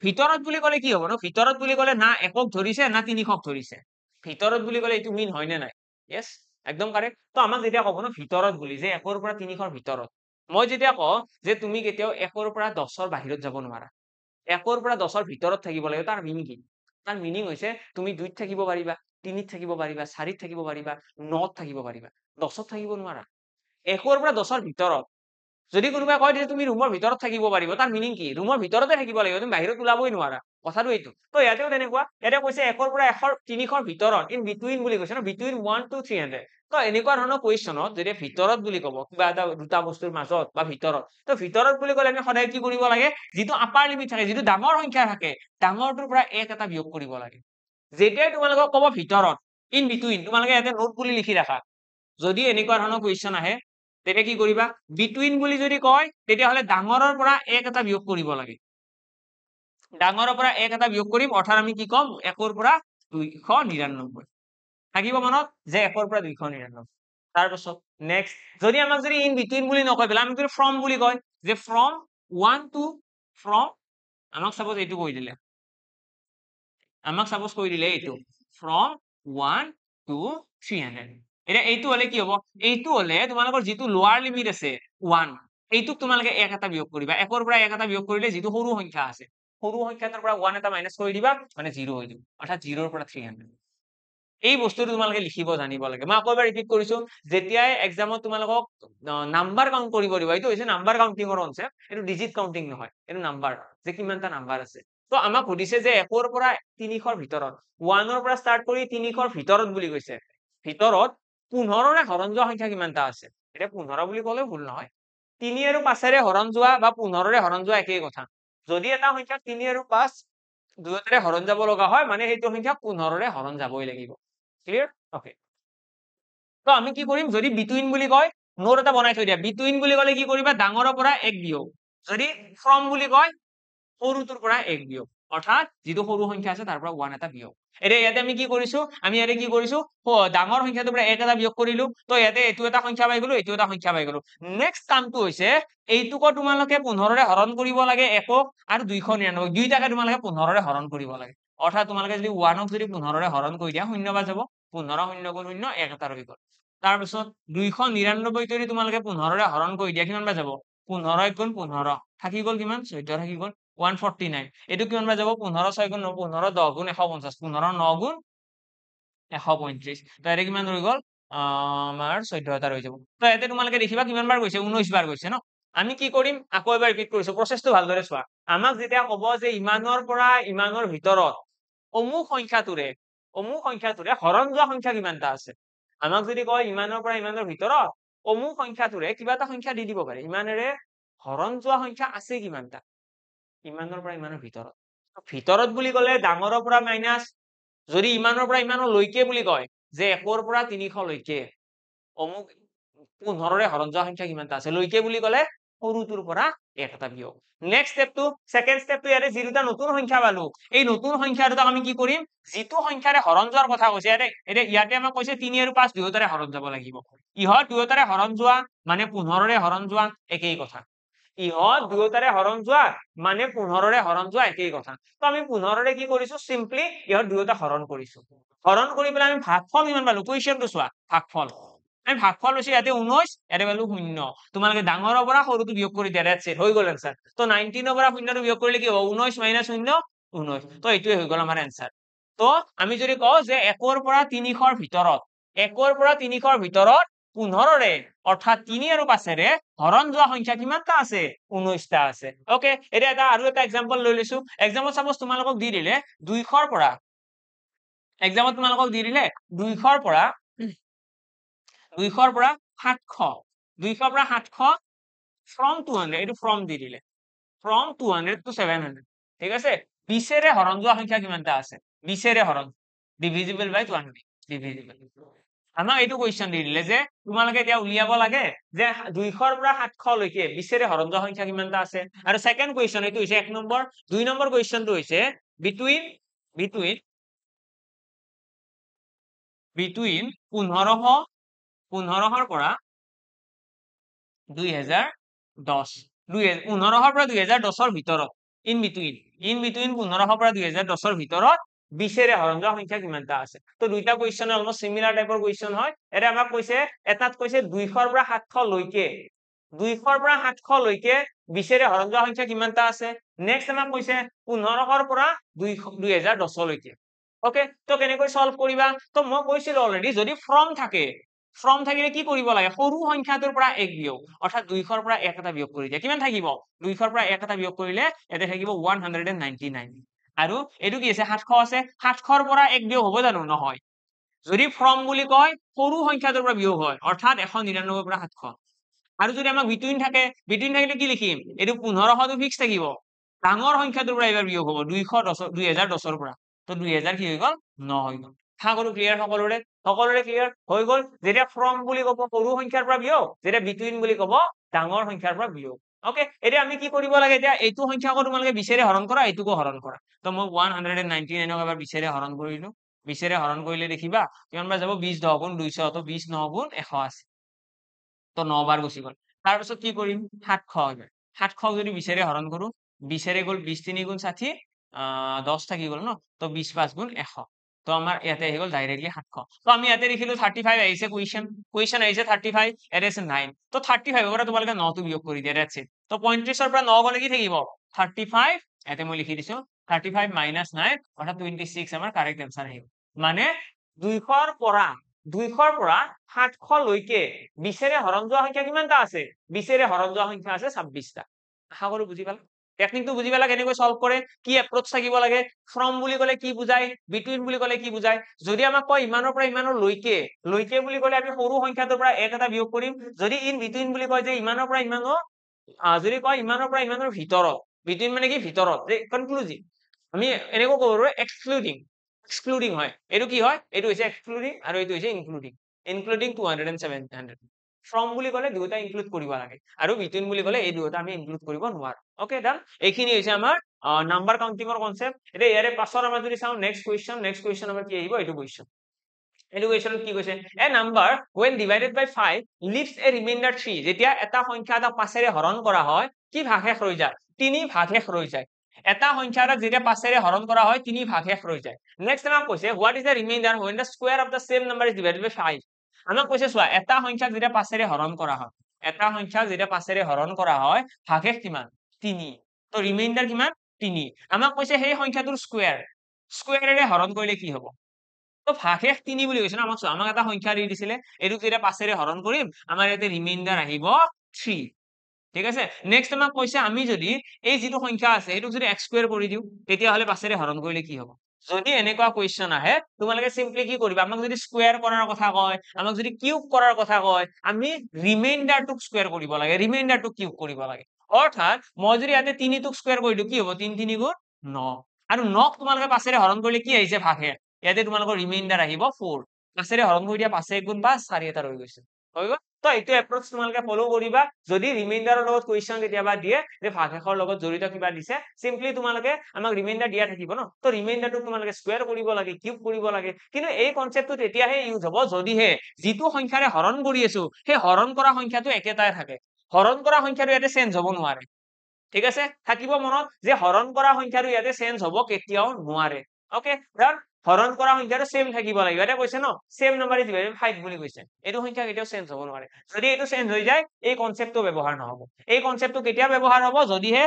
ভিতৰত বুলি ক'লে কি হ'ব ন ভিতৰত বুলি ক'লে না 1ক ধৰিছে না 300ক ধৰিছে ভিতৰত বুলি ক'লে এইটো মিন হয় নে নাই yes একদম কাৰেক্ট তো আমাক যেতিয়া ক'ব ন ভিতৰত বুলি যে 1ৰ পৰা 300ৰ ভিতৰত মই যেতিয়া কওঁ যে তুমি কেতিয়াও 1ৰ পৰা 10ৰ বাহিৰত যাব নোৱাৰা 1ৰ পৰা 10ৰ ভিতৰত থাকিব লাগিব তাৰ মিনিং কি তাৰ মিনিং হৈছে তুমি 2ত থাকিব পাৰিবা 3ত থাকিব পাৰিবা 4ত থাকিব পাৰিবা 9ত থাকিব পাৰিবা 10ত থাকিব নোৱাৰা 1ৰ পৰা 10ৰ ভিতৰত যদি কোনোবাই কয় যে তুমি ৰুমৰ ভিতৰত থাকিব পাৰিব তাৰ মিনিং কি ৰুমৰ ভিতৰতে থাকিব লাগিব তুমি বাহিৰত ওলাবই নোৱাৰা কথাটো এইটো তো ইয়াতেও তেনেকুৱা ইয়াতে কৈছে 1ৰ পৰা 300ৰ ভিতৰত ইন বিটুইন বুলি কৈছে ন বিটুইন 1 to 300 তো এনেকুৱা ধৰণৰ কোৱেশ্চনত যদি ভিতৰত বুলি ক'ব কিবা এটা দুটা বস্তুৰ মাজত বা ভিতৰত তো ভিতৰত বুলি ক'লে আমি সদায় কি কৰিব লাগে যিটো আপাৰ লিমিট থাকে যিটো ডাঙৰ সংখ্যা থাকে ডাঙৰটোৰ পৰা এক এটা বিয়োগ কৰিব লাগে যেতিয়াই তোমালোকক ক'ব ভিতৰত ইন বিটুইন তোমালোকে ইয়াতে নোট বুলি লিখি ৰাখা যদি এনেকুৱা ধৰণৰ কোৱেশ্চন আহে তেতিয়া কি কৰিবা বিটুইন বুলি যদি কয় তেতিয়াহলে ডাঙৰৰ পৰা এক এটা বিয়োগ কৰিব লাগে ডাঙৰৰ পৰা এক এটা বিয়োগ কৰিম অৰ্থাৎ আমি কি কম 1ৰ পৰা 299 থাকিব মনত যে 1ৰ পৰা 299 তাৰ পাছত নেক্সট যদি আমাক যদি ইন বিটুইন বুলি নকয় বেলা আমি যদি ফ্ৰম বুলি কয় যে ফ্ৰম 1 to ফ্ৰম আমাক সাপোজ এইটো কৈ দিলে এইটো ফ্ৰম 1 to 300 এতিয়া এইটো হলে কি হ'ব এইটো হলে তোমালোকৰ যিটো লোৱাৰ লিমিট আছে 1 এইটোক তোমালোকে এক এটা বিয়োগ কৰিবা 1ৰ পৰা এক এটা বিয়োগ কৰিলে যিটো সৰু সংখ্যা আছে সৰু সংখ্যাটোৰ পৰা 1 এটা মাইনাস কৰি দিবা মানে 0 হৈ যাব অৰ্থাৎ 0ৰ পৰা 300 এই বস্তুটো তোমালোকে লিখিব জানিব লাগে মই আকৌ এবাৰ ৰিপিট কৰিছো যেতিয়াই এক্সামত তোমালোকক নাম্বাৰ কাউন্ট কৰিব দিব এইটো হৈছে নাম্বাৰ কাউন্টিংৰ কনসেপ্ট এইটো ডিজিট কাউন্টিং নহয় এইটো নাম্বাৰ যে কিমানটা নাম্বাৰ আছে তো আমাক সুধিছে যে 1ৰ পৰা 300ৰ ভিতৰত 1ৰ পৰা ষ্টাৰ্ট কৰি 300ৰ ভিতৰত বুলি কৈছে ভিতৰত 15ৰে হৰণ যোৱা সংখ্যা কিমানটা আছে এটা 15 বুলি ক'লেও ভুল নহয় 3 আৰু 5ৰে হৰণ যোৱা বা 15ৰে হৰণ যোৱা একেই কথা যদি এটা সংখ্যা 3 আৰু 5 দুয়োটাৰে হৰণ যাব লগা হয় মানে সেইটো সংখ্যা 15ৰে হৰণ যাবই লাগিব ক্লিয়াৰ ওকে তো আমি কি কৰিম যদি বিটুইন বুলি কয় নোট এটা বনাই থৈ দিয়া বিটুইন বুলি ক'লে কি কৰিবা ডাঙৰৰ পৰা এক বিয়োগ যদি ফ্ৰম বুলি কয় সৰুটোৰ পৰা এক বিয়োগ অৰ্থাৎ যিটো সৰু সংখ্যা আছে তাৰ পৰা 1 এটা বিয়োগ এতিয়া ইয়াতে আমি কি কৰিছো ডাঙৰ সংখ্যাটোৰ পৰা এক এটা বিয়োগ কৰিলো তো ইয়াতে এইটো এটা সংখ্যা পাই গলো এইটো এটা সংখ্যা পাই গলো নেক্সট কামটো হৈছে এইটোকো তোমালোকে 15ৰে হৰণ কৰিব লাগে একক আৰু 299 দুইটাকে তোমালোকে 15ৰে হৰণ কৰিব লাগে অৰ্থাৎ তোমালোকে যদি 1ক যদি 15ৰে হৰণ কৰি দিয়া শূন্য বা যাব 15 শূন্য গুণ শূন্য এক এটা ৰৈ গল তাৰ পিছত 299 যদি তোমালোকে 15ৰে হৰণ কৰি দিয়া কিমান বা যাব 15 গুণ 15 থাকি গল কিমান 14 থাকি গল 149 এইটো কিমান বা যাব 15 6 গুণ 9 15 10 গুণ 150 15 9 গুণ 135 তো এটা কিমান ৰৈ গল আমাৰ 14 এটা ৰৈ যাব তো ইয়াতে তোমালোকে দেখিবা কিমান বাৰ গৈছে 19 বাৰ গৈছে ন আমি কি কৰিম আকৌ এবাৰ ৰিপিট কৰিছো প্ৰসেসটো ভালদৰে চোৱা আমাক যেতিয়া ক'ব যে ইমানৰ পৰা ইমানৰ ভিতৰত অমুক সংখ্যাটোৰে হৰণ যোৱা সংখ্যা কিমানটা আছে আমাক যদি কয় ইমানৰ পৰা ইমানৰ ভিতৰত অমুক সংখ্যাটোৰে কিবা এটা সংখ্যা দি দিব পাৰে ইমানেৰে হৰণ যোৱা সংখ্যা আছে কিমানটা ইমানৰ পৰা ইমানৰ ভিতৰত বুলি ক'লে ডাঙৰৰ পৰা মাইনাস যদি ইমানৰ পৰা ইমানলৈকে বুলি কয় যে 1ৰ পৰা 300 লৈকে অমুক 15ৰে হৰণ যোৱা সংখ্যা কিমানটা আছে লৈকে বুলি কলে সৰুটোৰ পৰা এটা বিয়োগ নেক্সট স্টেপটো সেকেন্ড স্টেপটো ইয়াতে যি দুটা নতুন সংখ্যা পালো এই নতুন সংখ্যা দুটাক আমি কি কৰিম যিটো সংখ্যাৰে হৰণ যোৱাৰ কথা কৈছে ইয়াতে আমাক কৈছে 3 আৰু 5 দুয়োটাৰে হৰণ যাব লাগিব ইহত দুয়োটাৰে হৰণ যোৱা মানে 15ৰে হৰণ যোৱা একেই কথা ইহত দুয়োটাৰে হৰণ যোৱা মানে 15ৰে হৰণ যোৱা একেই কথা তো আমি 15ৰে কি কৰিছো সিম্পলি ইহত দুয়োটা হৰণ কৰিছো হৰণ কৰি পেলাই আমি ভাগফল কিমান পালো কোৱেশ্চনটো চোৱা ভাগফল আমি ভাগফল লৈছো ইয়াতে 19 ইয়াতে পালো 0 তোমালোকে ডাঙৰৰ পৰা সৰুটো বিয়োগ কৰি দিয়া দ্যাটছ ইট হৈ গল आंसर তো 19ৰ পৰা 0টো বিয়োগ কৰিলে কি হ'ব 19 - 0 19 তো এইটোৱে হৈ গল আমাৰ आंसर তো আমি যদি কও যে 1ৰ পৰা 300ৰ ভিতৰত 1ৰ পৰা 300ৰ ভিতৰত 15ৰে অৰ্থাৎ 3 আৰু 5ৰে হৰণ যোৱা সংখ্যা কিমানটা আছে 19টা আছে ওকে এটা আৰু এটা एग्जांपल লৈ লৈছো एग्जांपल সাপোজ তোমালোকক দি দিলে 200ৰ পৰা एग्जांपल তোমালোকক দি দিলে 200ৰ পৰা 700 200ৰ পৰা 700 from 200 এইটো from দি দিলে from 200 to 700 ঠিক আছে 20ৰে হৰণ যোৱা সংখ্যা কিমানটা আছে 20ৰে হৰণ divisible by 200 divisible আমাক এইটো কোৱেশ্চন দি দিলে যে তোমালোকে এতিয়া উলিয়াব লাগে যে 200ৰ পৰা 700 লৈকে 20ৰে হৰণ যোৱা সংখ্যা কিমানটা আছে আৰু সেকেন্ড কোৱেশ্চন এইটো হৈছে 1 নম্বৰ 2 নম্বৰ কোৱেশ্চনটো হৈছে between 1500 পৰা 2010 1500 পৰা 2010ৰ ভিতৰত in between 1500 পৰা 2010ৰ ভিতৰত 20ৰে হৰণ যোৱা সংখ্যা কিমানটা আছে তো দুইটা কোৱেশ্চন অলমোস্ট সিমিলাৰ টাইপৰ কোৱেশ্চন হয় এটা আমাক কৈছে এটাত কৈছে 200ৰ পৰা 700 লৈকে 200ৰ পৰা 700 লৈকে 20ৰে হৰণ যোৱা সংখ্যা কিমানটা আছে নেক্সট আমাক কৈছে 1500ৰ পৰা 2010 লৈকে ওকে তো কেনেকৈ সলভ কৰিবা তো মই কৈছিল অলৰেডি যদি ফ্ৰম থাকে ফ্ৰম থাকিলে কি কৰিব লাগে সৰু সংখ্যাটোৰ পৰা 1 বিয়োগ অৰ্থাৎ 200ৰ পৰা 1 এটা বিয়োগ কৰি দিয়া কিমান থাকিব 200ৰ পৰা 1 এটা বিয়োগ কৰিলে এতে থাকিব 199 আৰু এটো কি আছে 700 আছে 700ৰ পৰা 1 বিয়োগ হ'ব জানো নহয় যদি ফ্ৰম বুলি কয় সৰু সংখ্যাটোৰ পৰা বিয়োগ হয় অৰ্থাৎ 199 পৰা 700 আৰু যদি আমাক বিটুইন থাকিলে কি লিখিম এটো 1500 টো ফিক্স থাকিব ডাঙৰ সংখ্যাটোৰ পৰা এবাৰ বিয়োগ হ'ব 2010ৰ পৰা তো 2000 কি হৈ গল 9 হৈ গল সকলো ক্লিয়াৰ সকলোৰে ক্লিয়াৰ হৈ গল যেতিয়া ফ্ৰম বুলি কব সৰু সংখ্যাৰ পৰা বিয়োগ যেতিয়া বিটুইন বুলি কব ডাঙৰ সংখ্যাৰ পৰা বিয়োগ ওকে এতিয়া আমি কি কৰিব লাগে এতিয়া এইটো সংখ্যাকো তোমালোকে 20ৰে হৰণ কৰা এইটোকো হৰণ কৰা তো মই 199 এবাৰ 20ৰে হৰণ কৰিলো 20ৰে হৰণ কৰিলে দেখিবা কিমান বাৰ যাব 20 10 গুণ 200 তো 20 9 গুণ 180 তো 9 বাৰ গুচি গল তাৰ পিছত কি কৰিম 700 700 যদি 20ৰে হৰণ কৰো 20ৰে গল 20 3 গুণ 60 10 থাকি গল ন তো 20 5 গুণ 100 তো আমাৰ ইয়াতে আহি গল ডাইৰেক্টলি 700 তো আমি ইয়াতে লিখিলো 35 আহিছে কোৱেশ্চন আহিছে 35 এৰে আছে 9 তো 35 পৰা তোমালোকে 9 টো বিয়োগ কৰি দিয়া দ্যাটছ ইট তো 35ৰ পৰা 9 গলে কি থাকিব 35 ইয়াতে মই লিখি দিছো 35 - 9 অৰ্থাৎ 26 আমাৰ কাৰেক্ট आंसर আহিব মানে 200ৰ পৰা 700 লৈকে 20ৰে হৰণ যোৱা সংখ্যা কিমানটা আছে 20ৰে হৰণ যোৱা সংখ্যা আছে 26টা আশা কৰো বুজি পালা টেকনিকটো বুজি পালা কেনেকৈ সলভ কৰে কি এপ্ৰোচ থাকিব লাগে ফ্ৰম বুলি কলে কি বুজায় বিটুইন বুলি কলে কি বুজায় যদি আমাক কয় ইমানৰ পৰা ইমানৰ লৈকে বুলি কলে আমি সৰু সংখ্যাটোৰ পৰা 1 এটা বিয়োগ কৰিম যদি ইন বিটুইন বুলি কয় যে ইমানৰ পৰা ইমানৰ যদি কয় ইমানৰ পৰা ইমানৰ ভিতৰত বিটুইন মানে কি ভিতৰত যে কনক্লুজিভ আমি এনেকৈ কব পাৰো এক্সক্লুডিং হয় এটো কি হয় এটো হৈছে এক্সক্লুডিং আৰু এটো হৈছে ইনক্লুডিং 200 and 700 ফ্ৰম বুলি কলে দুটা ইনক্লুড কৰিব লাগে আৰু বিটুইন বুলি কলে এই দুটা আমি ইনক্লুড কৰিব নোৱাৰো ওকে ডান এইখিনি হৈছে আমাৰ নাম্বাৰ কাউন্টিংৰ কনসেপ্ট এটা ইয়াৰে পাছৰ আমাৰ যদি চাও নেক্সট কোৱেশ্চন আমাৰ কি আহিব এইটো কোৱেশ্চন এডুকেশ্যন কি কৈছে এ number when divided by 5 leaves a remainder 3 যেতিয়া এটা সংখ্যা এটা 5ৰে হৰণ কৰা হয় কি ভাগশেষ ৰৈ যায় 3 ভাগশেষ ৰৈ যায় এটা সংখ্যা এটা যেতিয়া 5ৰে হৰণ কৰা হয় 3 ভাগশেষ ৰৈ যায় নেক্সট আমাক কৈছে what is the remainder when the square of the same number is divided by 5 আমাক কৈছে চোৱা এটা সংখ্যাক যেতিয়া 5ৰে হৰণ কৰা হয় এটা সংখ্যাক যেতিয়া 5ৰে হৰণ কৰা হয় ভাগশেষ কিমান 3 তো ৰিমাইন্ডাৰ কিমান 3 আমাক কৈছে সেই সংখ্যাটোৰ স্কয়াৰেৰে হৰণ কৰিলে কি হ'ব তো ভাগশেষ 3 বুলি কৈছে না আমাক এটা সংখ্যা দি দিছিলে এটো যেতিয়া 5ৰে হৰণ কৰিম আমাৰ ইয়াতে ৰিমাইন্ডাৰ আহিব 3 ঠিক আছে নেক্সট আমাক কৈছে আমি যদি এই যেটো সংখ্যা আছে এটো যদি x স্কয়াৰ কৰি দিও তেতিয়া হলে 5ৰে হৰণ কৰিলে কি হ'ব যদি এনেকুৱা কোৱেশ্চন আহে তোমালোকে সিম্পলি কি কৰিবা আমাক যদি স্কয়াৰ কৰাৰ কথা কয় আমাক যদি কিউব কৰাৰ কথা কয় আমি ৰিমাইন্ডাৰটোক স্কয়াৰ কৰিব লাগে ৰিমাইন্ডাৰটোক কিউব কৰিব লাগে অৰ্থাৎ মই যদি ইয়াতে 3 টোক স্কয়াৰ কৰি দিও কি হ'ব 3 3 গুণ 9 আৰু 9 তোমালোকে 5ৰে হৰণ কৰিলে কি আহিছে ভাগশেষ ইয়াতে তোমালোকৰ ৰিমাইন্ডাৰ আহিব 4 5ৰে হৰণ কৰি দিয়া 5 1 গুণ 5 4 এটা ৰৈ গৈছে হৈ গ'ল তো এইটো এপ্ৰোচ তোমালোকে ফলো কৰিবা যদি ৰিমাইন্ডাৰৰ লগত কোৱেশ্চন কেতিয়াবা দিয়ে যে ভাগশেষৰ লগত জড়িত কিবা দিছে সিম্পলি তোমালোকে আমাক ৰিমাইন্ডাৰ দিয়া থাকিব ন তো ৰিমাইন্ডাৰটো তোমালোকে স্কয়াৰ কৰিব লাগে কিউব কৰিব লাগে কিন্তু এই কনসেপ্টটো তেতিয়াহে ইউজ হ'ব যদিহে যিটো সংখ্যাৰে হৰণ কৰি আছো সেই হৰণ কৰা সংখ্যাটো একেটাই থাকে হৰণ কৰা সংখ্যাটো ইয়াতে চেঞ্জ হ'ব নোৱাৰে ঠিক আছে থাকিব মনত যে হৰণ কৰা সংখ্যাটো ইয়াতে চেঞ্জ হ'ব কেতিয়াও নোৱাৰে ওকে ডান হৰণ কৰা সংখ্যাটো সেম থাকিব লাগিব এটা কৈছে ন সেম নাম্বাৰ ইজ ডিভাইডেড 5 বুলি কৈছে এইটো সংখ্যা কেতিয়াও চেঞ্জ হ'ব নোৱাৰে যদি এইটো চেঞ্জ হৈ যায় এই কনসেপ্টটো ব্যৱহাৰ নহব এই কনসেপ্টটো কেতিয়া ব্যৱহাৰ হ'ব যদিহে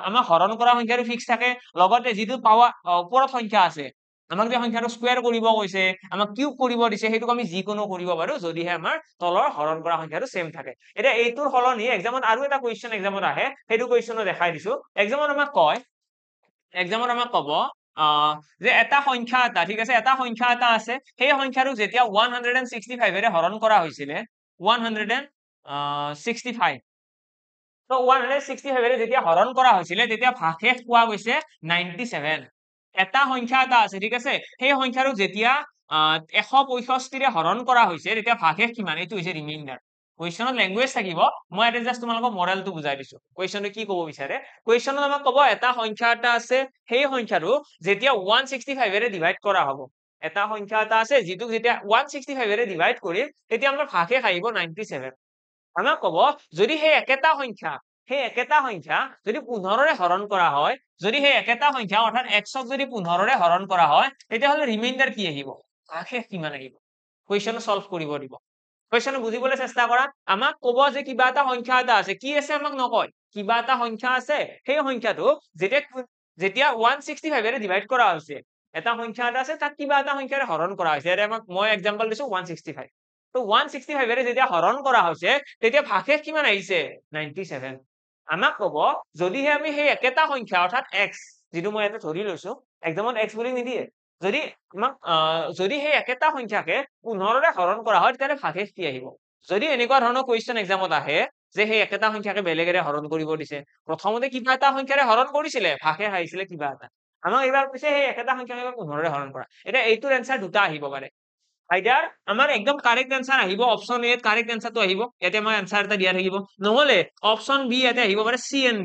আমাৰ হৰণ কৰা সংখ্যাটো ফিক্স থাকে লগতে যিটো পাৱাৰ ওপৰত সংখ্যা আছে আমাক যে সংখ্যাটো স্কয়াৰ কৰিব কৈছে আমাক কিউব কৰিব দিছে সেইটোক আমি যিকোনো কৰিব পাৰো যদিহে আমাৰ তলৰ হৰণ কৰা সংখ্যাটো সেম থাকে এটা এইটোৰ হলনি এক্সামত আৰু এটা কোৱেশ্চন এক্সামত আহে সেইটো কোৱেশ্চনো দেখাই দিছো এক্সামত আমাক কয় এক্সামত আমাক ক'ব যে এটা সংখ্যা এটা ঠিক আছে এটা সংখ্যা এটা আছে সেই সংখ্যাটো যেতিয়া 165 এৰে হৰণ কৰা হৈছিলে 165 তো 165 এৰে যেতিয়া হৰণ কৰা হৈছিলে তেতিয়া ভাগশেষ পোৱা গৈছে 97 এটা সংখ্যা এটা আছে ঠিক আছে সেই সংখ্যাটো যেতিয়া 165 ৰে হৰণ কৰা হৈছে তেতিয়া ভাগশেষ কিমান এইটো হৈছে ৰিমাইন্ডাৰ কোৱেশ্চনত ল্যাঙ্গুৱেজ থাকিব মই এটা জাস্ট তোমালোকক মডেলটো বুজাই দিছো কোৱেশ্চনটো কি ক'ব বিচাৰে কোৱেশ্চনত আমাক ক'ব এটা সংখ্যা এটা আছে সেই সংখ্যাটো যেতিয়া 165 এৰে ডিভাইড কৰা হ'ব এটা সংখ্যা এটা আছে যিটো যেতিয়া 165 এৰে ডিভাইড কৰিম তেতিয়া আমাৰ ভাগশেষ আহিব 97 আমাক ক'ব যদি সেই একেটা সংখ্যা যদি 15 ৰে হৰণ কৰা হয় যদি সেই একেটা সংখ্যা অৰ্থাৎ x ক যদি 15 ৰে হৰণ কৰা হয় তেতিয়া হলে ৰিমাইন্ডাৰ কি আহিব ভাগশেষ কিমান আহিব কোৱেশ্চন সলভ কৰিব দিব কোৱেশ্চন বুজিবলৈ চেষ্টা কৰা আমাক ক'ব যে কিবা এটা সংখ্যা এটা আছে কি আছে আমাক নকয় কিবা এটা সংখ্যা আছে সেই সংখ্যাটো যেতিয়া 165 এৰে ডিভাইড কৰা হৈছে এটা সংখ্যা এটা আছে তাক কিবা এটা সংখ্যাৰে হৰণ কৰা হৈছে এৰে আমাক মই এক্সাম্পল দিছো 165 তো 165 এৰে যেতিয়া হৰণ কৰা হৈছে তেতিয়া ভাগশেষ কিমান আহিছে 97 আমাক ক'ব যদিহে আমি সেই একেটা সংখ্যা অৰ্থাৎ x যেটো মই এটা ধৰি লৈছো এক্সামত x বুলি নিদিয়ে যদি আমাক যদি সেই একেটা সংখ্যাকে 15 ৰে হৰণ কৰা হয় তেতিয়া ভাগশেষ কি আহিব যদি এনেকুৱা ধৰণৰ কোৱেশ্চন এক্সামত আহে যে সেই একেটা সংখ্যাকে বেলেগেৰে হৰণ কৰিব দিছে প্ৰথমতে কিবা এটা সংখ্যাৰে হৰণ কৰিছিলে ভাগশেষ আহিছিলে কিবা এটা আমাক এবাৰ কৈছে সেই একেটা সংখ্যাকে 15 ৰে হৰণ কৰা এটা এইটোৰ এনসাৰ দুটা আহিব পাৰে আইদাৰ আমাৰ একদম কাৰেক্ট আনসাৰ আহিব অপশন এ কাৰেক্ট আনসাৰটো আহিব ইয়াতে আমাৰ আনসাৰ এটা দিয়া থাকিব নহলে অপশন বি ইয়াতে আহিব পাৰে সি এন্ড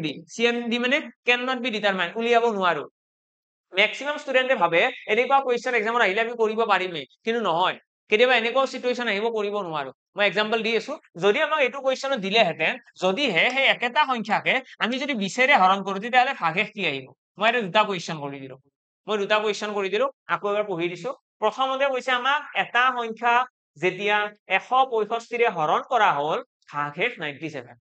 ডি মানে ক্যান নট বি ডিটাৰমাইন উলিয়াব নোৱাৰো ম্যাক্সিমাম স্টুডেন্টে ভাবে এনেকুৱা কোৱেশ্চন এক্সামত আহিলে আমি কৰিব পাৰিমে কিন্তু নহয় কেতিয়াবা এনেকুৱা সিচুৱেশন আহিব কৰিব নোৱাৰো মই এক্সাম্পল দি আছো যদি আমাক এইটো কোৱেশ্চনত দিলেহেঁতেন যদিহে সেই একেটা সংখ্যাকে আমি যদি 20 ৰে হৰণ কৰো তেতিয়াহলে ভাগশেষ কি আহিব মই এটা দুটা কোৱেশ্চন কৰি দিলো আকৌ এবাৰ পঢ়ি দিছো প্ৰথমতে কৈছে আমাক এটা সংখ্যা যেতিয়া 165 ৰে হৰণ কৰা হল ভাগশেষ 97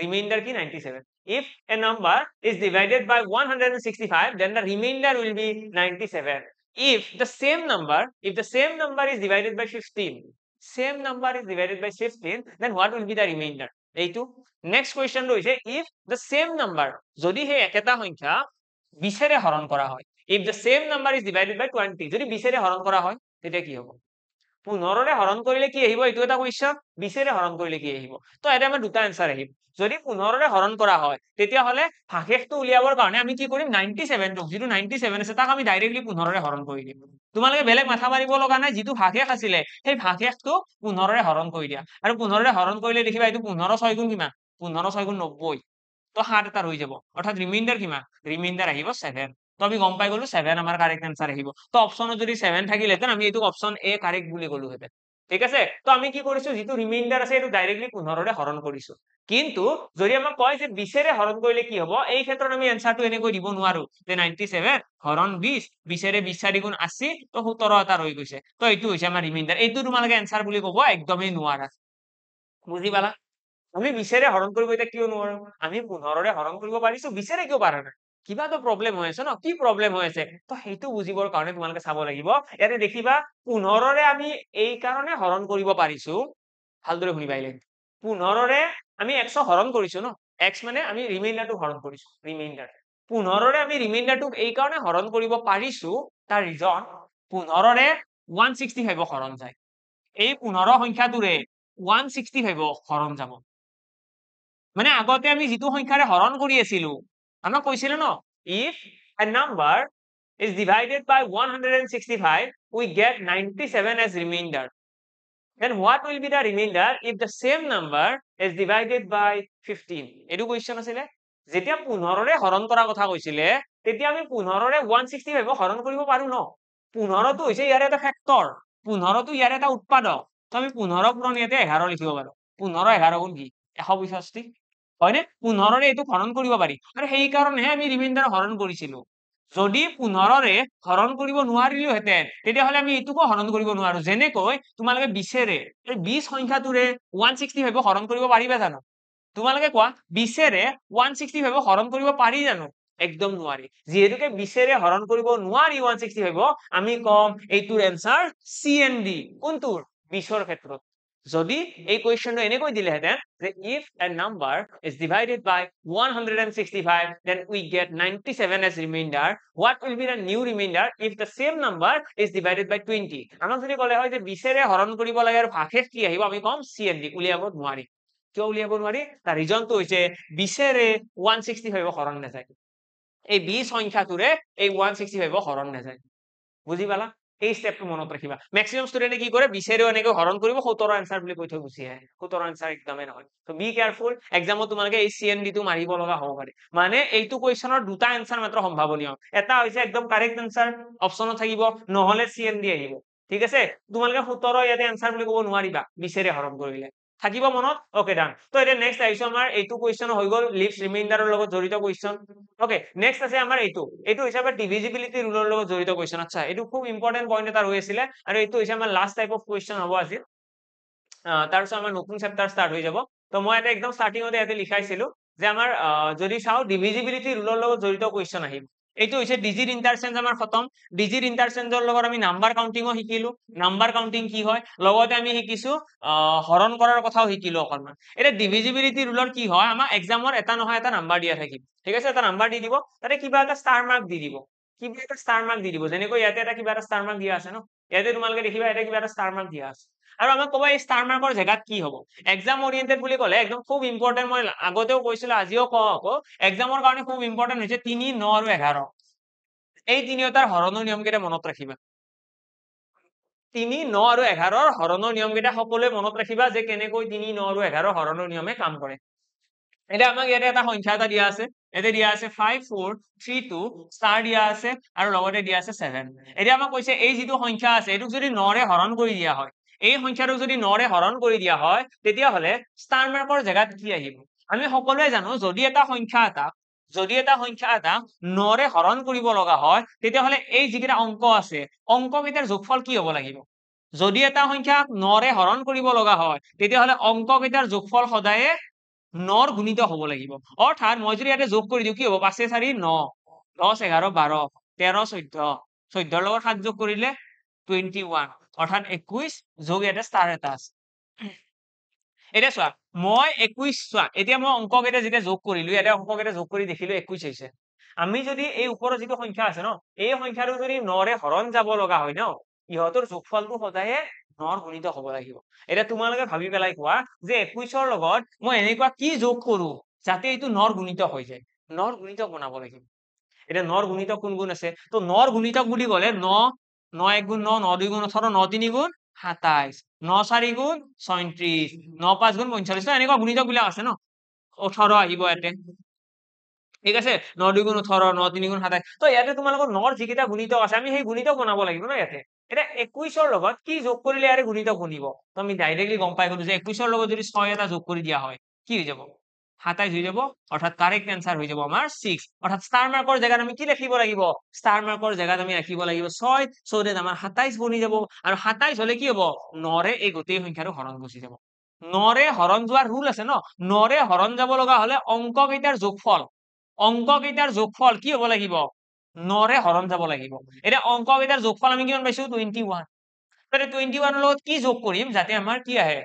ৰিমাইন্ডাৰ কি 97 if a number is divided by 165 then the remainder will be 97 if the same number is divided by 15 then what will be the remainder এইটো next question রয়েছে if the same number যদি সেই একেটা সংখ্যা 20 ৰে হৰণ কৰা হয় if the same number is divided by 20 যদি 20 ৰে হৰণ কৰা হয় তেতিয়া কি হ'ব 15 ৰে হৰণ কৰিলে কি আহিব এইটো এটা কোৱেশ্চন 20 ৰে হৰণ কৰিলে কি আহিব তো এটা আমাৰ দুটা আনসাৰ আহিব যদি 15 ৰে হৰণ কৰা হয় তেতিয়া হলে ভাগশেষটো উলিয়াবৰ কাৰণে আমি কি কৰিম 97 টো যেটো 97 আছে তাক আমি ডাইৰেক্টলি 15 ৰে হৰণ কৰি দিম তোমালোকে বেলেগ মাথা মাৰিব লগা নাই যেটো ভাগশেষ আছিলে সেই ভাগশেষটো 15 ৰে হৰণ কৰি দিয়া আৰু 15 ৰে হৰণ কৰিলে দেখিবা এইটো 15 6 গুণ কিমান 15 6 গুণ 90 তো 7 এটা ৰৈ যাব অৰ্থাৎ ৰিমাইন্ডাৰ কিমান ৰিমাইন্ডাৰ আহিব 7 তো আমি গম পাই গলো 7 আমাৰ কারেক্ট আনসার আহিব তো অপশনত যদি 7 থাকিলেতেন আমি এইটো অপশন এ কারেক্ট বুলি গলো হেতেন ঠিক আছে তো আমি কি কৰিছো যেটো ৰিমাইন্ডাৰ আছে এটো ডাইৰেক্টলি 15 ৰে হৰণ কৰিছো কিন্তু যদি আমাক কয় যে 20 ৰে হৰণ কৰিলে কি হ'ব এই ক্ষেত্ৰত আমি আনসাৰটো এনেকৈ দিব নোৱাৰো যে 97 হৰণ 20 20 ৰে 20 4 গুণ 80 তো 17 এটা ৰৈ গৈছে তো এইটো হৈছে আমাৰ ৰিমাইন্ডাৰ এইটো তোমালোকে আনসাৰ বুলি ক'ব একদমই নোৱাৰা বুজি পালা আমি 20 ৰে হৰণ কৰিব এটা কিয় নোৱাৰো আমি 15 ৰে হৰণ কৰিব পাৰিছো 20 ৰে কিয় পাৰা নাই কিবা তো প্ৰবলেম হৈ আছে ন কি প্ৰবলেম হৈ আছে তো সেইটো বুজিবৰ কাৰণে তোমালোকে চাব লাগিব ইয়াতে দেখিবা 15 ৰে আমি এই কাৰণে হৰণ কৰিব পাৰিছো ভালদৰে শুনি পাইলে 15 ৰে আমি 100 হৰণ কৰিছো ন x মানে আমি ৰিমাইন্ডাৰটো হৰণ কৰিছো ৰিমাইন্ডাৰ 15 ৰে আমি ৰিমাইন্ডাৰটোক এই কাৰণে হৰণ কৰিব পাৰিছো তাৰ ৰিজন 15 ৰে 165 হৰণ যায় এই 15 সংখ্যাটোৰে 165 হৰণ যাব মানে আগতে আমি যেটো সংখ্যাৰে হৰণ কৰি আছিলো আমাক কৈছিল ন if a number is divided by 165 we get 97 as remainder. Then what will be the remainder if the same number is divided by 15? এটো কোৱেশ্চন আছিলে যেতিয়া 15 ৰে হৰণ কৰা কথা কৈছিলে তেতিয়া আমি 15 ৰে 165 হৰণ কৰিব পাৰো ন 15 টো হৈছে ইয়াৰ এটা ফেক্টৰ 15 টো ইয়াৰ এটা উৎপাদক তো আমি 15 পূৰণ ইয়াতে 11 লিখিব পাৰো 15 11 গুণ কি 165 হয়নে 15 ৰে এইটো হৰণ কৰিব পাৰি আৰু সেই কাৰণেহে আমি ৰিমাইন্ডাৰ হৰণ কৰিছিলো যদি 15 ৰে হৰণ কৰিব নোৱাৰিলো হেতেন তেতিয়াহলে আমি এইটোকো হৰণ কৰিব নোৱাৰো যেনেকৈ তোমালোকে 20 ৰে এই 20 সংখ্যাটোৰে 165 হৰণ কৰিব পাৰিবা জানো তোমালোকে কোৱা 20 ৰে 165 হৰণ কৰিব পাৰি জানো একদম নোৱাৰি যেহেতুকে 20 ৰে হৰণ কৰিব নোৱাৰি 165 আমি কম এইটোৰ এনসাৰ সি এন্ড ডি কোনটোৰ 20 ৰ ক্ষেত্ৰত যদি এই কোৱেশ্চনটো এনেকৈ দিলেহেঁতেন যে if a number is divided by 165 then we get 97 as remainder what will be the new remainder if the same number is divided by 20 আমাক যদি ক'লে হয় যে 20 ৰে হৰণ কৰিব লাগে আৰু ভাগশেষ কি আহিব আমি কম সি এন্ড ডি উলিয়াব নোৱাৰি কিয় উলিয়াব নোৱাৰি তাৰ ৰিজনটো হৈছে 20 ৰে 165 হৰণ নাযায় এই 20 সংখ্যাটোৰে এই 165 হৰণ নাযায় বুজি পালা এই স্টেপটো মনত ৰাখিবা ম্যাক্সিমাম স্টুডেন্টে কি কৰে 20 ৰে এনেকৈ হৰণ কৰিব 17 আনসাৰ বুলি কৈ থৈ গুচি আহে 17 আনসাৰ একদমে নহয় তো বি কেয়াৰফুল এক্সামত তোমালোকে এই সিএনডি টো মাৰিব লগা হ'ব পাৰে মানে এইটো কোৱেশ্চনৰ দুটা আনসাৰ মাত্ৰ সম্ভাৱনীয় এটা হৈছে একদম কাৰেক্ট আনসাৰ অপচনত থাকিব নহলে সিএনডি আহিব ঠিক আছে তোমালোকে 17 ইয়াতে আনসাৰ বুলি ক'ব নোৱাৰিবা 20 ৰে হৰণ কৰিলে থাকিব মনত ওকে ডান তো এটা নেক্সট আহিছো আমাৰ এইটো কোৱেশ্চন হৈ গল লিভস ৰিমাইন্ডাৰৰ লগত জড়িত কোৱেশ্চন ওকে নেক্সট আছে আমাৰ এইটো হিচাপে ডিভিজিবিলিটি ৰুলৰ লগত জড়িত কোৱেশ্চন আচ্ছা এইটো খুব ইম্পৰ্টেন্ট পইণ্ট এটা হৈ আছিল আৰু এইটো হৈছে আমাৰ লাষ্ট টাইপ অফ কোৱেশ্চন হ'ব আজি তাৰপিছত আমাৰ নতুন চেপ্টাৰ ষ্টাৰ্ট হৈ যাব তো মই এটা একদম ষ্টাৰ্টিংতে ইয়াতে লিখাইছিলো যে আমাৰ যদি চাও ডিভিজিবিলিটি ৰুলৰ লগত জড়িত কোৱেশ্চন আহিব এইটো হৈছে ডিজিট ইন্টাৰচেঞ্জ আমাৰ খতম ডিজিট ইন্টাৰচেঞ্জৰ লগত আমি নাম্বাৰ কাউন্টিংও শিকিলো নাম্বাৰ কাউন্টিং কি হয় লগতে আমি শিকিছো হৰণ কৰাৰ কথাও শিকিলো অকনমান এটা ডিভিজিবিলিটি ৰুলৰ কি হয় আমাৰ এক্সামৰ এটা নহয় এটা নাম্বাৰ দিয়া থাকিব ঠিক আছে এটা নাম্বাৰ দি দিব তাতে কিবা এটা ষ্টাৰ মাৰ্ক দি দিব কিবা এটা ষ্টাৰ মাৰ্ক দি দিব যেনেকৈ ইয়াতে এটা কিবা এটা ষ্টাৰ মাৰ্ক দিয়া আছে ন ইয়াতে তোমালোকে দেখিবা এটা কিবা এটা ষ্টাৰ মাৰ্ক দিয়া আছে আৰু আমাক ক'বা এই ষ্টাৰ মাৰ্কৰ জেগাত কি হ'ব এক্সাম ওৰিয়েন্টেড বুলি ক'লে একদম খুব ইম্পৰ্টেন্ট মই আগতেও কৈছিলো আজিও কওঁ আকৌ এক্সামৰ কাৰণে খুব ইম্পৰ্টেন্ট হৈছে 3 9 আৰু 11 এই তিনিওটাৰ হৰণৰ নিয়ম কেইটা মনত ৰাখিবা 3 9 আৰু 11 হৰণৰ নিয়ম কেইটা সকলোৱে মনত ৰাখিবা যে কেনেকৈ 3 9 আৰু 11 হৰণৰ নিয়মে কাম কৰে এটা আমাক ইয়াতে এটা সংখ্যা এটা দিয়া আছে এতে দিয়া আছে 5432 ষ্টাৰ দিয়া আছে আৰু লগতে দিয়া আছে 7 এতিয়া আমাক কৈছে এই যিটো সংখ্যা আছে এটোক যদি 9 ৰে হৰণ কৰি দিয়া হয় এই সংখ্যাটোক যদি 9 ৰে হৰণ কৰি দিয়া হয় তেতিয়া হলে ষ্টাৰ মাৰ্কৰ জায়গাত কি আহিব আমি সকলোৱে জানো যদি এটা সংখ্যা এটা 9 ৰে হৰণ কৰিব লগা হয় তেতিয়া হলে এই যিকেইটা অংক আছে অংককেইটাৰ যোগফল কি হ'ব লাগিব যদি এটা সংখ্যা 9 ৰে হৰণ কৰিব লগা হয় তেতিয়া হলে অংককেইটাৰ যোগফল সদায়ে 9 ৰ গুণিত হ'ব লাগিব অৰ্থাৎ মই যদি ইয়াতে যোগ কৰি দিও কি হ'ব 5 4 9 10 11 12 13 14 14 ৰ লগত 7 যোগ কৰিলে 21 অৰ্থাৎ 21 যোগ ইয়াতে ষ্টাৰ এটা আছে এটা চোৱা মই 21 চোৱা এতিয়া মই অংককেইটা যেতিয়া যোগ কৰিলো ইয়াতে অংককেইটা যোগ কৰি দেখিলো 21 হৈছে আমি যদি এই ওপৰৰ যিটো সংখ্যা আছে ন এই সংখ্যাটো যদি 9 ৰে হৰণ যাব লগা হয় ন ইহতৰ যোগফলটো সদায়ে 9 ৰ গুণিত হ'ব লাগিব এটা তোমালোকে ভাবি পেলাই কোৱা যে 21 ৰ লগত মই এনেকুৱা কি যোগ কৰো যাতে এইটো 9 ৰ গুণিত হৈ যায় 9 ৰ গুণিতক বনাব লাগিব এটা 9 ৰ গুণিতক কোন গুণ আছে তো 9 ৰ গুণিতক বুলি ক'লে 9 9 1 গুণ 9 9 2 গুণ 18 9 3 গুণ 27 9 4 গুণ 36 9 5 গুণ 45 এনেকুৱা গুণিতক বিলাক আছে ন 18 আহিব ইয়াতে ঠিক আছে 9 2 গুণ 18 9 3 গুণ 27 তো ইয়াতে তোমালোকৰ 9 ৰ যিকেইটা গুণিতক আছে আমি সেই গুণিতক বনাব লাগিব ন ইয়াতে এটা 21 ৰ লগত কি যোগ কৰিলে ইয়াৰে গুণিতক বনিব তো আমি ডাইৰেক্টলি গম পাই গলো যে 21 ৰ লগত যদি 6 এটা যোগ কৰি দিয়া হয় কি হৈ যাব 27 হৈ যাব অৰ্থাৎ কাৰেক্ট आंसर হৈ যাব আমাৰ 6 অৰ্থাৎ ষ্টাৰ মাৰ্কৰ জায়গাত আমি কি লিখিব লাগিব ষ্টাৰ মাৰ্কৰ জায়গাত আমি ৰাখিব লাগিব 6 সো দ্যাট আমাৰ 27 বনি যাব আৰু 27 হলে কি হ'ব 9 ৰে এই গোটেই সংখ্যাটো হৰণ গুচি যাব 9 ৰে হৰণ যোৱাৰ ৰুল আছে ন 9 ৰে হৰণ যাব লগা হলে অংককেইটাৰ যোগফল কি হ'ব লাগিব 9 ৰে হৰণ যাব লাগিব এটা অংককেইটাৰ যোগফল আমি কিমান পাইছো 21 তাতে 21 ৰ লগত কি যোগ কৰিম যাতে আমাৰ কি আহে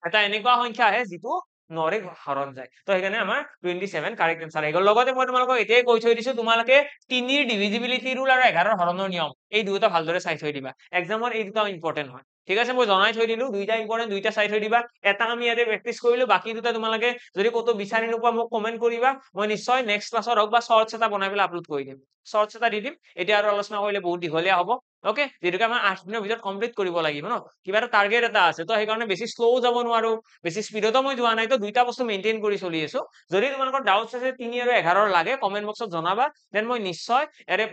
এটা এনেকুৱা সংখ্যা আহে যিটো 9 ৰে হৰণ যায় তো এখানে আমাৰ 27 কারেক্ট आंसर আহি গল লগতে মই তোমালোকক এতিয়াই কৈ থৈ দিছো তোমালোকে 3 ৰ ডিভিজিবিলিটি ৰুল আৰু 11 ৰ হৰণৰ নিয়ম এই দুটা ভালদৰে চাই থৈ দিবা এক্সামৰ এই দুটা ইম্পৰ্টেন্ট হয় ঠিক আছে মই জনাই থৈ দিলো দুইটা ইম্পৰ্টেন্ট দুইটা চাই থৈ দিবা এটা আমি ইয়াতে প্ৰেক্টিস কৰিলো বাকি দুটা তোমালোকে যদি কত বিচাৰি নোপোৱা মোক কমেন্ট কৰিবা মই নিশ্চয় নেক্সট ক্লাছৰ হক বা শৰ্টস এটা বনাই পেলাই আপলোড কৰি দিম শৰ্টস এটা দি দিম এতিয়া আৰু আলোচনা কৰিলে বহুত দীঘলীয়া হ'ব ওকে যেটোকে আমাৰ 8 দিনৰ ভিতৰত কমপ্লিট কৰিব লাগিব ন কিবা এটা টাৰ্গেট এটা আছে তো সেইকাৰণে বেছি শ্ল' যাব নোৱাৰো বেছি স্পীডতো মই যোৱা নাই তো দুইটা বস্তু মেইনটেইন কৰি চলি আছো যদি তোমালোকৰ ডাউটছ আছে 3 আৰু 11 লাগে কমেন্ট বক্সত জনাবা দেন মই নিশ্চয় এৰে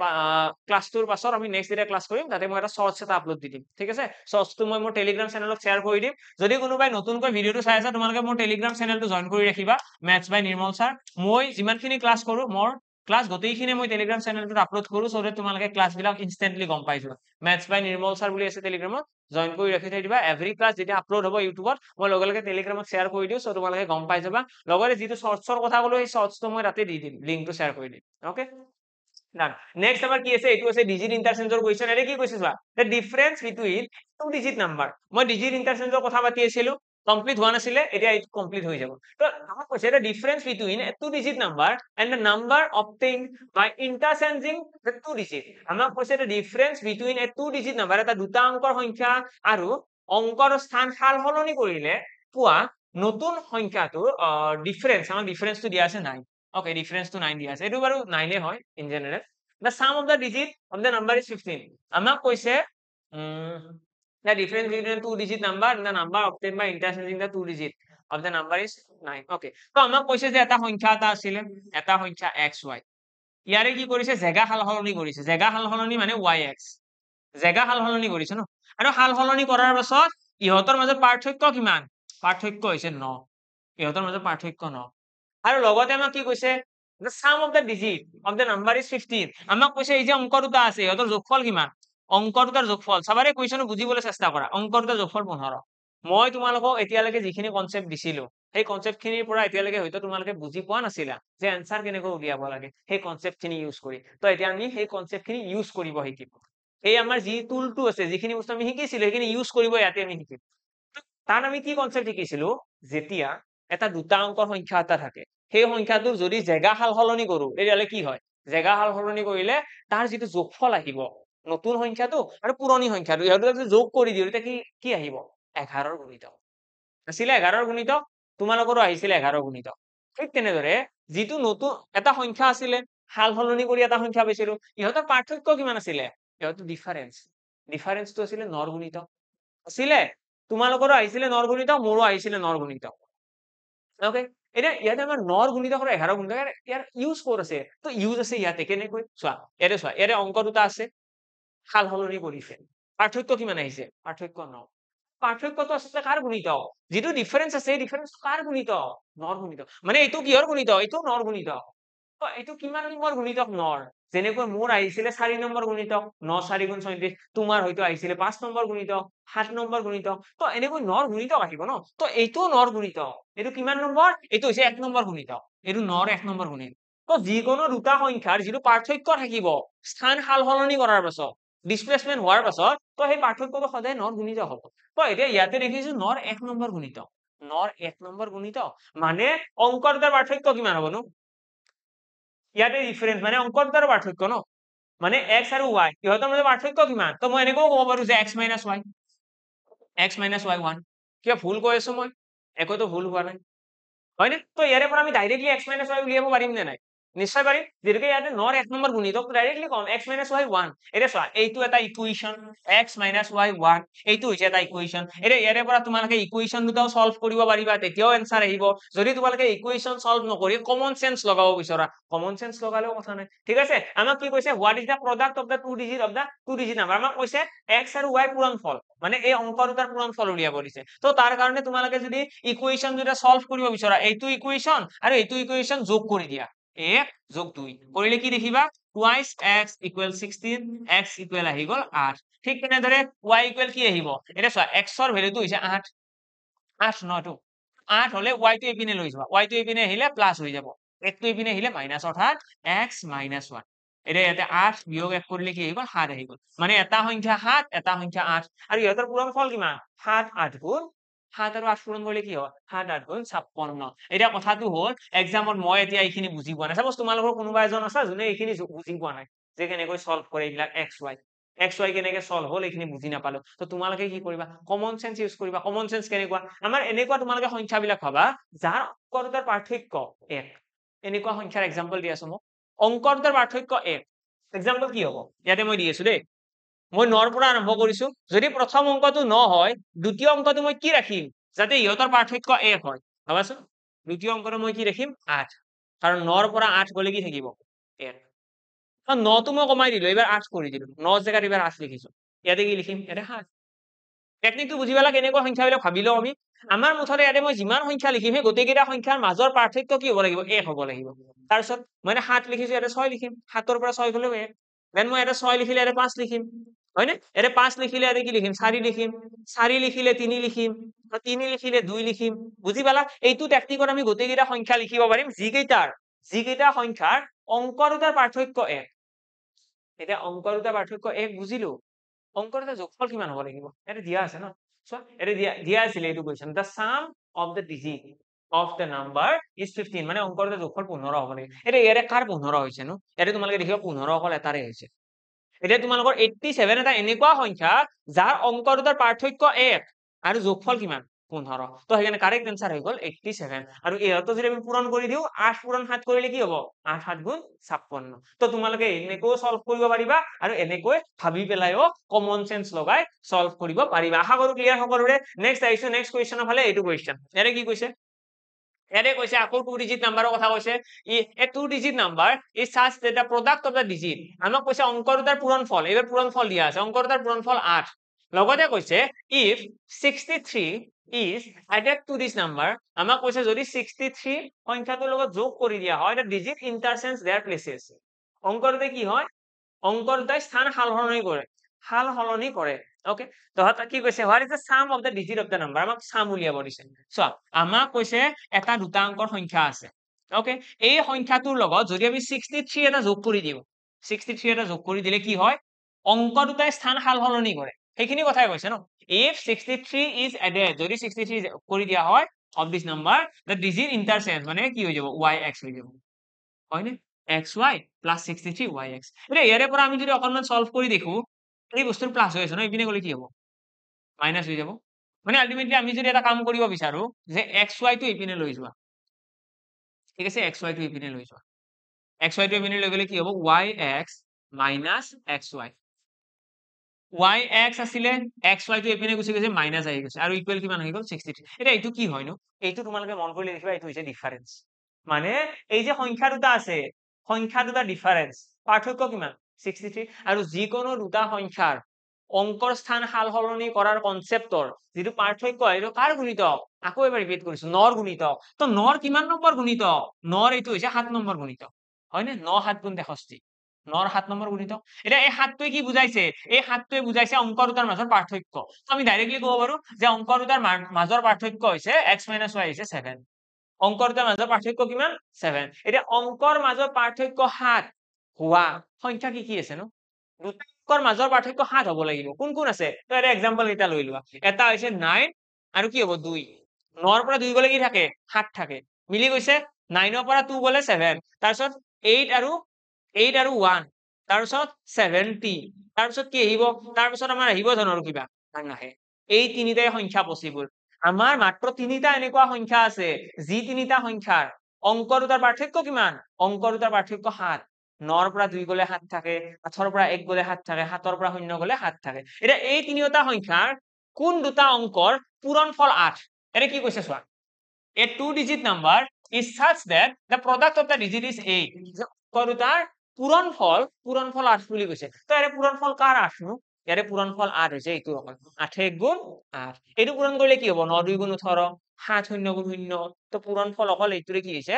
ক্লাছটোৰ পাছত আমি নেক্সট দিনা ক্লাছ কৰিম তাতে মই এটা শৰ্টছ এটা আপলোড দি দিম ঠিক আছে শৰ্টছটো মই মোৰ টেলিগ্ৰাম চেনেলত শ্বেয়াৰ কৰি দিম যদি কোনোবাই নতুনকৈ ভিডিঅ'টো চাই আছে তোমালোকে মোৰ টেলিগ্ৰাম চেনেলটো জইন কৰি ৰাখিবা মেথছ বাই নিৰ্মল ছাৰ মই যিমানখিনি ক্লাছ কৰো মোৰ ক্লাছ গোটেইখিনি মই টেলিগ্ৰাম চেনেলটোত আপলোড কৰো সো তোমালোকে ক্লাছবিলাক ইনষ্টেন্টলি গম পাই যোৱা মেথছ বাই নিৰ্মল ছাৰ বুলি আছে টেলিগ্ৰামত জইন কৰি ৰাখি থৈ দিবা এভৰি ক্লাছ যেতিয়া আপলোড হ'ব ইউটিউবত মই লগে লগে টেলিগ্ৰামত শ্বেয়াৰ কৰি দিওঁ সো তোমালোকে গম পাই যাবা লগতে যিটো শৰ্টছৰ কথা ক'লো সেই শৰ্টছটো মই তাতে দি দিম লিংকটো শ্বেয়াৰ কৰি দিম ওকে ডান নেক্সট আমাৰ কি আছে এইটো আছে ডিজিট ইন্টাৰচেঞ্জৰ কোৱেশ্চন এৰে কি কৈছে চোৱা the difference between two digit number মই ডিজিট ইন্টাৰচেঞ্জৰ কথা পাতি আছিলো কমপ্লিট হোৱা নাছিলে এতিয়া এইটো কমপ্লিট হৈ যাব তো আমাক কৈছে the difference between two digit number and the number obtained by interchanging the two digit আমাক কৈছে the difference between two digit number এটা দুটা অংকৰ সংখ্যা আৰু অংকৰ স্থান সাল সলনি কৰিলে পোৱা নতুন সংখ্যাটোৰ ডিফাৰেন্স আমাক ডিফাৰেন্সটো দিয়া আছে 9 okay difference to 9 দিয়া আছে এটো বাৰু 9 এ হয় in general the sum of the digit of the number is 15 আমাক কৈছে the difference between two digit number and the number obtained by interchanging the two digit of the number is 9 okay তো আমাক কৈছে যে এটা সংখ্যা এটা আছিল এটা সংখ্যা xy ইয়াৰে কি কৰিছে জেগা হাল সলনি কৰিছে জেগা হাল সলনি মানে yx জেগা হাল সলনি কৰিছে ন আৰু হাল সলনি কৰাৰ পাছত ইহতৰ মাজত পাৰ্থক্য কিমান পাৰ্থক্য হৈছে 9 ইহতৰ মাজত পাৰ্থক্য 9 আৰু লগতে আমাক কি কৈছে the sum of the digit of the number is 15 আমাক কৈছে এই যে অংক দুটা আছে ইহতৰ যোগফল কিমান অংক দুটাৰ যোগফল সবাৰে কোৱেশ্চন বুজিবলৈ চেষ্টা কৰা অংক দুটাৰ যোগফল 15 মই তোমালোকক এতিয়ালৈকে যিখিনি কনসেপ্ট দিছিলো সেই কনসেপ্ট খিনিৰ পৰা এতিয়ালৈকে হয়তো তোমালোকে বুজি পোৱা নাছিলা যে আনসাৰ কেনেকৈ উলিয়াব লাগে সেই কনসেপ্ট খিনি ইউজ কৰি তো এতিয়া আমি সেই কনসেপ্ট খিনি ইউজ কৰিব শিকিম এই আমাৰ যি টুলটো আছে যিখিনি বস্তু আমি শিকিছিলো সেইখিনি ইউজ কৰিব ইয়াতে আমি শিকিম তাত আমি কি কনসেপ্ট শিকিছিলো যেতিয়া এটা দুটা অংকৰ সংখ্যা এটা থাকে সেই সংখ্যাটোৰ যদি জেগা হাল সলনি কৰো তেতিয়াহলে কি হয় জেগা হাল সলনি কৰিলে তাৰ যিটো যোগফল আহিব নতুন সংখ্যাটো আৰু পুৰণি সংখ্যাটো ইহঁতক যদি যোগ কৰি দিও তেতিয়া কি আহিব 11 ৰ গুণিতক আছিলে 11 ৰ গুণিতক তোমালোকৰো আহিছিলে 11 গুণিতক ঠিক তেনেদৰে যিটো নতুন এটা সংখ্যা আছিলে হাল সলনি কৰি এটা সংখ্যা পাইছিলো ইহঁতৰ পাৰ্থক্য কিমান আছিলে ইহঁতৰ ডিফাৰেন্সটো আছিলে 9 ৰ গুণিতক আছিলে তোমালোকৰো আহিছিলে 9 ৰ গুণিতক মোৰো আহিছিলে 9 ৰ গুণিতক ওকে এটা ইয়াতে আমাৰ 9 ৰ গুণিতক আৰু 11 ৰ গুণিতক ইয়াৰ ইউজ ক'ত আছে তো ইউজ আছে ইয়াতে কেনেকৈ চোৱা ইয়াতে অংক দুটা আছে হাল সলনি কৰিছে পাৰ্থক্য কিমান আহিছে পাৰ্থক্য 9 পাৰ্থক্যটো আছে কাৰ গুণিতক যিটো ডিফাৰেন্স আছে এই ডিফাৰেন্সটো কাৰ গুণিতক 9 ৰ গুণিতক মানে এইটো কিহৰ গুণিতক এইটো 9 ৰ গুণিতক তো এইটো কিমান নম্বৰ গুণিতক 9 ৰ যেনেকৈ মোৰ আহিছিলে 4 নম্বৰ গুণিতক 9 4 গুণ 34 তোমাৰ হয়তো আহিছিলে 5 নম্বৰ গুণিতক 7 নম্বৰ গুণিতক তো এনেকৈ 9 ৰ গুণিতক আহিব ন তো এইটো 9 ৰ গুণিতক এইটো কিমান নম্বৰ এইটো হৈছে 1 নম্বৰ গুণিতক এইটো 9 ৰ 1 নম্বৰ গুণিতক তো যিকোনো দুটা সংখ্যাৰ যিটো পাৰ্থক্য থাকিব স্থান সাল সলনি কৰাৰ পাছত ডিসপ্লেসমেন্ট হোৱাৰ পাছত তো সেই পাৰ্থক্যটো সদায় 9 ৰ গুণিতক হ'ব তো এতিয়া ইয়াতে দেখিছো 9 ৰ 1 নম্বৰ গুণিতক 9 ৰ 1 নম্বৰ গুণিতক মানে অংক দুটাৰ পাৰ্থক্য কিমান হ'বনো ইয়াতে ডিফাৰেন্স মানে অংক দুটাৰ পাৰ্থক্য ন মানে x আৰু y ইহঁতৰ মাজত পাৰ্থক্য কিমান তো মই এনেকৈ ক'ব পাৰো যে x - y x - y 1 কিবা ভুল কৈ আছো মই একোতো ভুল হোৱা নাই হয় নে তো ইয়াৰে পৰা আমি ডাইৰেক্টলি x - y উলিয়াব পাৰিম নে নাই নিশ্চয় পাৰিম যেনেকৈ ইয়াতে 9 ৰ 1 নম্বৰ গুণিতক ডাইৰেক্টলি কম x - y 1 এটা চোৱা এইটো এটা ইকুৱেশন x - y 1 এইটো হৈছে এটা ইকুৱেশন এটা ইয়াৰে পৰা তোমালোকে ইকুৱেশন দুটাও সলভ কৰিব পাৰিবা তেতিয়াও এনসাৰ আহিব যদি তোমালোকে ইকুৱেশন সলভ নকৰি কমন সেন্স লগাব বিচৰা কমন সেন্স লগালেও কথা নাই ঠিক আছে আমাক কি কৈছে what is the product of the two digit number আমাক কৈছে x আৰু y পূৰণফল মানে এই অংক দুটাৰ পূৰণফল উলিয়াব দিছে তো তাৰ কাৰণে তোমালোকে যদি ইকুৱেশন দুটা সলভ কৰিব বিচৰা এইটো ইকুৱেশন আৰু এইটো ইকুৱেশন যোগ কৰি দিয়া 1 যোগ 2 কৰিলে কি দেখিবা twice x equal 16 x equal আহি গল 8 ঠিক তেনেদৰে y equal কি আহিব এটা চোৱা x ৰ ভ্যালুটো হৈছে 8 8 নটো 8 হলে y টো এপিনে লৈ যাবা y টো এপিনে আহিলে প্লাস হৈ যাব x টো এপিনে আহিলে মাইনাস অৰ্থাৎ x - 1 এটা ইয়াতে 8 বিয়োগ 1 কৰিলে কি আহিব 7 আহি গল মানে এটা সংখ্যা 7 এটা সংখ্যা 8 আৰু ইহতৰ পূৰণফল কিমান 7 8 গুণ 7 আৰু 8 পূৰণ কৰিলে কি হয় 7 8 গুণ 56 এতিয়া কথাটো হল এক্সামত মই এতিয়া এইখিনি বুজি পোৱা নাই সাপোজ তোমালোকৰ কোনোবা এজন আছে যোনে এইখিনি বুজি পোৱা নাই যে কেনেকৈ সলভ কৰে এইবিলাক x y কেনেকৈ সলভ হল এইখিনি বুজি নাপালো তো তোমালোকে কি কৰিবা কমন সেন্স ইউজ কৰিবা কমন সেন্স কেনেকুৱা আমাৰ এনেকুৱা তোমালোকে সংখ্যাবিলাক ভাবা যাৰ অংক দুটাৰ পাৰ্থক্য 1 এনেকুৱা সংখ্যাৰ এক্সাম্পল দি আছো মোক অংক দুটাৰ পাৰ্থক্য 1 এক্সাম্পল কি হ'ব ইয়াতে মই দি আছো দেই মই 9 ৰ পৰা আৰম্ভ কৰিছো যদি প্ৰথম অংকটো 9 হয় দ্বিতীয় অংকটো মই কি ৰাখিম যাতে ইহতৰ পাৰ্থক্য 1 হয় ভাবাচোন দ্বিতীয় অংকটো মই কি ৰাখিম 8 কাৰণ 9 ৰ পৰা 8 গলে কি থাকিব 1 9 টো মই কমাই দিলো এবাৰ 8 কৰি দিলো 9 জায়গাত এবাৰ 8 লিখিছো ইয়াতে কি লিখিম ইয়াতে 7 টেকনিকটো বুজি পালা কেনেকুৱা সংখ্যাবিলাক ভাবিলো আমি আমাৰ মুঠতে ইয়াতে মই যিমান সংখ্যা লিখিম সেই গোটেইকেইটা সংখ্যাৰ মাজৰ পাৰ্থক্য কি হ'ব লাগিব 1 হ'ব লাগিব তাৰপিছত মই 7 লিখিছো ইয়াতে 6 লিখিম 7 ৰ পৰা 6 গলেও 1 দেন মই ইয়াতে 6 লিখিলে ইয়াতে 5 লিখিম হয়নে ইয়াতে 5 লিখিলে ইয়াতে কি লিখিম 4 লিখিম 4 লিখিলে 3 লিখিম 3 লিখিলে 2 লিখিম বুজি পালা এইটো টেকনিকত আমি গোটেইকেইটা সংখ্যা লিখিব পাৰিম যিকেইটা সংখ্যাৰ অংক দুটাৰ পাৰ্থক্য 1 এতিয়া অংক দুটাৰ পাৰ্থক্য 1 বুজিলো অংকৰ এটা যোগফল কিমান হ'ব লাগিব এটা দিয়া আছে ন সো এটা দিয়া আছিল এইটো question the sum of the digit of the number is 15 মানে অংকৰ এটা যোগফল 15 হ'ব লাগিব এটা ইয়াৰে কাৰ 15 হৈছে নো এটা তোমালোকে দেখিবা 15 অকল এটাৰে হৈছে এটা তোমালোকৰ 87 এটা এনেকুৱা সংখ্যা যাৰ অংক দুটাৰ পাৰ্থক্য 1 আৰু যোগফল কিমান 15 তো হেনে কাৰেক্ট आंसर হৈ গল 87 আৰু ইহতো যদি আমি পূৰণ কৰি দিও 8 পূৰণ 7 কৰিলে কি হ'ব 8 7 গুণ 56 তো তোমালোকে এনেকৈ সলভ কৰিব পাৰিবা আৰু এনেকৈ ভাবি পেলাইও কমন সেন্স লগাই সলভ কৰিব পাৰিবা আশা কৰো ক্লিয়াৰ সকলোৰে নেক্সট আইছো নেক্সট কোৱেশ্চনৰ ফালে এইটো কোৱেশ্চন এৰে কি কৈছে এৰে কৈছে আকৌ 2 ডিজিট নাম্বাৰৰ কথা কৈছে এ 2 ডিজিট নাম্বাৰ ইজ সাচ that the product of the digit আমাক কৈছে অংক দুটাৰ পূৰণফল এইবাৰ পূৰণফল দিয়া আছে অংক দুটাৰ পূৰণফল 8 লগতে কৈছে if 63 is added to this number আমাক কৈছে যদি 63 সংখ্যাটোৰ লগত যোগ কৰি দিয়া হয় the digit interchange their places অংকটোতে কি হয় অংকটোতে স্থান সালসলনি কৰে ওকে তো কি কৈছে what is the sum of the digit of the number আমাক সাম উলিয়াব দিছে চোৱা আমাক কৈছে এটা দুটা অংকৰ সংখ্যা আছে ওকে এই সংখ্যাটোৰ লগত যদি আমি 63 এটা যোগ কৰি দিও 63 এটা যোগ কৰি দিলে কি হয় অংক দুটাই স্থান সালসলনি কৰে সেইখিনি কথাই কৈছে ন if 63 is added যদি 63 কৰি দিয়া হয় of this number the digit interchange মানে কি হৈ যাব yx হৈ যাব হয়নে xy plus 63 yx এতিয়া ইয়াৰে পৰা আমি যদি অকনমান সলভ কৰি দেখো এই বস্তুৰ প্লাস হৈ আছে ন ইপিনে গলে কি হ'ব মাইনাস হৈ যাব মানে আলটিমেটলি আমি যদি এটা কাম কৰিব বিচাৰো যে xy টো ইপিনে লৈ যোৱা ঠিক আছে xy টো ইপিনে লৈ যোৱা xy টো ইপিনে লৈ গলে কি হ'ব yx minus xy yx আছিলে xy টো এপিনে গুছি গৈছে মাইনাস আহি গৈছে আৰু ইকুৱেল কিমান হৈ গল 63 এটা এইটো কি হয়নো এইটো তোমালোকে মন কৰি লিখিবা এইটো হৈছে ডিফাৰেন্স মানে এই যে সংখ্যা দুটা আছে সংখ্যা দুটা ডিফাৰেন্স পাৰ্থক্য কিমান 63 আৰু যিকোনো দুটা সংখ্যাৰ অংকৰ স্থান সালসলনি কৰাৰ কনসেপ্টৰ যেটো পাৰ্থক্য এইটো কাৰ গুণিতক আকৌ এবাৰ ৰিপিট কৰিছো নৰ গুণিতক তো নৰ কিমান নম্বৰ গুণিতক নৰ এইটো হৈছে 7 নম্বৰ গুণিতক হয়নে 9 7 গুণ 63 নৰ 7 নম্বৰ গুণিতক এটা এই 7টোৱে কি বুজাইছে এই 7টোৱে বুজাইছে অংক দুটাৰ মাজৰ পাৰ্থক্য তো আমি ডাইৰেক্টলি ক'ব পাৰো যে অংক দুটাৰ মাজৰ পাৰ্থক্য হৈছে x - y হৈছে 7 অংক দুটাৰ মাজৰ পাৰ্থক্য কিমান 7 এটা অংকৰ মাজৰ পাৰ্থক্য 7 হোৱা সংখ্যা কি আছে নো দুটা অংকৰ মাজৰ পাৰ্থক্য 7 হ'ব লাগিব কোন কোন আছে তো এটা एग्जांपल এটা লৈ লোৱা এটা হৈছে 9 আৰু কি হ'ব 2 9 ৰ পৰা 2 গলে কি থাকে 7 থাকে মিলি গৈছে 9 ৰ পৰা 2 গলে 7 তাৰপিছত 8 আৰু 1 তাৰপিছত 70 তাৰপিছত কি আহিব তাৰপিছত আমাৰ আহিব জানো আৰু কিবা নাহে এই তিনিটাই সংখ্যা পসিবল আমাৰ মাত্ৰ তিনিটা এনেকুৱা সংখ্যা আছে যি তিনিটা সংখ্যাৰ অংক দুটাৰ পাৰ্থক্য কিমান অংক দুটাৰ পাৰ্থক্য 7 9 ৰ পৰা 2 গলে 7 থাকে 8 ৰ পৰা 1 গলে 7 থাকে 7 ৰ পৰা 0 গলে 7 থাকে এটা এই তিনিটা সংখ্যাৰ কোন দুটা অংকৰ পূৰণফল 8 এটা কি কৈছে চোৱা a two digit number is such that the product of the digit is 8 অংক দুটাৰ পূৰণফল 8 বুলি কৈছে তো এৰে পূৰণফল কাৰ 8 নো ইয়াৰে পূৰণফল 8 হৈছে এইটো অকল 8 1 গুণ 8 এইটো পূৰণ কৰিলে কি হ'ব 9 2 গুণ 18 7 0 গুণ 0 তো পূৰণফল অকল এইটোৰে কি হৈছে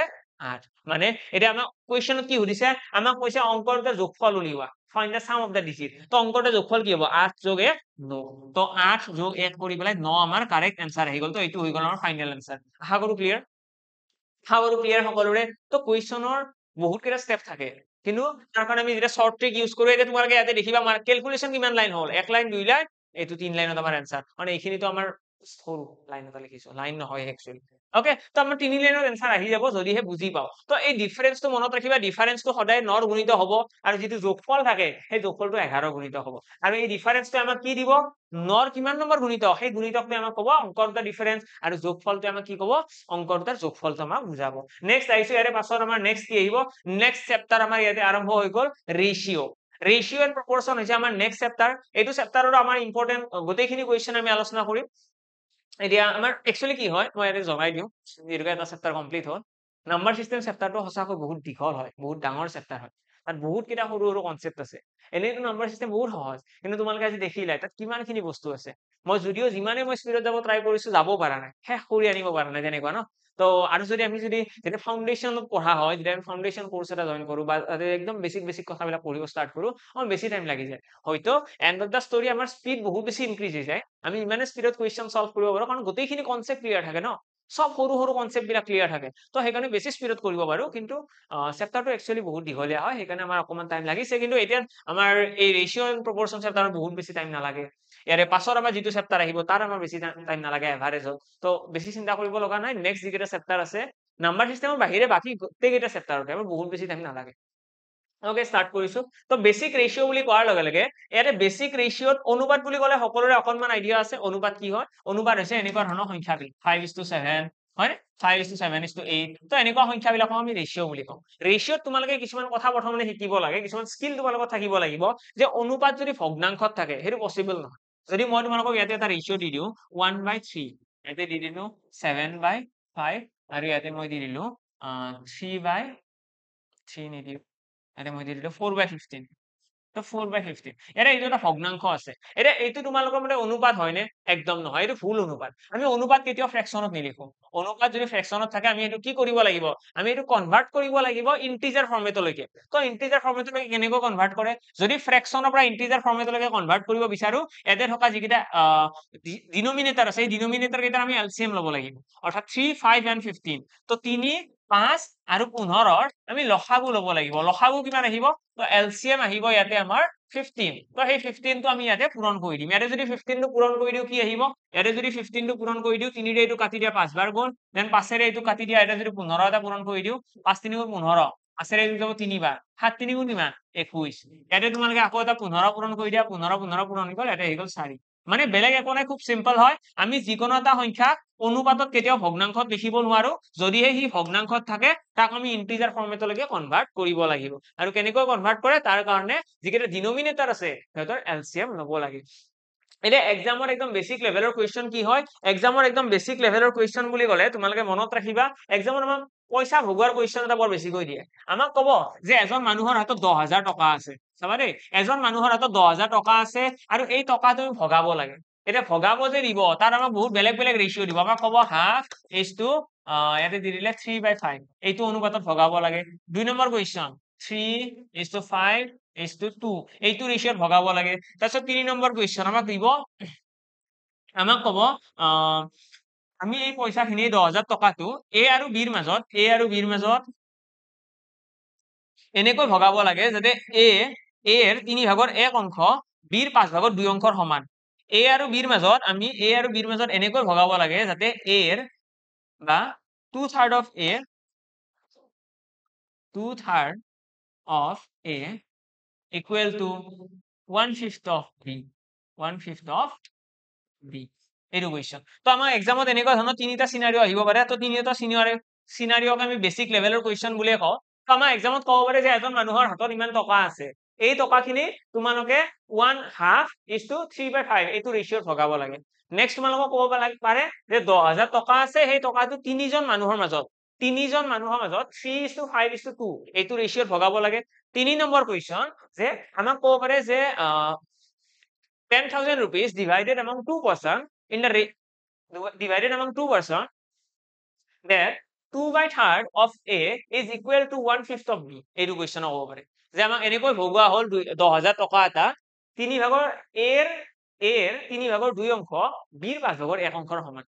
8 মানে এটা আমাক কোৱেশ্চনত কি সুধিছে আমাক কৈছে অংকৰ দুটাৰ যোগফল উলিওৱা find the sum of the digit তো অংকৰ দুটাৰ যোগফল কি হ'ব 8 + 1 9 তো 8 + 1 কৰি পেলাই 9 আমাৰ কাৰেক্ট आंसर আহি গল তো এইটো হৈ গল আমাৰ ফাইনাল आंसर আশা কৰো ক্লিয়াৰ সকলোৰে তো কোৱেশ্চনৰ বহুত কেইটা স্টেপ থাকে কিন্তু তাৰ কাৰণে আমি যেটা শৰ্ট ট্ৰিক ইউজ কৰো এটা তোমালোকে ইয়াতে দেখিবা আমাৰ ক্যালকুলেশন কিমান লাইন হল 1 লাইন 2 লাইন এইটো 3 লাইনত আমাৰ आंसर মানে এইখিনি তো আমাৰ সৰু লাইন এটা লিখিছো লাইন নহয় একচুয়ালি ওকে তো আমাৰ 3 লাইনৰ आंसर আহি যাব যদিহে বুজি পাও তো এই ডিফাৰেন্সটো মনত ৰাখিবা ডিফাৰেন্সটো সদায় নৰ গুণিত হ'ব আৰু যেটো যোগফল থাকে সেই যোগফলটো 11 গুণিত হ'ব আৰু এই ডিফাৰেন্সটো আমাক কি দিব নৰ কিমান নম্বৰ গুণিত সেই গুণিতকটো আমাক ক'ব অংকৰ দুটা ডিফাৰেন্স আৰু যোগফলটো আমাক কি ক'ব অংকৰ দুটাৰ যোগফলটো আমাক বুজাব নেক্সট আইছো ইয়াৰে পাছত আমাৰ নেক্সট কি আহিব নেক্সট চেপ্টাৰ আমাৰ ইয়াতে আৰম্ভ হৈ গল ৰেশিও ৰেচিঅ' এণ্ড প্ৰপৰচন হৈছে আমাৰ নেক্সট চেপ্টাৰ। এইটো চেপ্টাৰৰ আমাৰ ইম্পৰ্টেণ্ট গোটেইখিনি কুৱেশ্যন আমি আলোচনা কৰিম। এতিয়া আমাৰ একচুৱেলি কি হয় মই ইয়াতে জনাই দিওঁ, যিহেতুকে এটা চেপ্টাৰ কমপ্লিট হ'ল। নাম্বাৰ চিষ্টেম চেপ্টাৰটো সঁচাকৈ বহুত দীঘল হয়, বহুত ডাঙৰ চেপ্টাৰ হয়। তাত বহুত কেইটা সৰু সৰু কনচেপ্ট আছে। এনেইতো নাম্বাৰ চিষ্টেম বহুত সহজ, কিন্তু তোমালোকে আজি দেখিলাই তাত কিমানখিনি বস্তু আছে। মই যদিও যিমানে মই স্পীডত যাব ট্ৰাই কৰিছো, যাব পৰা নাই, শেষ কৰি আনিব পৰা নাই, তেনেকুৱা ন। তো আৰু যদি আমি যেতিয়া ফাউণ্ডেশ্যনত পঢ়া হয়, যেতিয়া আমি ফাউণ্ডেশ্যন কোৰ্চ এটা জইন কৰো বা একদম বেছিক বেছিক কথাবিলাক পঢ়িব ষ্টাৰ্ট কৰো, আমাৰ বেছি টাইম লাগি যায়। হয়তো এণ্ড অফ দ্য ষ্টৰী আমাৰ স্পীড বহুত বেছি ইনক্ৰিজ হৈ যায়। আমি ইমানে স্পীডত কুৱেশ্যন সলভ কৰিব পাৰো, কাৰণ গোটেইখিনি কনচেপ্ট ক্লিয়াৰ থাকে ন। সব সৰু সৰু কনচেপ্ট বিলাক ক্লিয়াৰ থাকে। তো সেইকাৰণে বেছি স্পীডত কৰিব পাৰো, কিন্তু চেপ্টাৰটো একচুৱেলি বহুত দীঘলীয়া হয়, সেইকাৰণে আমাৰ অকণমান টাইম লাগিছে। কিন্তু এতিয়া আমাৰ এই ৰেচিঅ' এণ্ড প্ৰপৰচন চেপ্টাৰত বহুত বেছি টাইম নালাগে। ইয়াৰে পাছৰ আমাৰ যিটো চেপ্টাৰ আহিব তাত আমাৰ বেছি টাইম নালাগে এভাৰেজত। তো বেছি চিন্তা কৰিব লগা নাই। নেক্সট যিকেইটা চেপ্টাৰ আছে নাম্বাৰ চিষ্টেমৰ বাহিৰে বাকী গোটেইকেইটা চেপ্টাৰতে আমাৰ বহুত বেছি টাইম নালাগে। ওকে, ষ্টাৰ্ট কৰিছো। তো বেছিক ৰেচিঅ' বুলি কোৱাৰ লগে লগে ইয়াতে বেছিক ৰেচিঅ'ত অনুপাত বুলি ক'লে সকলোৰে অকণমান আইডিয়া আছে। অনুপাত কি হয়? অনুপাত হৈছে এনেকুৱা ধৰণৰ সংখ্যাবিলাক 5:7, হয়, 5:7:8। তো এনেকুৱা সংখ্যাবিলাকক আমি ৰেচিঅ' বুলি কওঁ। ৰেচিঅ'ত তোমালোকে কিছুমান কথা প্ৰথমতে শিকিব লাগে, কিছুমান স্কিল তোমালোকৰ থাকিব লাগিব, যে অনুপাত যদি ভগ্নাংশত থাকে সেইটো পচিবল নহয়। যদি মই তোমালোকক ইয়াতে এটা ৰেচিঅ' দি দিওঁ 1/3, ইয়াতে দি দিলো 7/5, আৰু ইয়াতে মই দি দিলো 3/3 নিদিওঁ, ইয়াতে মই দি দিলো 4/15। তো 4/15, এতিয়া এইটো এটা ভগ্নাংশ আছে। এতিয়া এইটো তোমালোকৰ মানে অনুপাত হয়নে? একদম নহয়, এইটো ভুল অনুপাত। আমি অনুপাত কেতিয়াও ফ্ৰেকশনত নিলিখো। অনুপাত যদি ফ্ৰেকশনত থাকে আমি এইটো কি কৰিব লাগিব? আমি এইটো কনভাৰ্ট কৰিব লাগিব ইন্টিজাৰ ফৰ্মেটলৈকে। তো ইন্টিজাৰ ফৰ্মেটলৈকে কেনেকৈ কনভাৰ্ট কৰে? যদি ফ্ৰেকশনৰ পৰা ইন্টিজাৰ ফৰ্মেটলৈকে কনভাৰ্ট কৰিব বিচাৰো, ইয়াতে থকা যিকেইটা ডিনমিনেটৰ আছে, এই ডিনমিনেটৰ কেইটা আমি এলচিএম ল'ব লাগিব। অৰ্থাৎ 3, 5 and 15। তো 3, 5 আৰু 15ৰ আমি লসাগু ল'ব লাগিব। লসাগু কিমান আহিব? তো এলচিএম আহিব ইয়াতে আমাৰ 15। তো সেই 15টো আমি ইয়াতে পূৰণ কৰি দিম। ইয়াতে যদি 15টো পূৰণ কৰি দিওঁ কি আহিব? ইয়াতে যদি 15টো পূৰণ কৰি দিওঁ, 3ৰে এইটো কাটি দিয়া 5 বাৰ গ'ল, দেন 5ৰে এইটো কাটি দিয়া, ইয়াতে যদি 15 এটা পূৰণ কৰি দিওঁ, 5 3 গুণ 15, 5ৰে এইটো যাব 3 বাৰ, 7 3 গুণ কিমান? 21। ইয়াতে তোমালোকে আকৌ এটা 15 পূৰণ কৰি দিয়া, 15 পূৰণ হৈ গ'ল, ইয়াতে আহি গ'ল 4। মানে বেলেগ একো নাই, খুব চিম্পল হয়। আমি যিকোনো এটা সংখ্যা অনুপাতত কেতিয়াও ভগ্নাংশত লিখিব নোৱাৰো। যদিহে সি ভগ্নাংশত থাকে তাক আমি ইন্টিজাৰ ফৰ্মেটলৈকে কনভাৰ্ট কৰিব লাগিব। আৰু কেনেকৈ কনভাৰ্ট কৰে? তাৰ কাৰণে যিকেইটা ডিনমিনেটৰ আছে সিহঁতৰ এলচিএম ল'ব লাগে। এতিয়া এক্সামৰ একদম বেছিক লেভেলৰ কুৱেশ্যন কি হয়? এক্সামৰ একদম বেছিক লেভেলৰ কুৱেশ্যন বুলি ক'লে তোমালোকে মনত ৰাখিবা, এক্সামত আমাক পইচা ভগোৱাৰ কুৱেশ্যন এটা বৰ বেছিকৈ দিয়ে। আমাক ক'ব যে এজন মানুহৰ হাতত 10,000 টকা আছে। চাবা দেই, এজন মানুহৰ হাতত 10,000 টকা আছে আৰু এই টকা তুমি ভগাব লাগে। এতিয়া ভগাব যে দিব, তাত আমাক বহুত বেলেগ বেলেগ ৰেচিঅ' দিব। আমাক ক'ব হাফ ইজ টু ইয়াতে দি দিলে 3/5, এইটো অনুপাতত ভগাব লাগে। 2 নম্বৰ কুৱেশ্যন 3:5:2, এইটো ৰেচিঅ'ত ভগাব লাগে। তাৰপিছত 3 নম্বৰ কুৱেশ্যন আমাক দিব, আমাক ক'ব আমি এই পইচাখিনি 10,000 টকাটো এ আৰু বিৰ মাজত এনেকৈ ভগাব লাগে যাতে এৰ 3/1 অংশ বিৰ 5/2 অংশৰ সমান। এ আৰু বিৰ মাজত এনেকৈ ভগাব লাগে যাতে এৰ বা 2/3 of A equal to 1/5 of B, 1/5 of B। এইটো কুৱেশ্যন। তো আমাৰ এক্সামত এনেকুৱা ধৰণৰ তিনিটা চিনাৰিও আহিব পাৰে। তো তিনিটা চিনাৰিওক আমি বেছিক লেভেলৰ কুৱেশ্যন বুলিয়ে কওঁ। তো আমাৰ এক্সামত ক'ব পাৰে যে এজন মানুহৰ হাতত ইমান টকা আছে, এই টকাখিনি তোমালোকে 1/2:3/5 এইটো ৰেচিঅ'ত ভগাব লাগে। নেক্সট তোমালোকক ক'ব পাৰে যে 10,000 টকা আছে, সেই টকাটো তিনিজন মানুহৰ মাজত 3:5:2 এইটো ৰেচিঅ'ত ভগাব লাগে। 3 নম্বৰ কুৱেশ্যন যে আমাক ক'ব পাৰে যে 10,000 rupees divided among two person that 2/3 of A is equal to 1/5 of B। এইটো কুৱেশ্যন হ'ব পাৰে যে আমাক এনেকৈ ভগোৱা হ'ল 10,000 টকা এটা 3/2 অংশ বিৰ 5/1 অংশৰ সমান।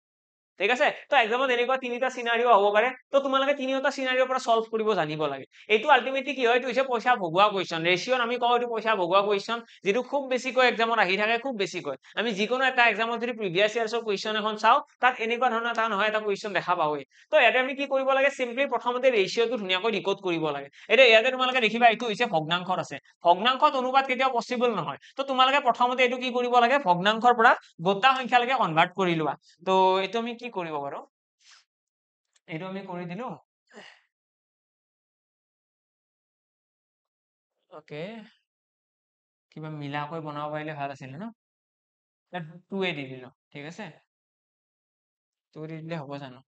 ঠিক আছে? তো এক্সামত এনেকুৱা তিনিটা চিনাৰিও হ'ব পাৰে। তো তোমালোকে তিনিওটা চিনাৰিওৰ পৰা সলভ কৰিব জানিব লাগে। এইটো আলটিমেটলি কি হয়? এইটো হৈছে পইচা ভগোৱা কুৱেশ্যন। ৰেচিঅ'ত আমি কওঁ এইটো পইচা ভগোৱা কুৱেশ্যন, যিটো খুব বেছিকৈ এক্সামত আহি থাকে, খুব বেছিকৈ। আমি যিকোনো এটা এক্সামত যদি প্ৰিভিয়াছ ইয়াৰ্ছৰ কুৱেশ্যন এখন চাওঁ, তাত এনেকুৱা ধৰণৰ এটা নহয় এটা কুৱেশ্যন দেখা পাওঁৱেই। তো ইয়াতে আমি কি কৰিব লাগে? চিম্পলি প্ৰথমতে ৰেচিঅ'টো ধুনীয়াকৈ ডিকোড কৰিব লাগে। এতিয়া ইয়াতে তোমালোকে দেখিবা এইটো হৈছে ভগ্নাংশত আছে। ভগ্নাংশত অনুপাত কেতিয়াও পচিবল নহয়। তো তোমালোকে প্ৰথমতে এইটো কি কৰিব লাগে? ভগ্নাংশৰ পৰা গোটা সংখ্যালৈকে কনভাৰ্ট কৰি লোৱা। তো এইটো আমি কি কৰিব পাৰো? এইটো আমি কৰি দিলো। ওকে, কিবা মিলাকৈ বনাব পাৰিলে ভাল আছিলে ন 2a দি দিলো ঠিক আছে 2 দি দিলে হ'ব জানো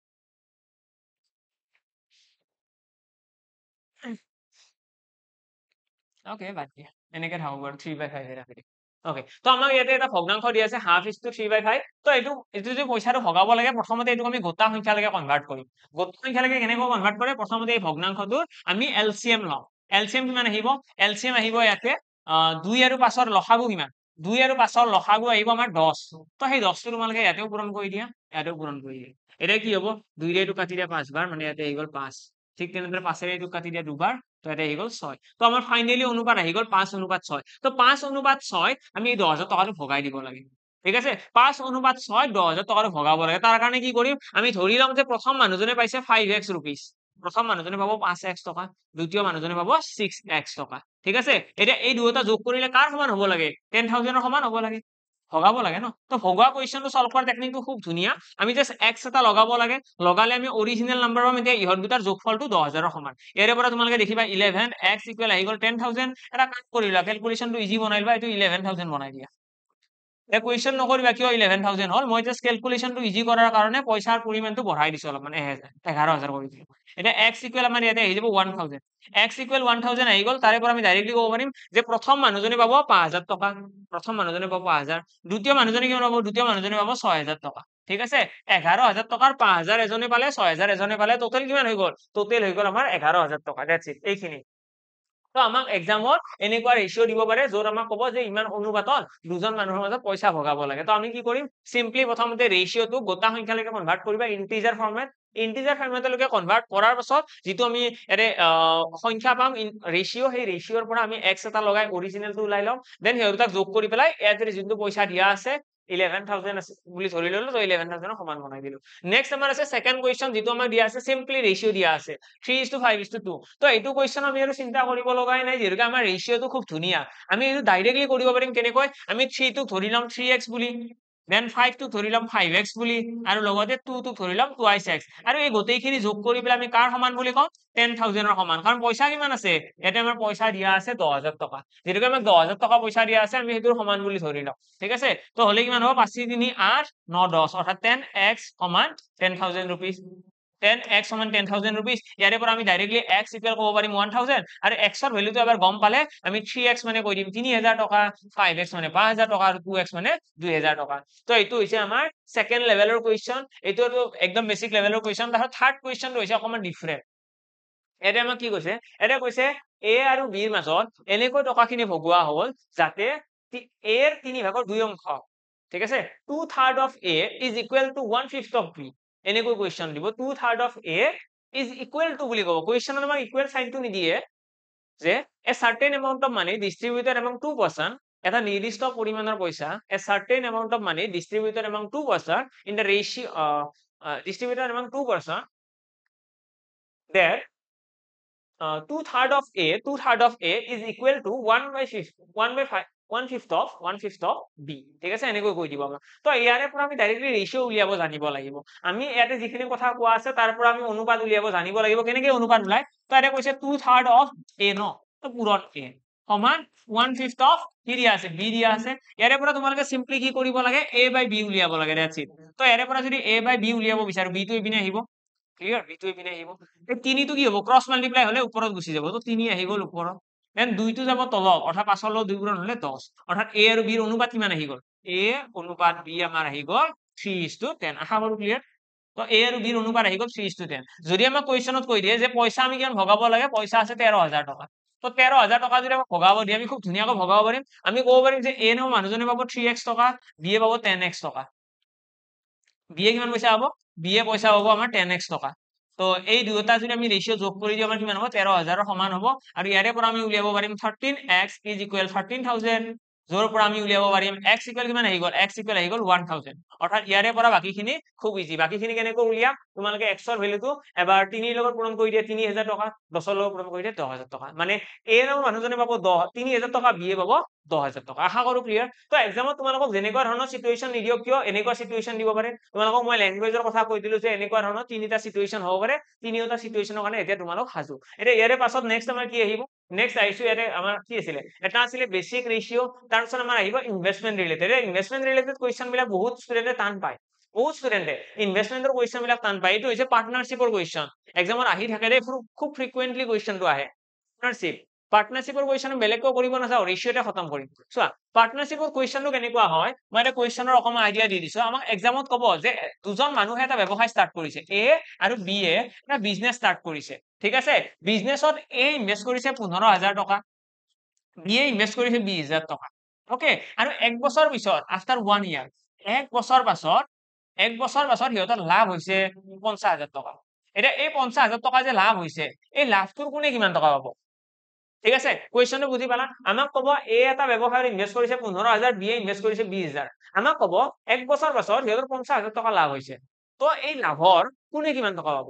ওকে বাদ দিয়া এনেকে থাকো বাৰু 3/5 ৰাখি দিম ওকে তো আমাক ইয়াতে এটা ভগ্নাংশ দি আছে হাফ ইজ টু 3/5 তো এইটো যে পইচাটো ভগাব লাগে প্ৰথমতে এইটো আমি গোটা সংখ্যালৈকে কনভাৰ্ট কৰিম গোটা সংখ্যালৈকে কেনেকৈ কনভাৰ্ট কৰে প্ৰথমতে এই ভগ্নাংশটোৰ আমি এলচিএম লওঁ এলচিএম কিমান আহিব এলচিএম আহিব ইয়াতে 2 আৰু 5ৰ লসাগু কিমান 2 আৰু 5ৰ লসাগু আহিব আমাৰ 10 তো সেই 10টো তোমালোকে ইয়াতেও পূৰণ কৰি দিয়া ইয়াতেও পূৰণ কৰি দিয়া এতিয়া কি হ'ব 2 ৰে এইটো কাটি দিয়া 5 বাৰ মানে ইয়াতে আহি গ'ল 5 ঠিক তেনেদৰে 5 ৰে এইটো কাটি দিয়া দুবাৰ তো এটা আহি গ'ল 6 তো আমাৰ ফাইনালি অনুপাত আহি গ'ল 5:6 তো 5:6 আমি এই 10,000 টকাটো ভগাই দিব লাগে ঠিক আছে 5:6 10,000 টকাটো ভগাব লাগে তাৰ কাৰণে কি কৰিম আমি ধৰি লম যে প্ৰথম মানুহজনে পাইছে 5x rupees প্ৰথম মানুহজনে পাব 5x টকা দ্বিতীয় মানুহজনে পাব 6x টকা ঠিক আছে এতিয়া এই দুয়োটা যোগ কৰিলে কাৰ সমান হ'ব লাগে 10,000 ৰ সমান হ'ব লাগে ভগাব লাগে ন তো ভগোৱা কুৱেশ্যনটো সলভ কৰাৰ টেকনিকটো খুব ধুনীয়া আমি জাস্ট x এটা লগাব লাগে লগালে আমি অৰিজিনেল নাম্বাৰ পাম এতিয়া ইহত দুটাৰ যোগফলটো 10,000 ৰ সমান ইয়াৰে পৰা তোমালোকে দেখিবা 11x ইকুৱেল আহি গ'ল 10,000 এটা কাম কৰিলা ক্যালকুলেশনটো ইজি বনাই লবা এইটো 11,000 বনাই দিয়া এই কুৱেশ্যন নকৰিবা কিয় 11,000 হল মই জাস্ট ক্যালকুলেশনটো ইজি কৰাৰ কাৰণে পইচাৰ পৰিমাণটো বঢ়াই দিছো অলপ মানে 11,000 কৰি দিছো এটা x ইকুৱেল আমাৰ ইয়াতে আহি যাব 1,000 x ইকুৱেল 1,000 আহি গ'ল তাৰে পৰা আমি ডাইৰেক্টলি ক'ব পাৰিম যে প্ৰথম মানুহজনে পাব 5,000 টকা প্ৰথম মানুহজনে পাব 5,000 দ্বিতীয় মানুহজনে কিমান পাব দ্বিতীয় মানুহজনে পাব 6,000 টকা ঠিক আছে 11,000 টকাৰ 5,000 এজনে পালে 6,000 এজনে পালে টোটাল কিমান হৈ গ'ল টোটাল হৈ গ'ল আমাৰ 11,000 টকা দ্যাটস ইট এইখিনি তো আমাক এক্সামত এনেকুৱা ৰেশিও দিব পাৰে য'ত আমাক ক'ব যে ইমান অনুপাতত দুজন মানুহৰ মাজত পইচা ভগাব লাগে তো আমি কি কৰিম সিম্পলি প্ৰথমতে ৰেশিওটো গোটা সংখ্যালৈকে কনভাৰ্ট কৰিবা ইন্টিজাৰ ফৰ্মেট ইন্টিজাৰ ফৰ্মেটলৈকে কনভাৰ্ট কৰাৰ পাছত যেটো আমি এৰে সংখ্যা পাম ৰেশিও সেই ৰেশিওৰ পৰা আমি x এটা লগাই অৰিজিনেলটো ওলাই লম দেন হেউতাক যোগ কৰি পেলাই ইয়াতে যেটো পইচা দিয়া আছে 11,000 আছে বুলি ধৰি ললো তো 11,000 সমান বনাই দিলো নেক্সট আমাৰ আছে সেকেন্ড কোৱেশ্চন যেটো আমাক দিয়া আছে সিম্পলি ৰেশিও দিয়া আছে 3:5:2 তো এইটো কোৱেশ্চন আমি আৰু চিন্তা কৰিব লগাই নাই যেহেতু আমাৰ ৰেশিওটো খুব ধুনীয়া আমি এইটো ডাইৰেক্টলি কৰিব পাৰিম কেনেকৈ আমি 3 টো ধৰি লম 3x বুলি দেন 5 টো ধৰি লম 5x বুলি আৰু লগতে 2 টো ধৰি লম 2x আৰু এই গোটেইখিনি যোগ কৰি পেলাই আমি কাৰ সমান বুলি কম 10,000 ৰ সমান কাৰণ পইচা কিমান আছে ইয়াতে আমাৰ পইচা দিয়া আছে 10,000 টকা যেহেতু আমাক 10,000 টকা পইচা দিয়া আছে আমি হেতুৰ সমান বুলি ধৰি লম ঠিক আছে তো হলে কিমান হ'ব 5 3 8 9 10 অৰ্থাৎ 10x সমান 10,000 rupees 10x সমান 10,000 rupees ইয়াৰে পৰা আমি ডাইৰেক্টলি x ইকুৱেল ক'ব পাৰিম 1,000 আৰু x ৰ ভ্যালুটো এবাৰ গম পালে আমি 3x মানে কৈ দিম 3,000 টকা 5x মানে 5,000 টকা আৰু 2x মানে 2,000 টকা তো এইটো হৈছে আমাৰ সেকেন্ড লেভেলৰ কোৱেশ্চন এইটো একদম বেসিক লেভেলৰ কোৱেশ্চন তাৰ থাৰ্ড কোৱেশ্চনটো হৈছে অকমান ডিফাৰেন্ট এটা আমাক কি কৈছে এটা কৈছে a আৰু b ৰ মাজত এনেকৈ টকাখিনি ভগোৱা হ'ল যাতে a ৰ 3/2 অংশ ঠিক আছে 2/3 of a is equal to 1/5 of b এনেকৈ কোৱেশ্চন দিব 2/3 of a is equal to বুলি ক'ব কোৱেশ্চনত আমাক ইকুৱেল সাইনটো নিদিয়ে যে a certain amount of money distributed among two person এটা নিৰ্দিষ্ট পৰিমাণৰ পইচা a certain amount of money distributed among two person in the ratio distributed among two person that 2/3 of a is equal to 1/5 of b ঠিক আছে এনেকৈ কৈ দিব আমাক তো ইয়াৰে পৰা আমি ডাইৰেক্টলি ৰেশিও উলিয়াব জানিব লাগিব আমি ইয়াতে যিখিনি কথা কোৱা আছে তাৰ পৰা আমি অনুপাত উলিয়াব জানিব লাগিব কেনেকৈ অনুপাত উলাই তো এটা কৈছে 2/3 of a ন তো পূৰণ a সমান 1/5 of কি দিয়া আছে b দিয়া আছে ইয়াৰে পৰা তোমালোকে সিম্পলি কি কৰিব লাগে a by b উলিয়াব লাগে দ্যাটস ইট তো ইয়াৰে পৰা যদি a by b উলিয়াব বিচাৰো b টো ইপিনে আহিব ক্লিয়াৰ b টো ইপিনে আহিব এই 3 টো কি হ'ব ক্ৰস মাল্টিপ্লাই হলে ওপৰত গুচি যাব তো 3 আহি গ'ল ওপৰত দেন 2 টো যাব তলত অৰ্থাৎ 5 ৰ লগত 2 পূৰণ হলে 10 অৰ্থাৎ a আৰু b ৰ অনুপাত কিমান আহি গ'ল a অনুপাত b আমাৰ আহি গ'ল 3:10 আশা কৰো ক্লিয়াৰ তো a আৰু b ৰ অনুপাত আহি গ'ল 3:10 যদি আমাক কোৱেশ্চনত কৈ দিয়ে যে পইচা আমি কিমান ভগাব লাগে পইচা আছে 13,000 টকা তো 13,000 টকা যদি আমাক ভগাব দিয়ে আমি খুব ধুনীয়াকৈ ভগাব পাৰিম আমি ক'ব পাৰিম যে a নাও মানুহজনে পাব 3x টকা b এ পাব 10x টকা b এ কিমান পইচা পাব b এ পইচা পাব আমাৰ 10x টকা তো এই দুটা যদি আমি ৰেশিও যোগ কৰি দিও আমাৰ কিমান হ'ব 13,000 ৰ সমান হ'ব আৰু ইয়াৰে পৰা আমি উলিয়াব পাৰিম 13x is equal 13,000 যোৰ পৰা আমি উলিয়াব পাৰিম x ইকুৱেল কিমান আহি গ'ল x ইকুৱেল আহি গ'ল 1,000 অৰ্থাৎ ইয়াৰে পৰা বাকিখিনি খুব ইজি বাকিখিনি কেনেকৈ উলিয়াম তোমালোকে x ৰ ভ্যালুটো এবাৰ 3 ৰ লগত পূৰণ কৰি দিয়া 3,000 টকা 10 ৰ লগত পূৰণ কৰি দিয়া 10,000 টকা মানে a নাও মানুহজনে পাব 3,000 টকা b এ পাব 10,000 টকা আশা কৰো ক্লিয়াৰ তো এক্সামত তোমালোকক যেনেকুৱা ধৰণৰ সিচুৱেচন নিদিও কিয় এনেকুৱা সিচুৱেচন দিব পাৰে তোমালোকক মই ল্যাঙ্গুৱেজৰ কথা কৈ দিলো যে এনেকুৱা ধৰণৰ তিনিটা সিচুৱেচন হ'ব পাৰে তিনিওটা সিচুৱেচনৰ কাৰণে এতিয়া তোমালোক হাজু এতিয়া ইয়াৰে পাছত নেক্সট আমাৰ কি আহিব নেক্সট আহিছো ইয়াতে আমাৰ কি আছিলে এটা আছিলে বেসিক ৰেশিও তাৰ পিছত আমাৰ আহিব investment related investment related question বিলাক বহুত ষ্টুডেন্টে টান পায় বহুত ষ্টুডেন্টে ইনভেষ্টমেন্টৰ কোৱেশ্চন বিলাক টান পায় এইটো হৈছে পাৰ্টনাৰশ্বিপৰ কোৱেশ্চন এক্সামত আহি থাকে দেই খুব ফ্ৰিকুৱেন্টলি কোৱেশ্চনটো আহে পাৰ্টনাৰশ্বিপৰ কোৱেশ্চন বেলেগকৈ কৰিব নাযাওঁ ৰেশিওতে খতম কৰিম চোৱা পাৰ্টনাৰশ্বিপৰ কোৱেশ্চনটো কেনেকুৱা হয় মই এটা কোৱেশ্চনৰ অকমান আইডিয়া দি দিছো আমাক এক্সামত ক'ব যে দুজন মানুহে এটা ব্যৱসায় ষ্টাৰ্ট কৰিছে এ আৰু বি এ এটা বিজনেছ ষ্টাৰ্ট কৰিছে ঠিক আছে বিজনেছত এ ইনভেষ্ট কৰিছে 15,000 টকা বি এ ইনভেষ্ট কৰিছে 20,000 টকা ওকে আৰু এক বছৰ পিছত আফটাৰ 1 ইয়াৰ এক বছৰ পাছত সিহঁতৰ লাভ হৈছে 50,000 টকা এতিয়া এই 50,000 টকা যে লাভ হৈছে এই লাভটোৰ কোনে কিমান টকা পাব ঠিক আছে কোৱেশ্চনটো বুজি পালা আমাক ক'ব এ এটা ব্যৱসায়ত ইনভেষ্ট কৰিছে 15,000 বি এ ইনভেষ্ট কৰিছে 20,000 আমাক ক'ব এক বছৰ পাছত সিহঁতৰ 50,000 টকা লাভ হৈছে তো এই লাভৰ কোনে কিমান টকা পাব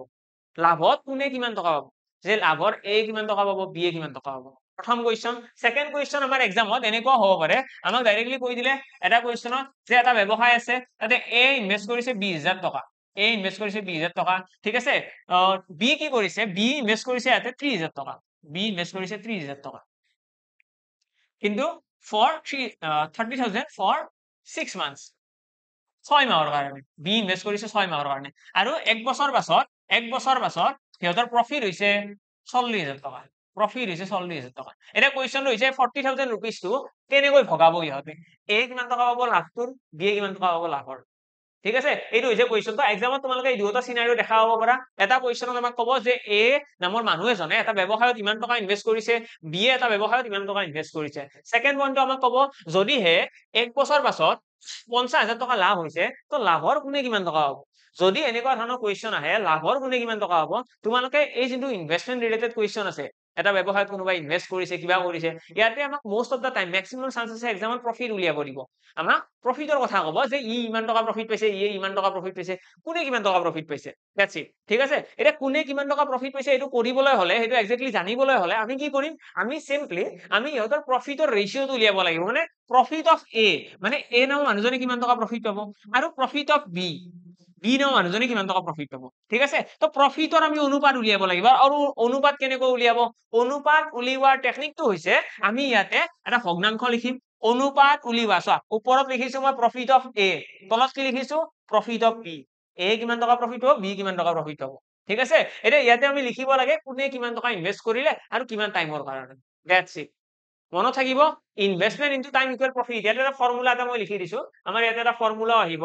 লাভত কোনে কিমান টকা পাব যে লাভৰ এ কিমান টকা পাব বি এ কিমান টকা পাব প্ৰথম কোৱেশ্চন সেকেন্ড কোৱেশ্চন আমাৰ এক্সামত এনেকুৱা হ'ব পাৰে আমাক ডাইৰেক্টলি কৈ দিলে এটা কোৱেশ্চনত যে এটা ব্যৱসায় আছে তাতে এ ইনভেষ্ট কৰিছে 20,000 টকা এ ইনভেষ্ট কৰিছে 20,000 টকা ঠিক আছে বি কি কৰিছে বি ইনভেষ্ট কৰিছে ইয়াতে 30,000 টকা বি ইনভেষ্ট কৰিছে 30,000 টকা কিন্তু ফৰ 30,000 ফৰ 6 মান্থস 6 মাহৰ কাৰণে বি ইনভেষ্ট কৰিছে 6 মাহৰ কাৰণে আৰু এক বছৰ পাছত সিহঁতৰ প্ৰফিট হৈছে 40,000 টকা প্ৰফিট হৈছে 40,000 টকা এটা কোৱেশ্চনটো হৈছে 40,000 ৰুপিসটো কেনেকৈ ভগাব ইহঁতে এ কিমান টকা পাব লাভটোৰ বি এ কিমান টকা পাব লাভৰ ঠিক আছে এইটো হৈছে কোৱেশ্চনটো এক্সামত তোমালোকে এই দুটা সিনাৰিও দেখা হ'ব পাৰা এটা কোৱেশ্চনত আমাক ক'ব যে এ নামৰ মানুহ এজনে এটা ব্যৱসায়ত ইমান টকা ইনভেষ্ট কৰিছে বি এটা ব্যৱসায়ত ইমান টকা ইনভেষ্ট কৰিছে সেকেন্ড পইণ্টটো আমাক ক'ব যদিহে এক বছৰ পাছত 50,000 টকা লাভ হৈছে তো লাভৰ কোনে কিমান টকা হ'ব যদি এনেকুৱা ধৰণৰ কোৱেশ্চন আহে লাভৰ কোনে কিমান টকা হ'ব তোমালোকে এই যোনটো ইনভেষ্টমেন্ট ৰিলেটেড কোৱেশ্চন আছে এটা ব্যৱসায়ত কোনোবাই ইনভেষ্ট কৰিছে কিবা কৰিছে ইয়াতে আমাক most of the time maximum chance আছে এক্সামত প্ৰফিট উলিয়াব দিব আমাক প্ৰফিটৰ কথা ক'ব যে ই ইমান টকা প্ৰফিট পাইছে ই ইমান টকা প্ৰফিট পাইছে কোনে কিমান টকা প্ৰফিট পাইছে দ্যাটস ইট ঠিক আছে এটা কোনে কিমান টকা প্ৰফিট পাইছে এইটো কৰিবলৈ হলে সেইটো এক্স্যাক্টলি জানিবলৈ হলে আমি কি কৰিম আমি সিম্পলি আমি ইহঁতৰ প্ৰফিটৰ ৰেশিওটো উলিয়াব লাগিব মানে প্ৰফিট অফ এ মানে এ নামৰ মানুহজনে কিমান টকা প্ৰফিট পাব আৰু প্ৰফিট অফ বি বি নামৰ মানুহজনে কিমান টকা প্ৰফিট পাব ঠিক আছে তো প্ৰফিটৰ আমি অনুপাত উলিয়াব লাগিব আৰু অনুপাত কেনেকৈ উলিয়াব অনুপাত উলিওৱাৰ টেকনিকটো হৈছে আমি ইয়াতে এটা ভগ্নাংশ লিখিম অনুপাত উলিওৱা চোৱা ওপৰত লিখিছো মই প্ৰফিট অফ এ তলত কি লিখিছো প্ৰফিট অফ বি এ কিমান টকা প্ৰফিট হ'ব বি কিমান টকা প্ৰফিট হ'ব ঠিক আছে এতিয়া ইয়াতে আমি লিখিব লাগে কোনে কিমান টকা ইনভেষ্ট কৰিলে আৰু কিমান টাইমৰ কাৰণে দ্যাটস ইট মনত থাকিব investment into time equal profit ইয়াতে এটা ফৰ্মুলা এটা মই লিখি দিছো আমাৰ ইয়াতে এটা ফৰ্মুলা আহিব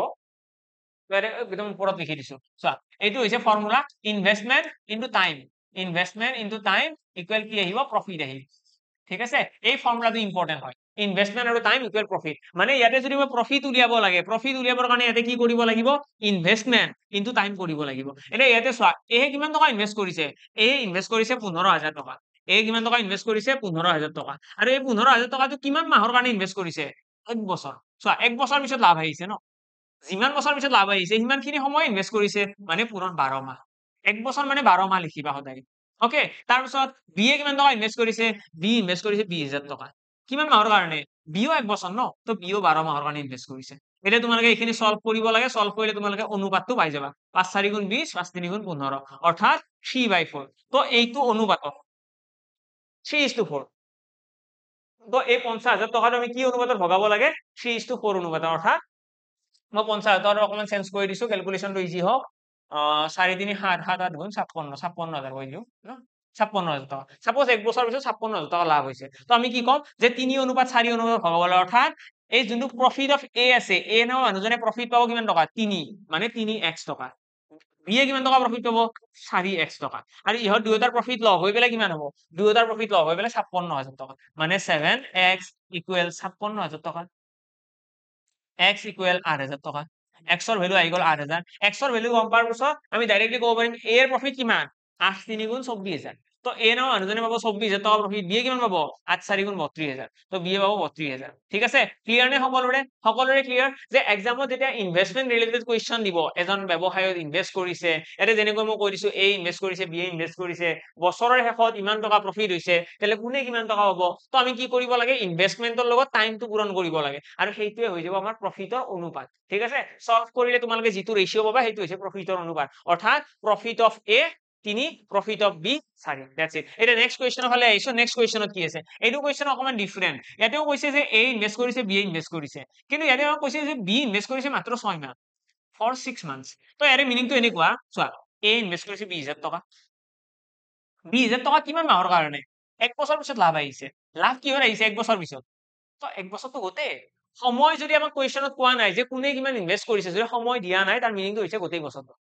একদম ওপৰত লিখি দিছো চোৱা এইটো হৈছে formula investment into time equal কি আহিব প্ৰফিট আহিব ঠিক আছে এই ফৰ্মুলাটো ইম্পৰ্টেন্ট হয় ইনভেষ্টমেন্ট আৰু টাইম ইকুৱেল প্ৰফিট মানে ইয়াতে যদি মই প্ৰফিট উলিয়াব লাগে প্ৰফিট উলিয়াবৰ কাৰণে ইয়াতে কি কৰিব লাগিব ইনভেষ্টমেন্ট ইনটু টাইম কৰিব লাগিব এতিয়া ইয়াতে চোৱা এ কিমান টকা ইনভেষ্ট কৰিছে এ ইনভেষ্ট কৰিছে 15,000 টকা এ কিমান টকা ইনভেষ্ট কৰিছে 15,000 টকা আৰু এই 15,000 টকাটো কিমান মাহৰ কাৰণে ইনভেষ্ট কৰিছে এক বছৰ চোৱা এক বছৰ পিছত লাভ আহিছে ন যিমান বছৰ পিছত লাভ আহিছে সিমানখিনি সময় ইনভেষ্ট কৰিছে মানে পুৰণ 12 মাহ এক বছৰ মানে 12 মাহ লিখিবা সদায় ওকে তাৰপিছত বি এ কিমান টকা ইনভেষ্ট কৰিছে বি ইনভেষ্ট কৰিছে 20,000 টকা কিমান মাহৰ কাৰণে বিও এক বছৰ ন তো বিও 12 মাহৰ কাৰণে ইনভেষ্ট কৰিছে এতিয়া তোমালোকে এইখিনি সলভ কৰিব লাগে সলভ কৰিলে তোমালোকে অনুপাতটো পাই যাবা 5 4 গুণ 20 5 3 গুণ 15 অৰ্থাৎ 3/4 তো এইটো অনুপাতত 3:4 তো এই 50,000 টকাটো আমি কি অনুপাতত ভগাব লাগে 3:4 অনুপাতত অৰ্থাৎ মই 50,000 অকমান চেঞ্জ কৰি দিছো ক্যালকুলেশনটো ইজি হওক 4 3 7 7 8 গুণ 56,000 কৰি দিও ন 56,000 টকা সাপোজ এক বছৰ পিছত 56,000 টকা লাভ হৈছে তো আমি কি কম যে 3:4 অনুপাত ভগাব লাগে অৰ্থাৎ এই যোনটো প্ৰফিট অফ এ আছে এ নামৰ মানুহজনে প্ৰফিট পাব কিমান টকা 3 মানে 3x টকা বি এ কিমান টকা প্ৰফিট পাব 4x টকা আৰু ইহত দুয়োটাৰ প্ৰফিট লগ হৈ পেলাই কিমান হ'ব দুয়োটাৰ প্ৰফিট লগ হৈ পেলাই 56,000 টকা মানে 7x ইকুৱেল 56,000 টকা x ইকুৱেল 8,000 টকা x ৰ ভ্যালু আহি গ'ল 8,000 x ৰ ভ্যালু গম পাৰ পিছত আমি ডাইৰেক্টলি ক'ব পাৰিম a এৰ প্ৰফিট কিমান 8 3 গুণ 24,000 তো a নামৰ মানুহজনে পাব 24,000 টকা প্ৰফিট বি কিমান পাব 8 4 গুণ 32,000 তো বি পাব 32,000 ঠিক আছে ক্লিয়াৰ নে সকলোৰে ক্লিয়াৰ যে এক্সামত যেতিয়া ইনভেষ্টমেন্ট ৰিলেটেড কোৱেশ্চন দিব এজন ব্যৱসায়ত ইনভেষ্ট কৰিছে এতে যেনেকৈ মই কৈ দিছো এ ইনভেষ্ট কৰিছে বি ইনভেষ্ট কৰিছে বছৰৰ শেষত ইমান টকা প্ৰফিট হৈছে তেলে কোনে কিমান টকা হ'ব তো আমি কি কৰিব লাগে ইনভেষ্টমেন্টৰ লগত টাইমটো পূৰণ কৰিব লাগে আৰু সেইটোৱে হৈ যাব আমাৰ প্ৰফিটৰ অনুপাত ঠিক আছে সলভ কৰিলে তোমালোকে যিটো ৰেশিও পাবা সেইটো হৈছে প্ৰফিটৰ অনুপাত অৰ্থাৎ profit of A 3 profit of B 4 that's it এটা নেক্সট কোয়েশ্চনৰ ফালে আইছো নেক্সট কোয়েশ্চনত কি আছে এইটো কোয়েশ্চন অকমান ডিফাৰেন্ট ইয়াতেও কৈছে যে এ ইনভেস্ট কৰিছে বি ইনভেস্ট কৰিছে কিন্তু ইয়াতে আমাক কৈছে যে বি ইনভেস্ট কৰিছে মাত্ৰ 6 মাহ for 6 months তো ইয়াৰে মিনিংটো এনেকুৱা চোৱা এ ইনভেস্ট কৰিছে 20000 টকা 20000 টকা কিমান মাহৰ কাৰণে এক বছৰ পিছত লাভ আহিছে লাভ কিহৰ আহিছে এক বছৰ পিছত তো এক বছৰটো গোটেই সময় যদি আমাক কোয়েশ্চনত কোৱা নাই যে কোনে কিমান ইনভেস্ট কৰিছে যদি সময় দিয়া নাই তাৰ মিনিংটো হৈছে গোটেই বছৰটো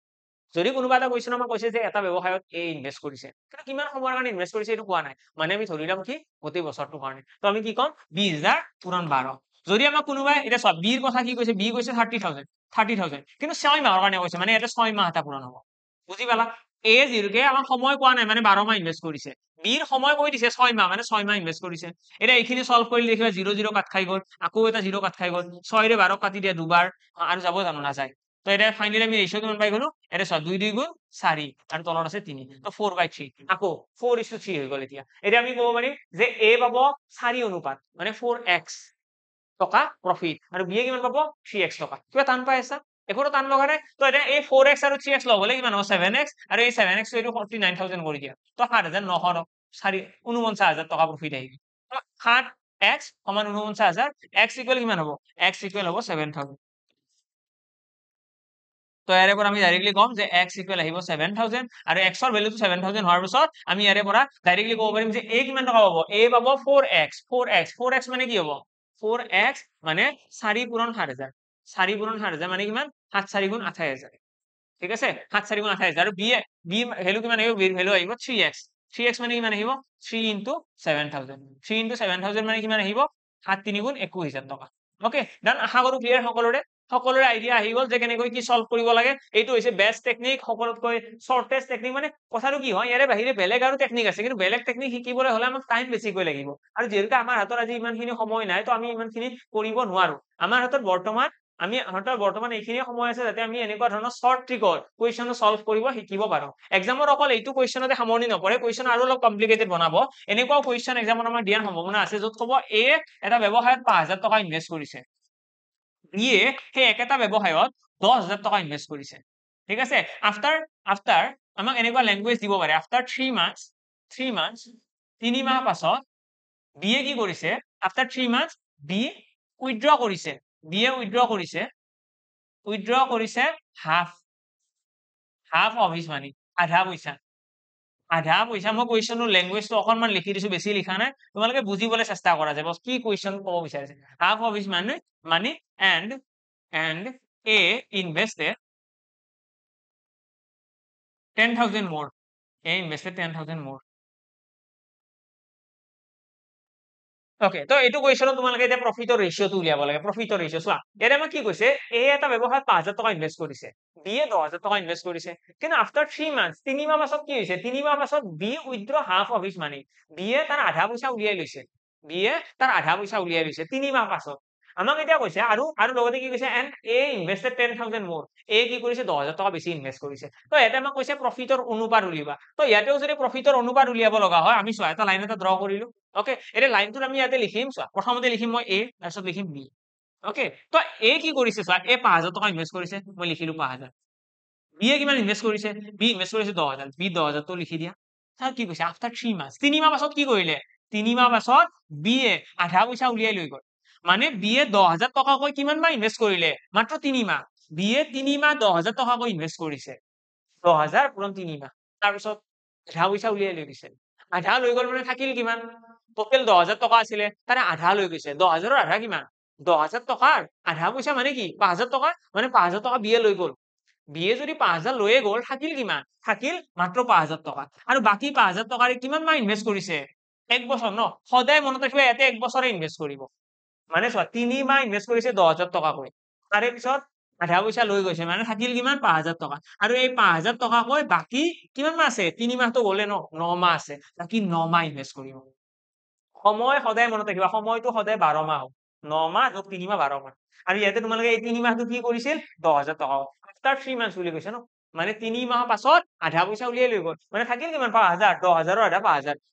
যদি কোনোবা এটা কোয়েশ্চন আমাক কৈছে যে এটা ব্যৱসায়ত এ ইনভেস্ট কৰিছে কিন্তু কিমান সময়ৰ কাৰণে ইনভেস্ট কৰিছে এইটো কোৱা নাই মানে আমি ধৰি লম কি গোটেই বছৰটোৰ কাৰণে তো আমি কি কম 20000 পূৰণ 12 যদি আমাক কোনোবাই এটা সব বিৰ কথা কি কৈছে বি কৈছে 30000 কিন্তু 6 মাহৰ কাৰণে কৈছে মানে এটা 6 মাহ এটা পূৰণ হ'ব বুজি পালা এ জিৰোকে আমাক সময় কোৱা নাই মানে 12 মাহ ইনভেস্ট কৰিছে বিৰ সময় কৈ দিছে 6 মাহ মানে 6 মাহ ইনভেস্ট কৰিছে এটা এইখিনি সলভ কৰি দেখিবা 0 কাট খাই গ'ল আকৌ এটা 0 কাট খাই গ'ল 6 ৰে 12 কাটি দিয়া দুবাৰ আৰু যাব জানো নাযায় তো এটা ফাইনালি আমি ৰেশিও কিমান পাই গলো এটা 2 2 গুণ 4 আৰু তলত আছে 3 তো 4/3 আকৌ 4:3 হৈ গ'ল এতিয়া আমি ক'ব পাৰিম যে এ পাব 4 অনুপাত মানে 4x টকা প্ৰফিট আৰু বিয়ে কিমান পাব 3x টকা কিবা টান পাই আছা একোটো টান লগা নাই তো এটা এই 4x আৰু 3x লগ হলে কিমান হ'ব 7x আৰু এই 7x এইটো 49000 কৰি দিয়া তো 7900 49000 টকা প্ৰফিট আহিব তো 7x সমান 49000 x ইকুৱেল কিমান হ'ব x ইকুৱেল হ'ব 7000 তো ইয়াৰে পৰা আমি ডাইৰেক্টলি কম যে x ইকুৱেল আহিব 7000 আৰু x ৰ ভ্যালুটো 7000 হোৱাৰ পিছত আমি ইয়াৰে পৰা ডাইৰেক্টলি ক'ব পাৰিম যে a কিমান টকা পাব a পাব 4x মানে কি হ'ব 4x মানে 4 পূৰণ 7000 4 পূৰণ 7000 মানে কিমান 7 4 গুণ 28000 ঠিক আছে 7 4 গুণ 28000 আৰু b ভ্যালু কিমান আহিব b ভ্যালু আহিব 3x মানে কিমান আহিব 3 into 7000 3 into 7000 মানে কিমান আহিব 7 3 গুণ 21000 টকা ওকে ডান আশা কৰো ক্লিয়াৰ সকলোৰে আইডিয়া আহি গ'ল যে কেনেকৈ কি সলভ কৰিব লাগে এইটো হৈছে বেস্ট টেকনিক সকলোতকৈ শৰ্টেষ্ট টেকনিক মানে কথাটো কি হয় ইয়াৰে বাহিৰে বেলেগ আৰু টেকনিক আছে কিন্তু বেলেগ টেকনিক শিকিবলৈ হলে আমাক টাইম বেছিকৈ লাগিব আৰু যেহেতু আমাৰ হাতত আজি ইমানখিনি সময় নাই তো আমি ইমানখিনি কৰিব নোৱাৰো আমাৰ হাতত বৰ্তমান এইখিনি সময় আছে যাতে আমি এনেকুৱা ধৰণৰ শৰ্ট ট্ৰিকৰ কুৱেশ্যন সলভ কৰিব শিকিব পাৰো এক্সামৰ অকল এইটো কুৱেশ্যনতে সামৰণি নপৰে কুৱেশ্যন আৰু অলপ কমপ্লিকেটেড বনাব এনেকুৱা কুৱেশ্যন এক্সামত আমাৰ দিয়াৰ সম্ভাৱনা আছে য'ত ক'ব এ এটা ব্যৱসায়ত 5000 টকা ইনভেস্ট কৰিছে বিয়ে সেই একেটা ব্যৱসায়ত 10000 টকা ইনভেস্ট কৰিছে ঠিক আছে আফটাৰ আমাক এনেকুৱা ল্যাঙ্গুৱেজ দিব পাৰে আফটাৰ 3 মান্থস 3 মাহ পাছত বিয়ে কি কৰিছে আফটাৰ 3 মান্থস বি উইথড্ৰ কৰিছে হাফ অফ হিজ মানি আধা পইচা মই কুৱেশ্যনৰ ল্যাঙ্গুৱেজটো অকনমান লিখি দিছো বেছি লিখা নাই তোমালোকে বুজিবলৈ চেষ্টা কৰা যাব কি কুৱেশ্যন ক'ব বিচাৰিছে half of his money and A invested 10,000 more. A invested 10,000 more. Okay তো এইটো কুৱেশ্যনত তোমালোকে এতিয়া প্ৰফিটৰ ৰেশিওটো উলিয়াব লাগে প্ৰফিটৰ ৰেশিও চোৱা ইয়াতে আমাক কি কৈছে এ এটা ব্যৱসায়ত 5000 টকা ইনভেস্ট কৰিছে বি এ 10000 টকা ইনভেস্ট কৰিছে কিন্তু আফটাৰ 3 মান্থস 3 মাহ পাছত কি হৈছে 3 মাহ পাছত B withdraw half of his money B a তাৰ আধা পইচা উলিয়াই লৈছে 3 মাহ পাছত আমাক এতিয়া কৈছে আৰু লগতে কি কৈছে এন্ড এ ইনভেস্টেড 10000 মোৰ এ কি কৰিছে 10000 টকা বেছি ইনভেস্ট কৰিছে তো ইয়াতে আমাক কৈছে প্ৰফিটৰ অনুপাত উলিয়াবা তো ইয়াতেও যদি প্ৰফিটৰ অনুপাত উলিয়াব লগা হয় আমি চোৱা এটা লাইন এটা ড্ৰ কৰিলো ওকে এটা লাইনটো আমি ইয়াতে লিখিম চোৱা প্ৰথমতে লিখিম মই এ তাৰপিছত লিখিম বি ওকে তো এ কি কৰিছে চোৱা এ 5000 টকা ইনভেস্ট কৰিছে মই লিখিলো 5000 বি এ কিমান ইনভেস্ট কৰিছে বি ইনভেস্ট কৰিছে 10000 বি 10000 তো লিখি দিয়া তাৰ কি কৈছে আফটাৰ 3 মান্থস 3 মাহ পাছত কি কৰিলে 3 মাহ পাছত বি এ আধা পইচা উলিয়াই লৈ গ'ল মানে বি এ 10000 টকাকৈ কিমান মাহ ইনভেস্ট কৰিলে মাত্ৰ 3 মাহ বি এ 3 মাহ 10000 টকাকৈ ইনভেস্ট কৰিছে 10000 পূৰণ 3 মাহ তাৰপিছত আধা পইচা উলিয়াই লৈ গৈছে আধা লৈ গ'ল মানে থাকিল কিমান টোটেল 10000 টকা আছিলে তাৰে আধা লৈ গৈছে 10000 ৰ আধা কিমান 10000 টকাৰ আধা পইচা মানে কি 5000 টকা মানে 5000 টকা বিয়ে লৈ গ'ল বিয়ে যদি 5000 লৈয়ে গ'ল থাকিল কিমান থাকিল মাত্ৰ 5000 টকা আৰু বাকি 5000 টকাৰে কিমান মাহ ইনভেস্ট কৰিছে এক বছৰ ন সদায় মনত ৰাখিবা ইয়াতে এক বছৰে ইনভেস্ট কৰিব মানে চোৱা 3 মাহ ইনভেস্ট কৰিছে 10000 টকাকৈ তাৰে পিছত আধা পইচা লৈ গৈছে মানে থাকিল কিমান 5000 টকা আৰু এই 5000 টকাকৈ বাকি কিমান মাহ আছে 3 মাহটো গ'লে ন 9 মাহ আছে বাকি 9 মাহ ইনভেস্ট কৰিব সময় সদায় মনত ৰাখিবা সময়টো সদায় 12 মাহ 9 মাহ আৰু 3 মাহ 12 মাহ আৰু ইয়াতে তোমালোকে এই 3 মাহটো কি কৰিছিল 10000 টকা আফটাৰ 3 মান্থস বুলি কৈছে ন মানে 3 মাহ পাছত আধা পইচা উলিয়াই লৈ গ'ল মানে থাকিল কিমান 5000 10000 ৰ আধা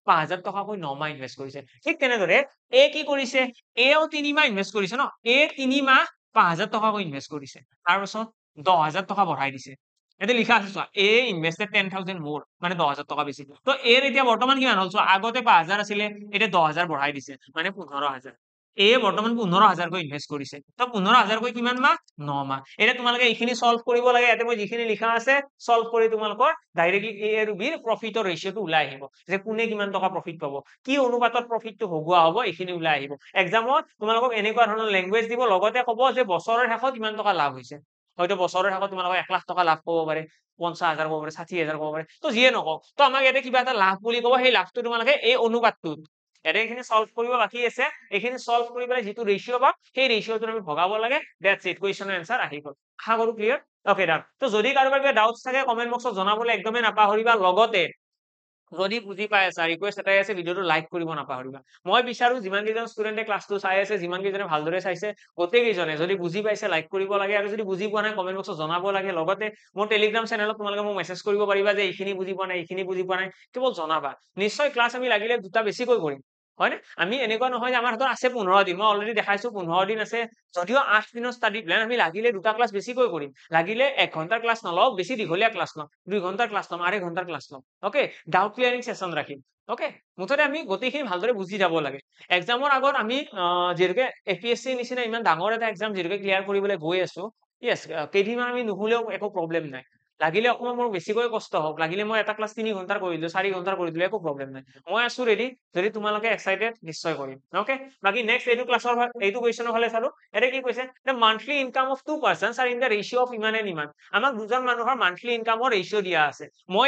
5000 টকাকৈ 9 মাহ ইনভেস্ট কৰিছে ঠিক তেনেদৰে এ কি কৰিছে এও 3 মাহ ইনভেস্ট কৰিছে ন এ 3 মাহ 5000 টকাকৈ ইনভেস্ট কৰিছে তাৰ পিছত 10000 টকা বঢ়াই দিছে এতে লিখা আছে চোৱা এ ইনভেষ্টেড 10,000 মোৰ মানে 10,000 টকা বেছি তো এৰ এতিয়া বৰ্তমান কিমান হ'ল চোৱা আগতে 5,000 আছিলে এতিয়া 10,000 বঢ়াই দিছে মানে 15,000 এ বৰ্তমান 15,000 কৈ ইনভেষ্ট কৰিছে তো 15,000 কৈ কিমান মাহ 9 মাহ এতিয়া তোমালোকে এইখিনি সলভ কৰিব লাগে ইয়াতে মই যিখিনি লিখা আছে সলভ কৰি তোমালোকৰ ডাইৰেক্টলি এ আৰু বিৰ প্ৰফিটৰ ৰেশিওটো ওলাই আহিব যে কোনে কিমান টকা প্ৰফিট পাব কি অনুপাতত প্ৰফিটটো ভগোৱা হ'ব এইখিনি ওলাই আহিব এক্সামত তোমালোকক এনেকুৱা ধৰণৰ লেংগুৱেজ দিব লগতে ক'ব যে বছৰৰ শেষত কিমান টকা লাভ হৈছে হয়তো বছৰৰ শেষত তোমালোকৰ 1 লাখ টকা লাভ পাব পাৰে 50,000 ক'ব পাৰে 60,000 ক'ব পাৰে তো যিয়ে নকওঁ তো আমাক ইয়াতে কিবা এটা লাভ বুলি ক'ব সেই লাভটো তোমালোকে এই অনুপাতটোত ইয়াতে এইখিনি সলভ কৰিব বাকি আছে এইখিনি সলভ কৰি পেলাই যিটো ৰেশিও পাম সেই ৰেশিওটো আমি ভগাব লাগে দ্যাটস ইট কোৱেশ্চনৰ এনসাৰ আহি গ'ল আশা কৰো ক্লিয়াৰ ওকে ডান তো যদি কাৰোবাৰ কিবা ডাউটছ থাকে কমেন্ট বক্সত জনাবলৈ একদমই নাপাহৰিবা লগতে যদি বুজি পাই আছা ৰিকুৱেষ্ট এটাই আছে ভিডিওটো লাইক কৰিব নাপাহৰিবা মই বিচাৰো যিমান কেইজন ষ্টুডেণ্টে ক্লাছটো চাই আছে যিমান কেইজনে ভালদৰে চাইছে গোটেই কেইজনে যদি বুজি পাইছে লাইক কৰিব লাগে আৰু যদি বুজি পোৱা নাই কমেন্ট বক্সত জনাব লাগে লগতে মোৰ টেলিগ্ৰাম চেনেলত তোমালোকে মোক মেছেজ কৰিব পাৰিবা যে এইখিনি বুজি পোৱা নাই এইখিনি বুজি পোৱা নাই কেৱল জনাবা নিশ্চয় ক্লাছ আমি লাগিলে দুটা বেছিকৈ কৰিম হয় আমি এনেকুৱা নহয় যে আমাৰ হাতত আছে 15 দিন মই অলৰেডি দেখাইছো 15 দিন আছে যদিও 8 দিনৰ ষ্টাডি প্লেন আমি লাগিলে দুটা ক্লাছ বেছিকৈ কৰিম লাগিলে 1 ঘণ্টাৰ ক্লাছ নলও বেছি দীঘলীয়া ক্লাছ লম 2 ঘণ্টাৰ ক্লাছ লম 2.5 ঘণ্টাৰ ক্লাছ লম ওকে ডাউট ক্লিয়াৰিং সেশন ৰাখিম ওকে মুঠতে আমি গোটেইখিনি ভালদৰে বুজি যাব লাগে এক্সামৰ আগত আমি যেনেকৈ এপিএসসি নিচিনা ইমান ডাঙৰ এটা এক্সাম যেনেকৈ ক্লিয়াৰ কৰিবলৈ গৈ আছো ইয়েস কেইদিনমান আমি নুহুলেও একো প্ৰব্লেম নাই লাগিলে অকমান মোৰ বেছিকৈ কষ্ট হওক লাগিলে মই এটা ক্লাছ 3 ঘণ্টাৰ কৰি দিলো 4 ঘণ্টাৰ কৰি দিলো একো প্ৰব্লেম নাই মই আছো ৰেডি যদি তোমালোকে এক্সাইটেড নিশ্চয় কৰিম ওকে বাকি নেক্সট এইটো ক্লাছৰ এইটো কোৱেশ্চনৰ ফালে চালো এটা কি কৈছে the monthly income of two persons are in the ratio of ইমান এণ্ড ইমান আমাক দুজন মানুহৰ মান্থলি ইনকামৰ ৰেশিও দিয়া আছে মই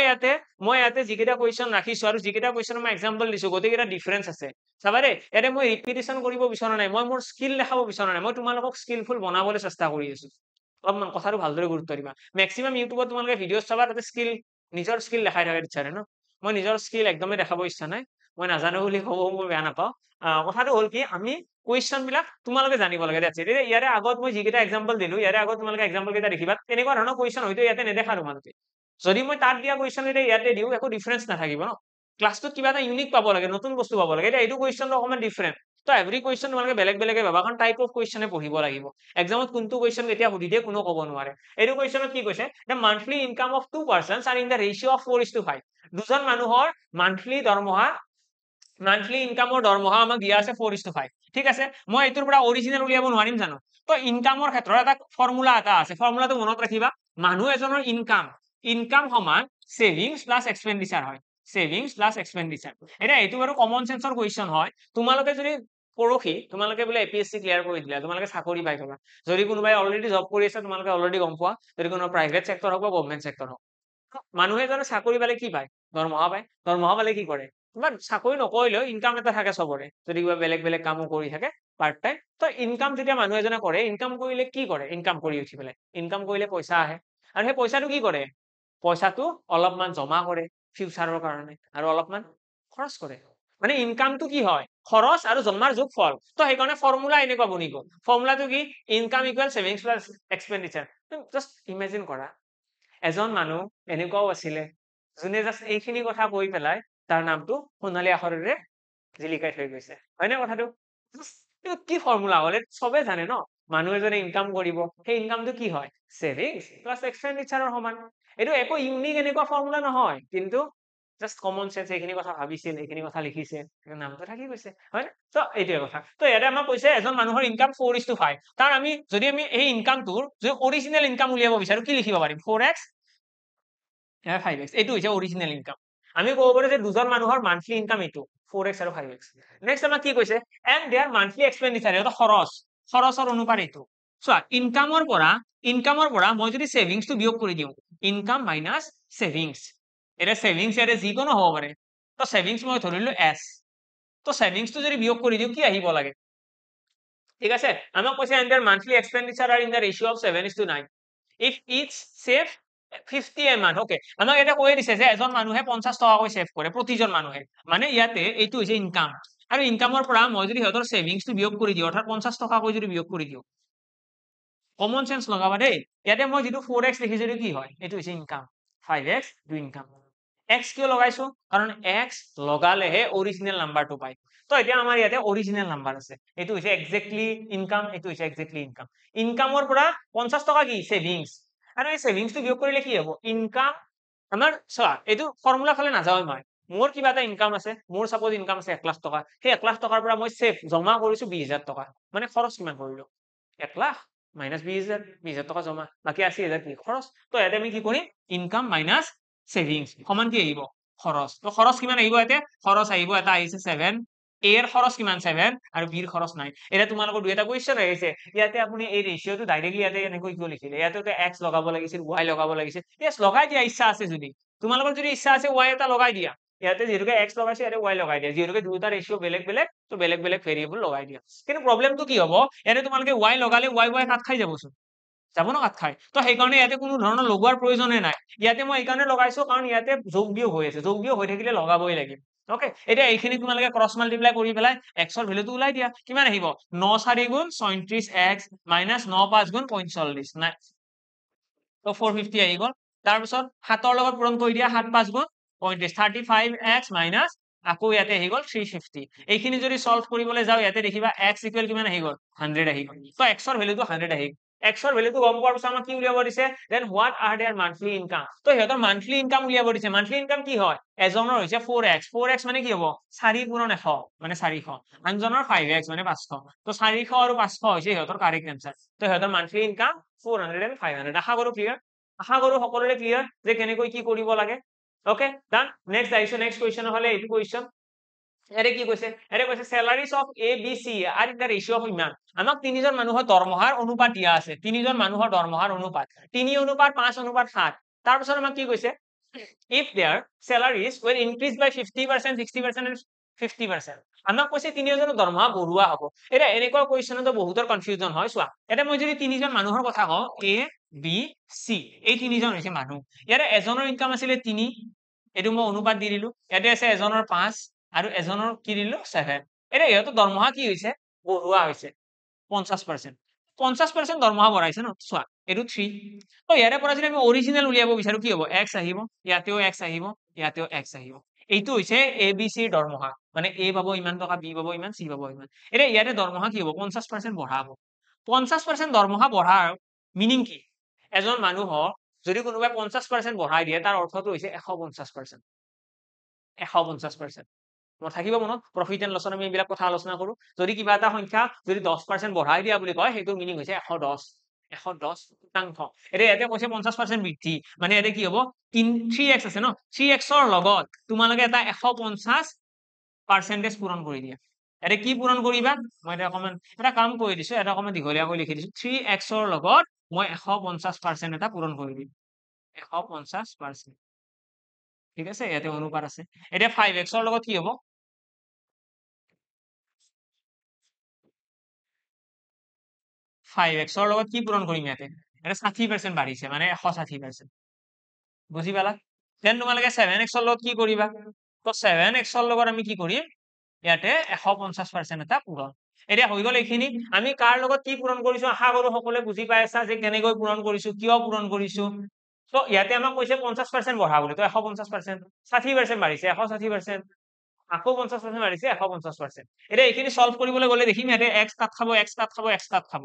ইয়াতে যিকেইটা কুৱেশ্যন ৰাখিছো আৰু যিকেইটা কুৱেশ্যন মই এক্সাম্পল দিছো গোটেইকেইটা ডিফাৰেন্স আছে চাবা দেই ইয়াতে মই ৰিপিটিশ্যন কৰিব বিচৰা নাই মই মোৰ স্কিল দেখাব বিচৰা নাই মই তোমালোকক স্কিলফুল বনাবলৈ চেষ্টা কৰি আছো অলপমান কথাটো ভালদৰে গুৰুত্ব দিবা মেক্সিমাম ইউটিউবত তোমালোকে ভিডিঅ' চাবা তাতে স্কিল নিজৰ স্কিল দেখাই থাকে বিচাৰে ন মই নিজৰ স্কিল একদমেই দেখাব ইচ্ছা নাই মই নাজানো বুলি ক'ব মই বেয়া নাপাওঁ কথাটো হ'ল কি আমি কুৱেশ্যন বিলাক তোমালোকে জানিব লাগে ইয়াৰে আগত মই যিকেইটা এক্সাম্পল দিলো ইয়াৰে আগত তোমালোকে এক্সাম্পল কেইটা দেখিবা তেনেকুৱা ধৰণৰ কুৱেশ্যন হয়তো ইয়াতে নেদেখা তোমালোকে যদি মই তাত দিয়া কুৱেশ্যন এতিয়া ইয়াতে দিওঁ একো ডিফাৰেন্স নাথাকিব ন ক্লাছটোত কিবা এটা ইউনিক পাব লাগে নতুন বস্তু পাব লাগে এতিয়া এইটো কুৱেশ্যনটো অকণমান ডিফাৰেন্ট তো এভৰি কুৱেশ্যন তোমালোকে বেলেগ বেলেগে পাবা কাৰণ টাইপ অফ কুৱেশ্যনে পঢ়িব লাগিব এক্সামত কোনটো কুৱেশ্যন কেতিয়া সুধি দিয়ে কোনো ক'ব নোৱাৰে এইটো কুৱেশ্যনত কি কৈছে the monthly income of two persons are in the ratio of 4:5 দুজন মানুহৰ মান্থলি দৰমহা মান্থলি ইনকামৰ দৰমহা আমাক দিয়া আছে 4:5 ঠিক আছে মই এইটোৰ পৰা অৰিজিনেল উলিয়াব নোৱাৰিম জানো তো ইনকামৰ ক্ষেত্ৰত এটা ফৰ্মুলা এটা আছে ফৰ্মুলাটো মনত ৰাখিবা মানুহ এজনৰ ইনকাম সমান সেভিংস প্লাস এক্সপেন্ডিচাৰ হয় সেভিংস প্লাস এক্সপেন্ডিচাৰ এটা এইটো বাৰু কমন সেন্সৰ কুৱেশ্যন হয় তোমালোকে যদি পৰহি তোমালোকে বোলে এপিএসসি ক্লিয়াৰ কৰি দিলা তোমালোকে চাকৰি পাই গলা যদি কোনোবাই অলৰেডি জব কৰি আছে তোমালোকে অলৰেডি গম পোৱা যদি কোনো প্ৰাইভেট সেক্টৰ হওক বা গভৰ্ণমেণ্ট সেক্টৰ হওক মানুহে এজনে চাকৰি পালে কি পায় দৰমহা পালে কি কৰে বাট চাকৰি নকৰিলেও ইনকাম এটা থাকে চবৰে যদি কিবা বেলেগ বেলেগ কামো কৰি থাকে পাৰ্ট টাইম তো ইনকাম যেতিয়া মানুহ এজনে কৰে ইনকাম কৰিলে কি কৰে ইনকাম কৰি উঠি পেলাই ইনকাম কৰিলে পইচা আহে আৰু সেই পইচাটো কি কৰে পইচাটো অলপমান জমা কৰে ফিউচাৰৰ কাৰণে আৰু অলপমান খৰচ কৰে মানে ইনকামটো কি হয় খৰচ আৰু জমাৰ যোগফল তো সেইকাৰণে ফৰ্মুলা এনেকুৱা বনি গ'ল ফৰ্মুলাটো কি income equal savings plus expenditure just imagine কৰা এজন মানুহ এনেকুৱাও আছিলে যোনে জাষ্ট এইখিনি কথা কৈ পেলাই তাৰ নামটো সোণালী আখৰেৰে জিলিকাই থৈ গৈছে হয়নে কথাটো কি ফৰ্মুলা হলে চবে জানে ন মানুহ এজনে ইনকাম কৰিব সেই ইনকামটো কি হয় সেভিংস প্লাস এক্সপেন্ডিচাৰৰ সমান এইটো একো ইউনিক এনেকুৱা ফৰ্মুলা নহয় কিন্তু জাষ্ট কমন সেন্স এইখিনি কথা ভাবিছিল এইখিনি কথা লিখিছে নামটো থাকি গৈছে হয় তো এইটোৱে কথা তো ইয়াতে আমাক কৈছে এজন মানুহৰ ইনকাম 4:5 তাৰ যদি আমি এই ইনকামটোৰ যদি অৰিজিনেল ইনকাম উলিয়াব বিচাৰো কি লিখিব পাৰিম 4x 5x এইটো হৈছে অৰিজিনেল ইনকাম আমি ক'ব পাৰো যে দুজন মানুহৰ মান্থলি ইনকাম এইটো 4x আৰু 5x নেক্সট আমাক কি কৈছে এণ্ড দেয়াৰ মান্থলি এক্সপেন্ডিচাৰ এটা খৰচৰ অনুপাত এইটো চোৱা ইনকামৰ পৰা মই যদি সেভিংসটো বিয়োগ কৰি দিওঁ ইনকাম মাইনাস সেভিংস এটা সেভিংস ইয়াতে যিকোনো হ'ব পাৰে তো সেভিংস মই ধৰিলো এছ তো সেভিংসটো যদি বিয়োগ কৰি দিওঁ কি আহিব লাগে ঠিক আছে আমাক কৈছে and their monthly expenditure are in the ratio of 7:9 if each save 50 a month okay আমাক এটা কৈ দিছে যে এজন মানুহে 50 টকাকৈ সেভ কৰে প্ৰতিজন মানুহে মানে ইয়াতে এইটো হৈছে ইনকাম আৰু ইনকামৰ পৰা মই যদি সিহঁতৰ সেভিংসটো বিয়োগ কৰি দিওঁ অৰ্থাৎ 50 টকাকৈ যদি বিয়োগ কৰি দিওঁ কমন সেন্স লগাবা দেই ইয়াতে মই যিটো 4x লিখিছো কি হয় এইটো হৈছে income 5x two income x কিয় লগাইছো কাৰণ x লগালেহে অৰিজিনেল নাম্বাৰটো পায় তো এতিয়া আমাৰ ইয়াতে অৰিজিনেল নাম্বাৰ আছে এইটো হৈছে এক্স্যাক্টলি ইনকাম এইটো হৈছে এক্স্যাক্টলি ইনকামৰ পৰা 50 টকা কি সেভিংস আৰু এই সেভিংসটো বিয়োগ কৰিলে কি হ'ব ইনকাম আমাৰ চোৱা এইটো ফৰ্মুলা ফালে নাযাওঁ মই মোৰ কিবা এটা ইনকাম আছে মোৰ সাপোজ ইনকাম আছে 1 লাখ টকা সেই 1 লাখ টকাৰ পৰা মই সেভ জমা কৰিছো 20000 টকা মানে খৰচ কিমান কৰিলো 1 লাখ মাইনাস 20000 টকা জমা বাকি 80000 কি খৰচ তো ইয়াতে আমি কি কৰিম ইনকাম মাইনাস সেভিংস সমান কি আহিব খৰচ তো খৰচ কিমান আহিব ইয়াতে খৰচ আহিব এটা আহিছে 7 এৰ খৰচ কিমান 7 আৰু বিৰ খৰচ নাই এটা তোমালোকৰ দুইটা কোৱেশ্চন আহিছে ইয়াতে আপুনি এই ৰেশিওটো ডাইৰেক্টলি ইয়াতে এনেকৈ কিয় লিখিলে ইয়াতে x লগাব লাগিছিল y লগাব লাগিছিল yes লগাই দিয়া ইচ্ছা আছে যদি তোমালোকৰ যদি ইচ্ছা আছে y এটা লগাই দিয়া ইয়াতে যেহেতুকে x লগাইছে ইয়াতে y লগাই দিয়া যেহেতুকে দুটা ৰেশিও বেলেগ বেলেগ তো বেলেগ বেলেগ ভেৰিয়েবল লগাই দিয়া কিন্তু প্ৰবলেমটো কি হ'ব ইয়াতে তোমালোকে y লগালে y কাট খাই যাবচোন যাব ন কাট খাই তো সেইকাৰণে ইয়াতে কোনো ধৰণৰ লগোৱাৰ প্ৰয়োজনে নাই ইয়াতে মই এইকাৰণে লগাইছো কাৰণ ইয়াতে যোগ বিয়োগ হৈ আছে যোগ বিয়োগ হৈ থাকিলে লগাবই লাগিব ওকে এতিয়া এইখিনি তোমালোকে ক্ৰস মাল্টিপ্লাই কৰি পেলাই x ৰ ভ্যালুটো ওলাই দিয়া কিমান আহিব 9 4 গুণ 37x মাইনাস 9 5 গুণ 45 নাই তো 450 আহি গ'ল তাৰ পিছত 7 ৰ লগত পূৰণ কৰি দিয়া 7 5 গুণ 35 35x মাইনাস আকৌ ইয়াতে আহি গ'ল 350 এইখিনি যদি সলভ কৰিবলৈ যাও ইয়াতে দেখিবা x ইকুৱেল কিমান আহি গ'ল 100 আহি গ'ল তো x ৰ ভ্যালুটো 100 আহি গ'ল x ৰ ভ্যালুটো গম পোৱাৰ পিছত আমাক কি উলিয়াব দিছে then what are their monthly income তো হেতৰ মান্থলি ইনকাম উলিয়াব দিছে মান্থলি ইনকাম কি হয় এজনৰ হৈছে 4x মানে কি হ'ব 4 গুণন 100 মানে 400 আনজনৰ 5x মানে 500 তো 400 আৰু 500 হৈছে হেতৰ কাৰেক্ট আনসাৰ তো হেতৰ মান্থলি ইনকাম 400 and 500 আশা কৰো ক্লিয়াৰ আশা কৰো সকলোৰে ক্লিয়াৰ যে কেনেকৈ কি কৰিব লাগে ওকে ডান নেক্সট আইছো নেক্সট কোৱেশ্চন হলে এইটো কোৱেশ্চন এৰে কি কৈছে এৰে কৈছে salaries of a b c are in the ratio of ইমান আমাক তিনিজন মানুহৰ দৰমহাৰ অনুপাত দিয়া আছে তিনিজন মানুহৰ দৰমহাৰ অনুপাত 3 অনুপাত 5 অনুপাত 7 তাৰ পিছত আমাক কি কৈছে if their salaries were increased by 50% 60% and 50% আমাক কৈছে তিনিজনৰ দৰমহা বঢ়োৱা হ'ব এটা এনেকুৱা কোৱেশ্চনতো বহুতৰ কনফিউজন হয় চোৱা এটা মই যদি তিনিজন মানুহৰ কথা কওঁ a b c এই তিনিজন হৈছে মানুহ ইয়াৰে এজনৰ ইনকাম আছিল 3 এটো মই অনুপাত দি দিলো ইয়াতে আছে এজনৰ 5 আৰু এজনৰ কি দিলো 7 এটা ইহঁতৰ দৰমহা কি হৈছে বঢ়োৱা হৈছে 50% 50% দৰমহা বঢ়াইছে ন চোৱা এটো 3 তো ইয়াৰে পৰা যদি আমি অৰিজিনাল উলিয়াব বিচাৰো কি হ'ব x আহিব ইয়াতেও x আহিব ইয়াতেও x আহিব এইটো হৈছে a b c দৰমহা মানে a পাব ইমান টকা b পাব ইমান c পাব ইমান এটা ইয়াতে দৰমহা কি হ'ব 50% বঢ়াব 50% দৰমহা বঢ়াৰ মিনিং কি এজন মানুহৰ যদি কোনোবাই 50% বঢ়াই দিয়ে তাৰ অৰ্থটো হৈছে 150% 150% মোৰ থাকিব মনত প্ৰফিট এণ্ড লছত আমি এইবিলাক কথা আলোচনা কৰো যদি কিবা এটা সংখ্যা যদি 10% বঢ়াই দিয়া বুলি কয় সেইটো মিনিং হৈছে 110 শতাংশ এটা ইয়াতে কৈছে 50% বৃদ্ধি মানে এটা কি হ'ব 3x আছে ন 3x ৰ লগত তোমালোকে এটা 150% পূৰণ কৰি দিয়া এটা কি পূৰণ কৰিবা মই এটা অকমান এটা কাম কৰি দিছো এটা অকমান দীঘলীয়াকৈ লিখি দিছো 3x ৰ লগত মই 150% এটা পূৰণ কৰি দিম 150% ঠিক আছে ইয়াতে অনুপাত আছে এতিয়া 5x ৰ লগত কি হ'ব 5x ৰ লগত কি পূৰণ কৰিম ইয়াতে এটা 60% বাঢ়িছে মানে 160% বুজি পালা দেন তোমালোকে 7x ৰ লগত কি কৰিবা তো 7x ৰ লগত আমি কি কৰিম ইয়াতে 150% এটা পূৰণ এতিয়া হৈ গ'ল এইখিনি আমি কাৰ লগত কি পূৰণ কৰিছো আশা কৰো সকলোৱে বুজি পাই আছা যে কেনেকৈ পূৰণ কৰিছো কিয় পূৰণ কৰিছো তো ইয়াতে আমাক কৈছে 50% বঢ়াবলৈ তো 150% 60% বাঢ়িছে 160% আকৌ 50% বাঢ়িছে 150% এতিয়া এইখিনি সলভ কৰিবলৈ গ'লে দেখিম ইয়াতে x কাট খাব x কাট খাব x কাট খাব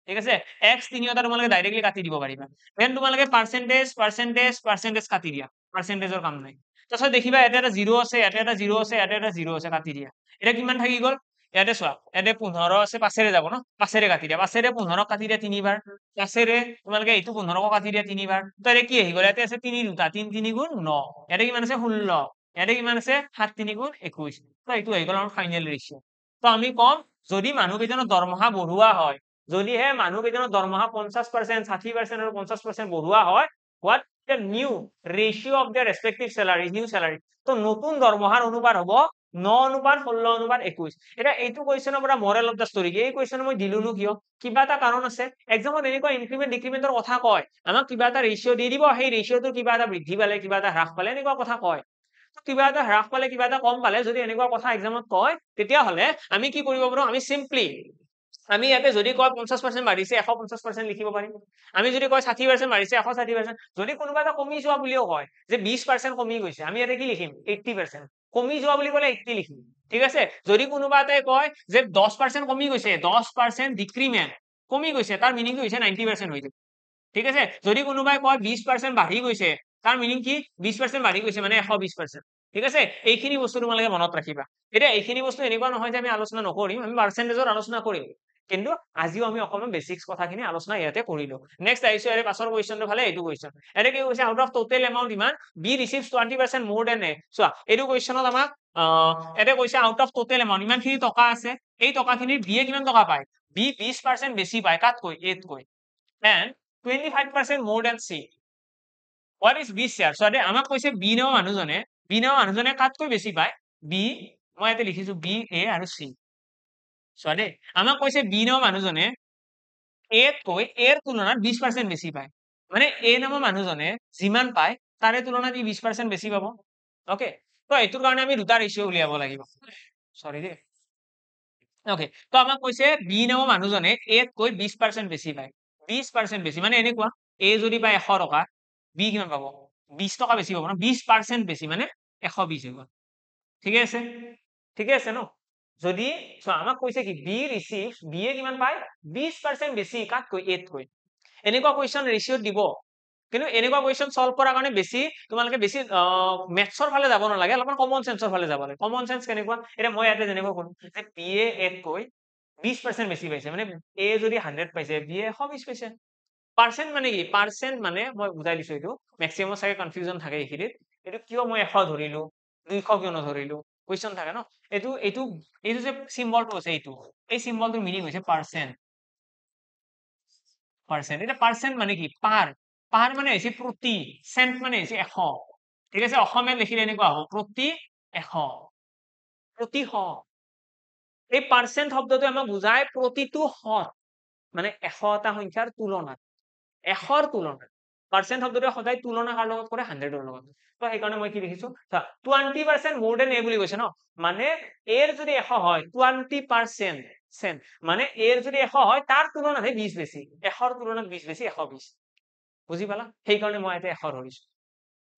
ঠিক আছে x তিনিটা তোমালোকে ডাইৰেক্টলি কাটি দিব পাৰিবা দেন তোমালোকে পাৰ্চেন্টেজ কাটি দিয়া পাৰ্চেন্টেজৰ কাম নাই তাৰপিছত দেখিবা ইয়াতে এটা 0 আছে ইয়াতে এটা 0 আছে ইয়াতে এটা 0 আছে কাটি দিয়া এটা কিমান থাকি গ'ল ইয়াতে চোৱা ইয়াতে 15 আছে 5 যাব ন 5 কাটি দিয়া 5 15 কাটি দিয়া তিনিবাৰ 5 তোমালোকে এইটো 15 কাটি দিয়া তিনিবাৰ তো এটা কি আহি গ'ল ইয়াতে আছে 3 দুটা 3 3 গুণ 9 ইয়াতে কিমান আছে 16 ইয়াতে কিমান আছে 7 3 গুণ 21 তো এইটো আহি গ'ল আমাৰ ফাইনেল ৰেশিও তো আমি কম যদি মানুহ কেইজনৰ দৰমহা বঢ়োৱা হয় যদিহে মানুহ কেইজনৰ দৰমহা 50% 60% আৰু 50% বঢ়োৱা হয় what the new ratio of their respective salaries new salary তো নতুন দৰমহাৰ অনুপাত হ'ব 9 অনুপাত 16 অনুপাত 21 এটা এইটো কোৱেশ্চনৰ পৰা মৰেল অফ দা ষ্টৰী এই কোৱেশ্চন মই দিলুনো কিয় কিবা এটা কাৰণ আছে এক্সামত এনেকুৱা ইনক্ৰিমেন্ট ডিক্ৰিমেন্টৰ কথা কয় আমাক কিবা এটা ৰেশিও দি দিব সেই ৰেশিওটো কিবা এটা বৃদ্ধি পালে কিবা এটা হ্ৰাস পালে এনেকুৱা কথা কয় কিবা এটা হ্ৰাস পালে কিবা এটা কম পালে যদি এনেকুৱা কথা এক্সামত কয় তেতিয়াহ'লে আমি কি কৰিব পাৰো আমি সিম্পলি আমি ইয়াতে যদি কয় 50% বাঢ়িছে 150% লিখিব পাৰিম আমি যদি কয় 60% বাঢ়িছে 160% যদি কোনোবা এটা কমি যোৱা বুলিও কয় যে 20% কমি গৈছে আমি ইয়াতে কি লিখিম 80% কমি যোৱা বুলি ক'লে 80 লিখিম ঠিক আছে যদি কোনোবা এটাই কয় যে 10% কমি গৈছে 10% ডিক্ৰিমেন্ট কমি গৈছে তাৰ মিনিংটো হৈছে 90% হৈ যাব ঠিক আছে যদি কোনোবাই কয় 20% বাঢ়ি গৈছে তাৰ মিনিং কি 20% বাঢ়ি গৈছে মানে 120%। ঠিক আছে এইখিনি বস্তু তোমালোকে মনত ৰাখিবা এতিয়া এইখিনি বস্তু এনেকুৱা নহয় যে আমি আলোচনা নকৰিম আমি পাৰ্চেন্টেজৰ আলোচনা কৰিম কিন্তু আজিও আমি অকমান বেসিক্স কথাখিনি আলোচনা ইয়াতে কৰিলো নেক্সট আহিছো ইয়াৰে পাছৰ কোৱেশ্চনটো ফালে এইটো কোৱেশ্চন এটা কি কৈছে আউট অফ টোটেল এমাউন্ট ইমান বি ৰিসিভস 20% মোৰ দেন এ চোৱা এইটো কোৱেশ্চনত আমাক এটা কৈছে আউট অফ টোটেল এমাউন্ট ইমানখিনি টকা আছে এই টকাখিনিৰ বি এ কিমান টকা পায় বি 20% বেছি পায় কাতকৈ এতকৈ and 25% more than C. What is B share? So আমাক কৈছে B নাও মানুহজনে কাতকৈ বেছি পায় B মই ইয়াতে লিখিছো B A আৰু C সরি আমাক কৈছে B নাও মানুহজনে A তকৈ A এর তুলনাত 20% বেছি পায় মানে A নামৰ মানুহজনে যিমান পায় তাৰে তুলনাত ই 20% বেছি পাব ওকে তো এইটোৰ কাৰণে আমি দুটা ৰেশিও উলিয়াব লাগিব সৰি দে ওকে তো আমাক কৈছে B নামৰ মানুহজনে A তকৈ 20% বেছি পায় 20% বেছি মানে এনেকুৱা A যদি পায় 100 টকা B কিমান পাব 20 টকা বেছি পাব না 20% বেছি মানে 120 হব ঠিকে আছে ন যদি আমাক কৈছে কি বি ৰিসিভস বি এ কিমান পায় 20% বেছি কাতকৈ এতকৈ এনেকুৱা কোৱেশ্চন ৰেশিওত দিব কিন্তু এনেকুৱা কোৱেশ্চন সলভ কৰাৰ কাৰণে বেছি তোমালোকে বেছি মেথছৰ ফালে যাব নালাগে অলপমান কমন সেন্সৰ ফালে যাব লাগে কমন সেন্স কেনেকুৱা এটা মই ইয়াতে যেনেকুৱা কৰো যে বি এ এতকৈ 20% বেছি পাইছে মানে এ যদি 100 পাইছে বি এ 120 পাইছে পার্সেন্ট মানে কি পার্সেন্ট মানে মই বুজাই দিছো এইটো ম্যাক্সিমাম সাগে কনফিউজন থাকে এইখিনিত এইটো কিয় মই 100 ধৰিলো 200 কিয় নধৰিলো কোৱেশ্চন থাকে ন এইটো যে সিম্বলটো আছে এইটো এই সিম্বলটোৰ মিনিং হৈছে পাৰ্সেন্ট এটা পাৰ্সেন্ট মানে কি পাৰ মানে হৈছে প্ৰতি সেন্ট মানে হৈছে 100 ঠিক আছে অসমীয়াত লিখিলে এনেকুৱা হ'ব প্ৰতি 100 প্ৰতি 100 এই পাৰ্সেন্ট শব্দটো আমাক বুজায় প্ৰতিটো 100 মানে 100টা সংখ্যাৰ তুলনাত 100ৰ তুলনাত পাৰ্সেন্ট শব্দটো সদায় তুলনা কাৰ লগত কৰে 100ৰ লগত তো সেইকাৰণে মই কি লিখিছো 20% more than a বুলি কৈছে ন মানে এৰ যদি 100 হয় 20% মানে এৰ যদি 100 হয় তাৰ তুলনাত 20 বেছি 100ৰ তুলনাত 20 বেছি 120 বুজি পালা সেইকাৰণে মই এটা 100 ধৰিছো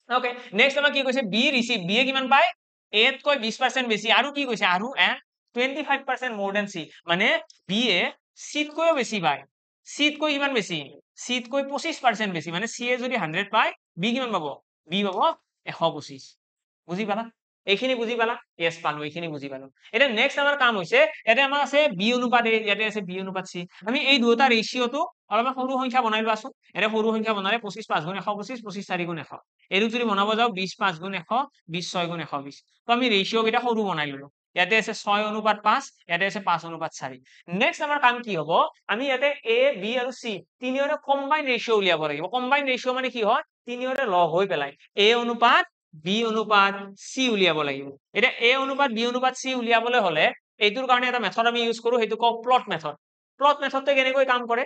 ওকে নেক্সট আমাৰ কি কৈছে বি ৰিসিভ বি এ কিমান পায় এ তকৈ 20% বেছি আৰু কি কৈছে আৰু 25% more than C মানে বি এ সিতকৈও বেছি পায় সিতকৈ কিমান বেছি সিতকৈ 25% বেছি মানে সি এ যদি 100 পায় বি কিমান পাব বি পাব 125 বুজি পালা এইখিনি বুজি পালা ইয়েস পালো এইখিনি বুজি পালো এটা নেক্সট আমাৰ কাম হৈছে এটা আমাৰ আছে বি অনুপাত এ ইয়াতে আছে বি অনুপাত সি আমি এই দুটা ৰেশিওটো অলপমান সৰু সংখ্যা বনাই লোৱাছো এটা সৰু সংখ্যা বনালে 25 5 গুণ 125 25 4 গুণ 100 এইটো যদি বনাব যাও 20 5 গুণ 100 20 6 গুণ 120 তো আমি ৰেশিও কেইটা সৰু বনাই ললো ইয়াতে আছে 6 অনুপাত 5 ইয়াতে আছে 5 অনুপাত 4 নেক্সট আমাৰ কাম কি হ'ব আমি ইয়াতে এ বি আৰু সি তিনিওৰে কম্বাইন ৰেশিও উলিয়াব লাগিব কম্বাইন ৰেশিও মানে কি হয় তিনিওৰে লগ হৈ পেলাই এ অনুপাত বি অনুপাত সি উলিয়াব লাগিব এটা এ অনুপাত বি অনুপাত সি উলিয়াবলৈ হলে এইটোৰ কাৰণে এটা মেথড আমি ইউজ কৰো সেইটো কল প্লট মেথডটো কেনেকৈ কাম কৰে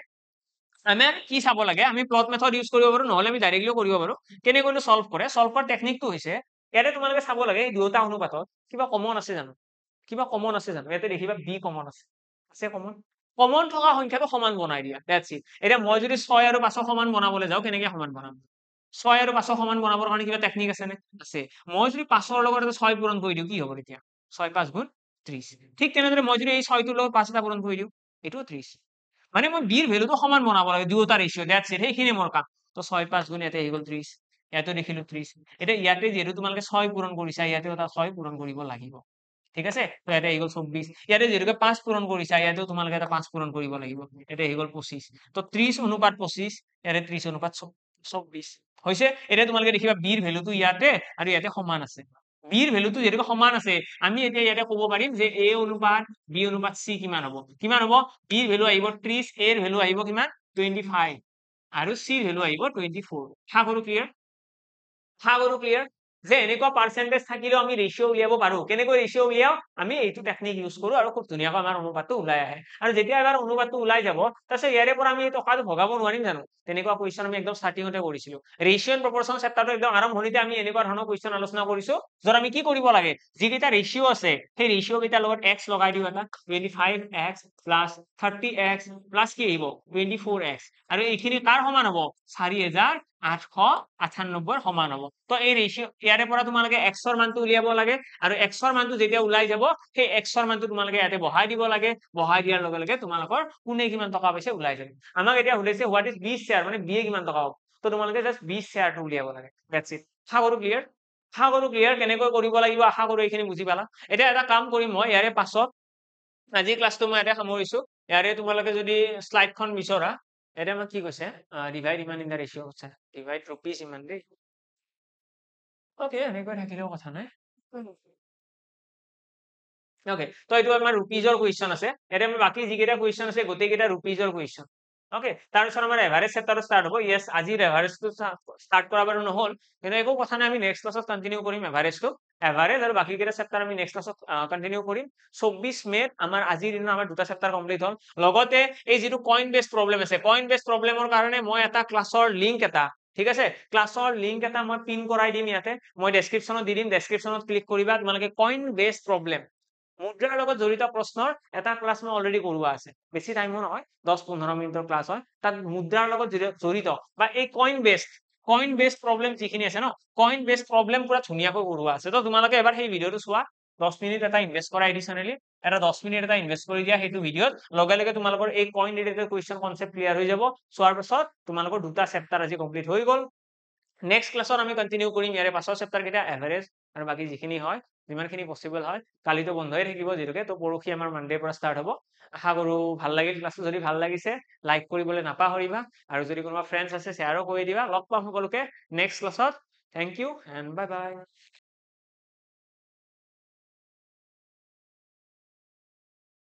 আমি কি চাব লাগে আমি প্লট মেথড ইউজ কৰিব পাৰো নহলে আমি ডাইৰেক্টলিও কৰিব পাৰো কেনেকৈ সলভ কৰে সলভ কৰাৰ টেকনিকটো হৈছে ইয়াতে তোমালোকে চাব লাগে এই দুটা অনুপাতত কিবা কমন আছে জানো ইয়াতে দেখিবা বি কমন আছে কমন থকা সংখ্যাটো সমান বনাই দিয়া দ্যাটস ইট এটা মই যদি 6 আৰু 5 সমান বনাবলৈ যাও কেনেকৈ সমান বনাম 6 আৰু 5 সমান বনাবৰ কাৰণে কিবা টেকনিক আছে নে আছে মই যদি 5ৰ লগত 6 পূৰণ কৰি দিও কি হ'ব তেতিয়া 6 5 গুণ 30 ঠিক তেনেদৰে মই যদি এই 6 টোৰ লগত 5 এটা পূৰণ কৰি দিও এটো 30 মানে মই বিৰ ভ্যালুটো সমান বনাব লাগে দুটা ৰেশিও দ্যাটস ইট সেইখিনি মোৰ কাম তো 6 5 গুণ ইয়াতে হৈ গল 30 ইয়াতে দেখিলো 30 এটা ইয়াতে যেহেতু তোমালোকে 6 পূৰণ কৰিছা ইয়াতে এটা 6 পূৰণ কৰিব লাগিব ঠিক আছে তো ইয়াতে হৈ গল 24 ইয়াতে যেহেতু 5 পূৰণ কৰিছা ইয়াতে তোমালোকে এটা 5 পূৰণ কৰিব লাগিব ইয়াতে হৈ গল 25 তো 30 অনুপাত 25 ইয়াতে 30 অনুপাত 24 হৈছে এটা তোমালোকে দেখিবা বিৰ ভ্যালুটো ইয়াতে আৰু ইয়াতে সমান আছে বিৰ ভ্যালুটো যেহেতু সমান আছে আমি এতিয়া ইয়াতে ক'ব পাৰিম যে a অনুপাত b অনুপাত c কিমান হ'ব বিৰ ভ্যালু আহিব 30 a এৰ ভ্যালু আহিব কিমান 25 আৰু c এৰ ভ্যালু আহিব 24 সাগৰু ক্লিয়াৰ যে এনেকুৱা পাৰ্সেন্টেজ থাকিলেও আমি ৰেশিও উলিয়াব পাৰো কেনেকৈ ৰেশিও উলিয়াও আমি এইটো টেকনিক ইউজ কৰো আৰু খুব ধুনীয়াকৈ আমাৰ অনুপাতটো ওলাই আহে আৰু যেতিয়া এবাৰ অনুপাতটো ওলাই যাব তাৰপিছত ইয়াৰে পৰা আমি এই টকাটো ভগাব নোৱাৰিম জানো তেনেকুৱা কোৱেশ্চন আমি একদম স্টাৰ্টিংতে কৰিছিলো ৰেশিও এণ্ড প্ৰপৰচন চেপ্টাৰটো একদম আৰম্ভণিতে আমি এনেকুৱা ধৰণৰ কোৱেশ্চন আলোচনা কৰিছো যত আমি কি কৰিব লাগে যিকেইটা ৰেশিও আছে সেই ৰেশিও কেইটাৰ লগত x লগাই দিও এটা 25x প্লাস 30x প্লাস কি আহিব 24x আৰু এইখিনি কাৰ সমান হ'ব 4000 898 সমান হ'ব তো এই ৰেশিও ইয়াৰে পৰা তোমালোকে x ৰ মানটো উলিয়াব লাগে আৰু x ৰ মানটো যেতিয়া ওলাই যাব সেই x ৰ মানটো তোমালোকে ইয়াতে বহাই দিব লাগে বহাই দিয়াৰ লগে লগে তোমালোকৰ কোনে কিমান টকা পাইছে ওলাই যাব আমাক এতিয়া সুধিছে হোৱাট ইজ b শ্বেয়াৰ মানে b এ কিমান টকা হ'ব তো তোমালোকে জাস্ট b শ্বেয়াৰটো উলিয়াব লাগে দ্যাটস ইট আশা কৰো ক্লিয়াৰ কেনেকৈ কৰিব লাগিব আশা কৰো এইখিনি বুজি পালা এতিয়া এটা কাম কৰিম মই ইয়াৰে পাছত আজি ক্লাছটো মই ইয়াতে সামৰিছো ইয়াৰে তোমালোকে যদি স্লাইডখন বিচৰা ইয়াতে আমাক কি কৈছে ডিভাইড ইমান ইন দা ৰেশিও কৈছে ডিভাইড ৰুপিজ ইমান দেই ওকে এনেকৈ থাকিলেও কথা নাই ওকে তো এইটো আমাৰ ৰুপিজৰ কুৱেশ্যন আছে ইয়াতে আমি বাকি যিকেইটা কুৱেশ্যন আছে গোটেইকেইটা ৰুপিজৰ কুৱেশ্যন ওকে তাৰপিছত আমাৰ এভাৰেজ চেপ্টাৰটো ষ্টাৰ্ট হ'ব ইয়েছ আজিৰ এভাৰেজটো ষ্টাৰ্ট কৰা বাৰু নহ'ল কিন্তু একো কথা নাই আমি নেক্সট ক্লাছত কণ্টিনিউ কৰিম এভাৰেজটো এভাৰেজ আৰু বাকি কেইটা চেপ্টাৰ আমি নেক্সট ক্লাছত কণ্টিনিউ কৰিম 24 মেত আমাৰ আজিৰ দিনত আমাৰ দুটা চেপ্টাৰ কমপ্লিট হ'ল লগতে এই যিটো কইন বেস প্ৰবলেম আছে কইন বেস প্ৰবলেমৰ কাৰণে মই এটা ক্লাছৰ লিংক এটা ঠিক আছে ক্লাছৰ লিংক এটা মই পিন কৰাই দিম ইয়াতে মই ডেসক্ৰিপচনত দি দিম ডেসক্ৰিপচনত ক্লিক কৰিবা তোমালোকে কইন বেস প্ৰবলেম মুদ্ৰাৰ লগত জড়িত প্ৰশ্নৰ এটা ক্লাছ মই অলৰেডি কৰোৱা আছে বেছি টাইমো নহয় 10-15 মিনিটৰ ক্লাছ হয় তাত মুদ্ৰাৰ লগত জড়িত বা এই কইন বেস প্ৰবলেম যিখিনি আছে ন কইন বেস প্ৰবলেম পুৰা ধুনীয়াকৈ কৰোৱা আছে তো তোমালোকে এবাৰ সেই ভিডিঅটো চোৱা 10 মিনিট এটা ইনভেস্ট কৰা এডিশনালি এটা 10 মিনিট এটা ইনভেস্ট কৰি দিয়া সেইটো ভিডিঅত লগে লগে তোমালোকৰ এই coin related question concept clear হৈ যাব সোৱাৰ পাছত তোমালোকৰ দুটা চেপ্টাৰ আজি কমপ্লিট হৈ গ'ল নেক্সট ক্লাছত আমি কন্টিনিউ কৰিম ইয়াৰে পাছৰ চেপ্টাৰ কেইটা এভাৰেজ আৰু বাকি যিখিনি হয় যিমানখিনি পসিবল হয় কালিতো বন্ধই থাকিব যেটোকে তো পৰখি আমাৰ মানডেৰ পৰা ষ্টাৰ্ট হ'ব আশা কৰো ভাল লাগিল ক্লাছটো যদি ভাল লাগিছে লাইক কৰিবলৈ নাপাহৰিবা আৰু যদি কোনোবা ফ্ৰেণ্ডছ আছে শ্বেয়াৰো কৰি দিবা লগ পাম সকলোকে নেক্সট ক্লাছত thank you and bye by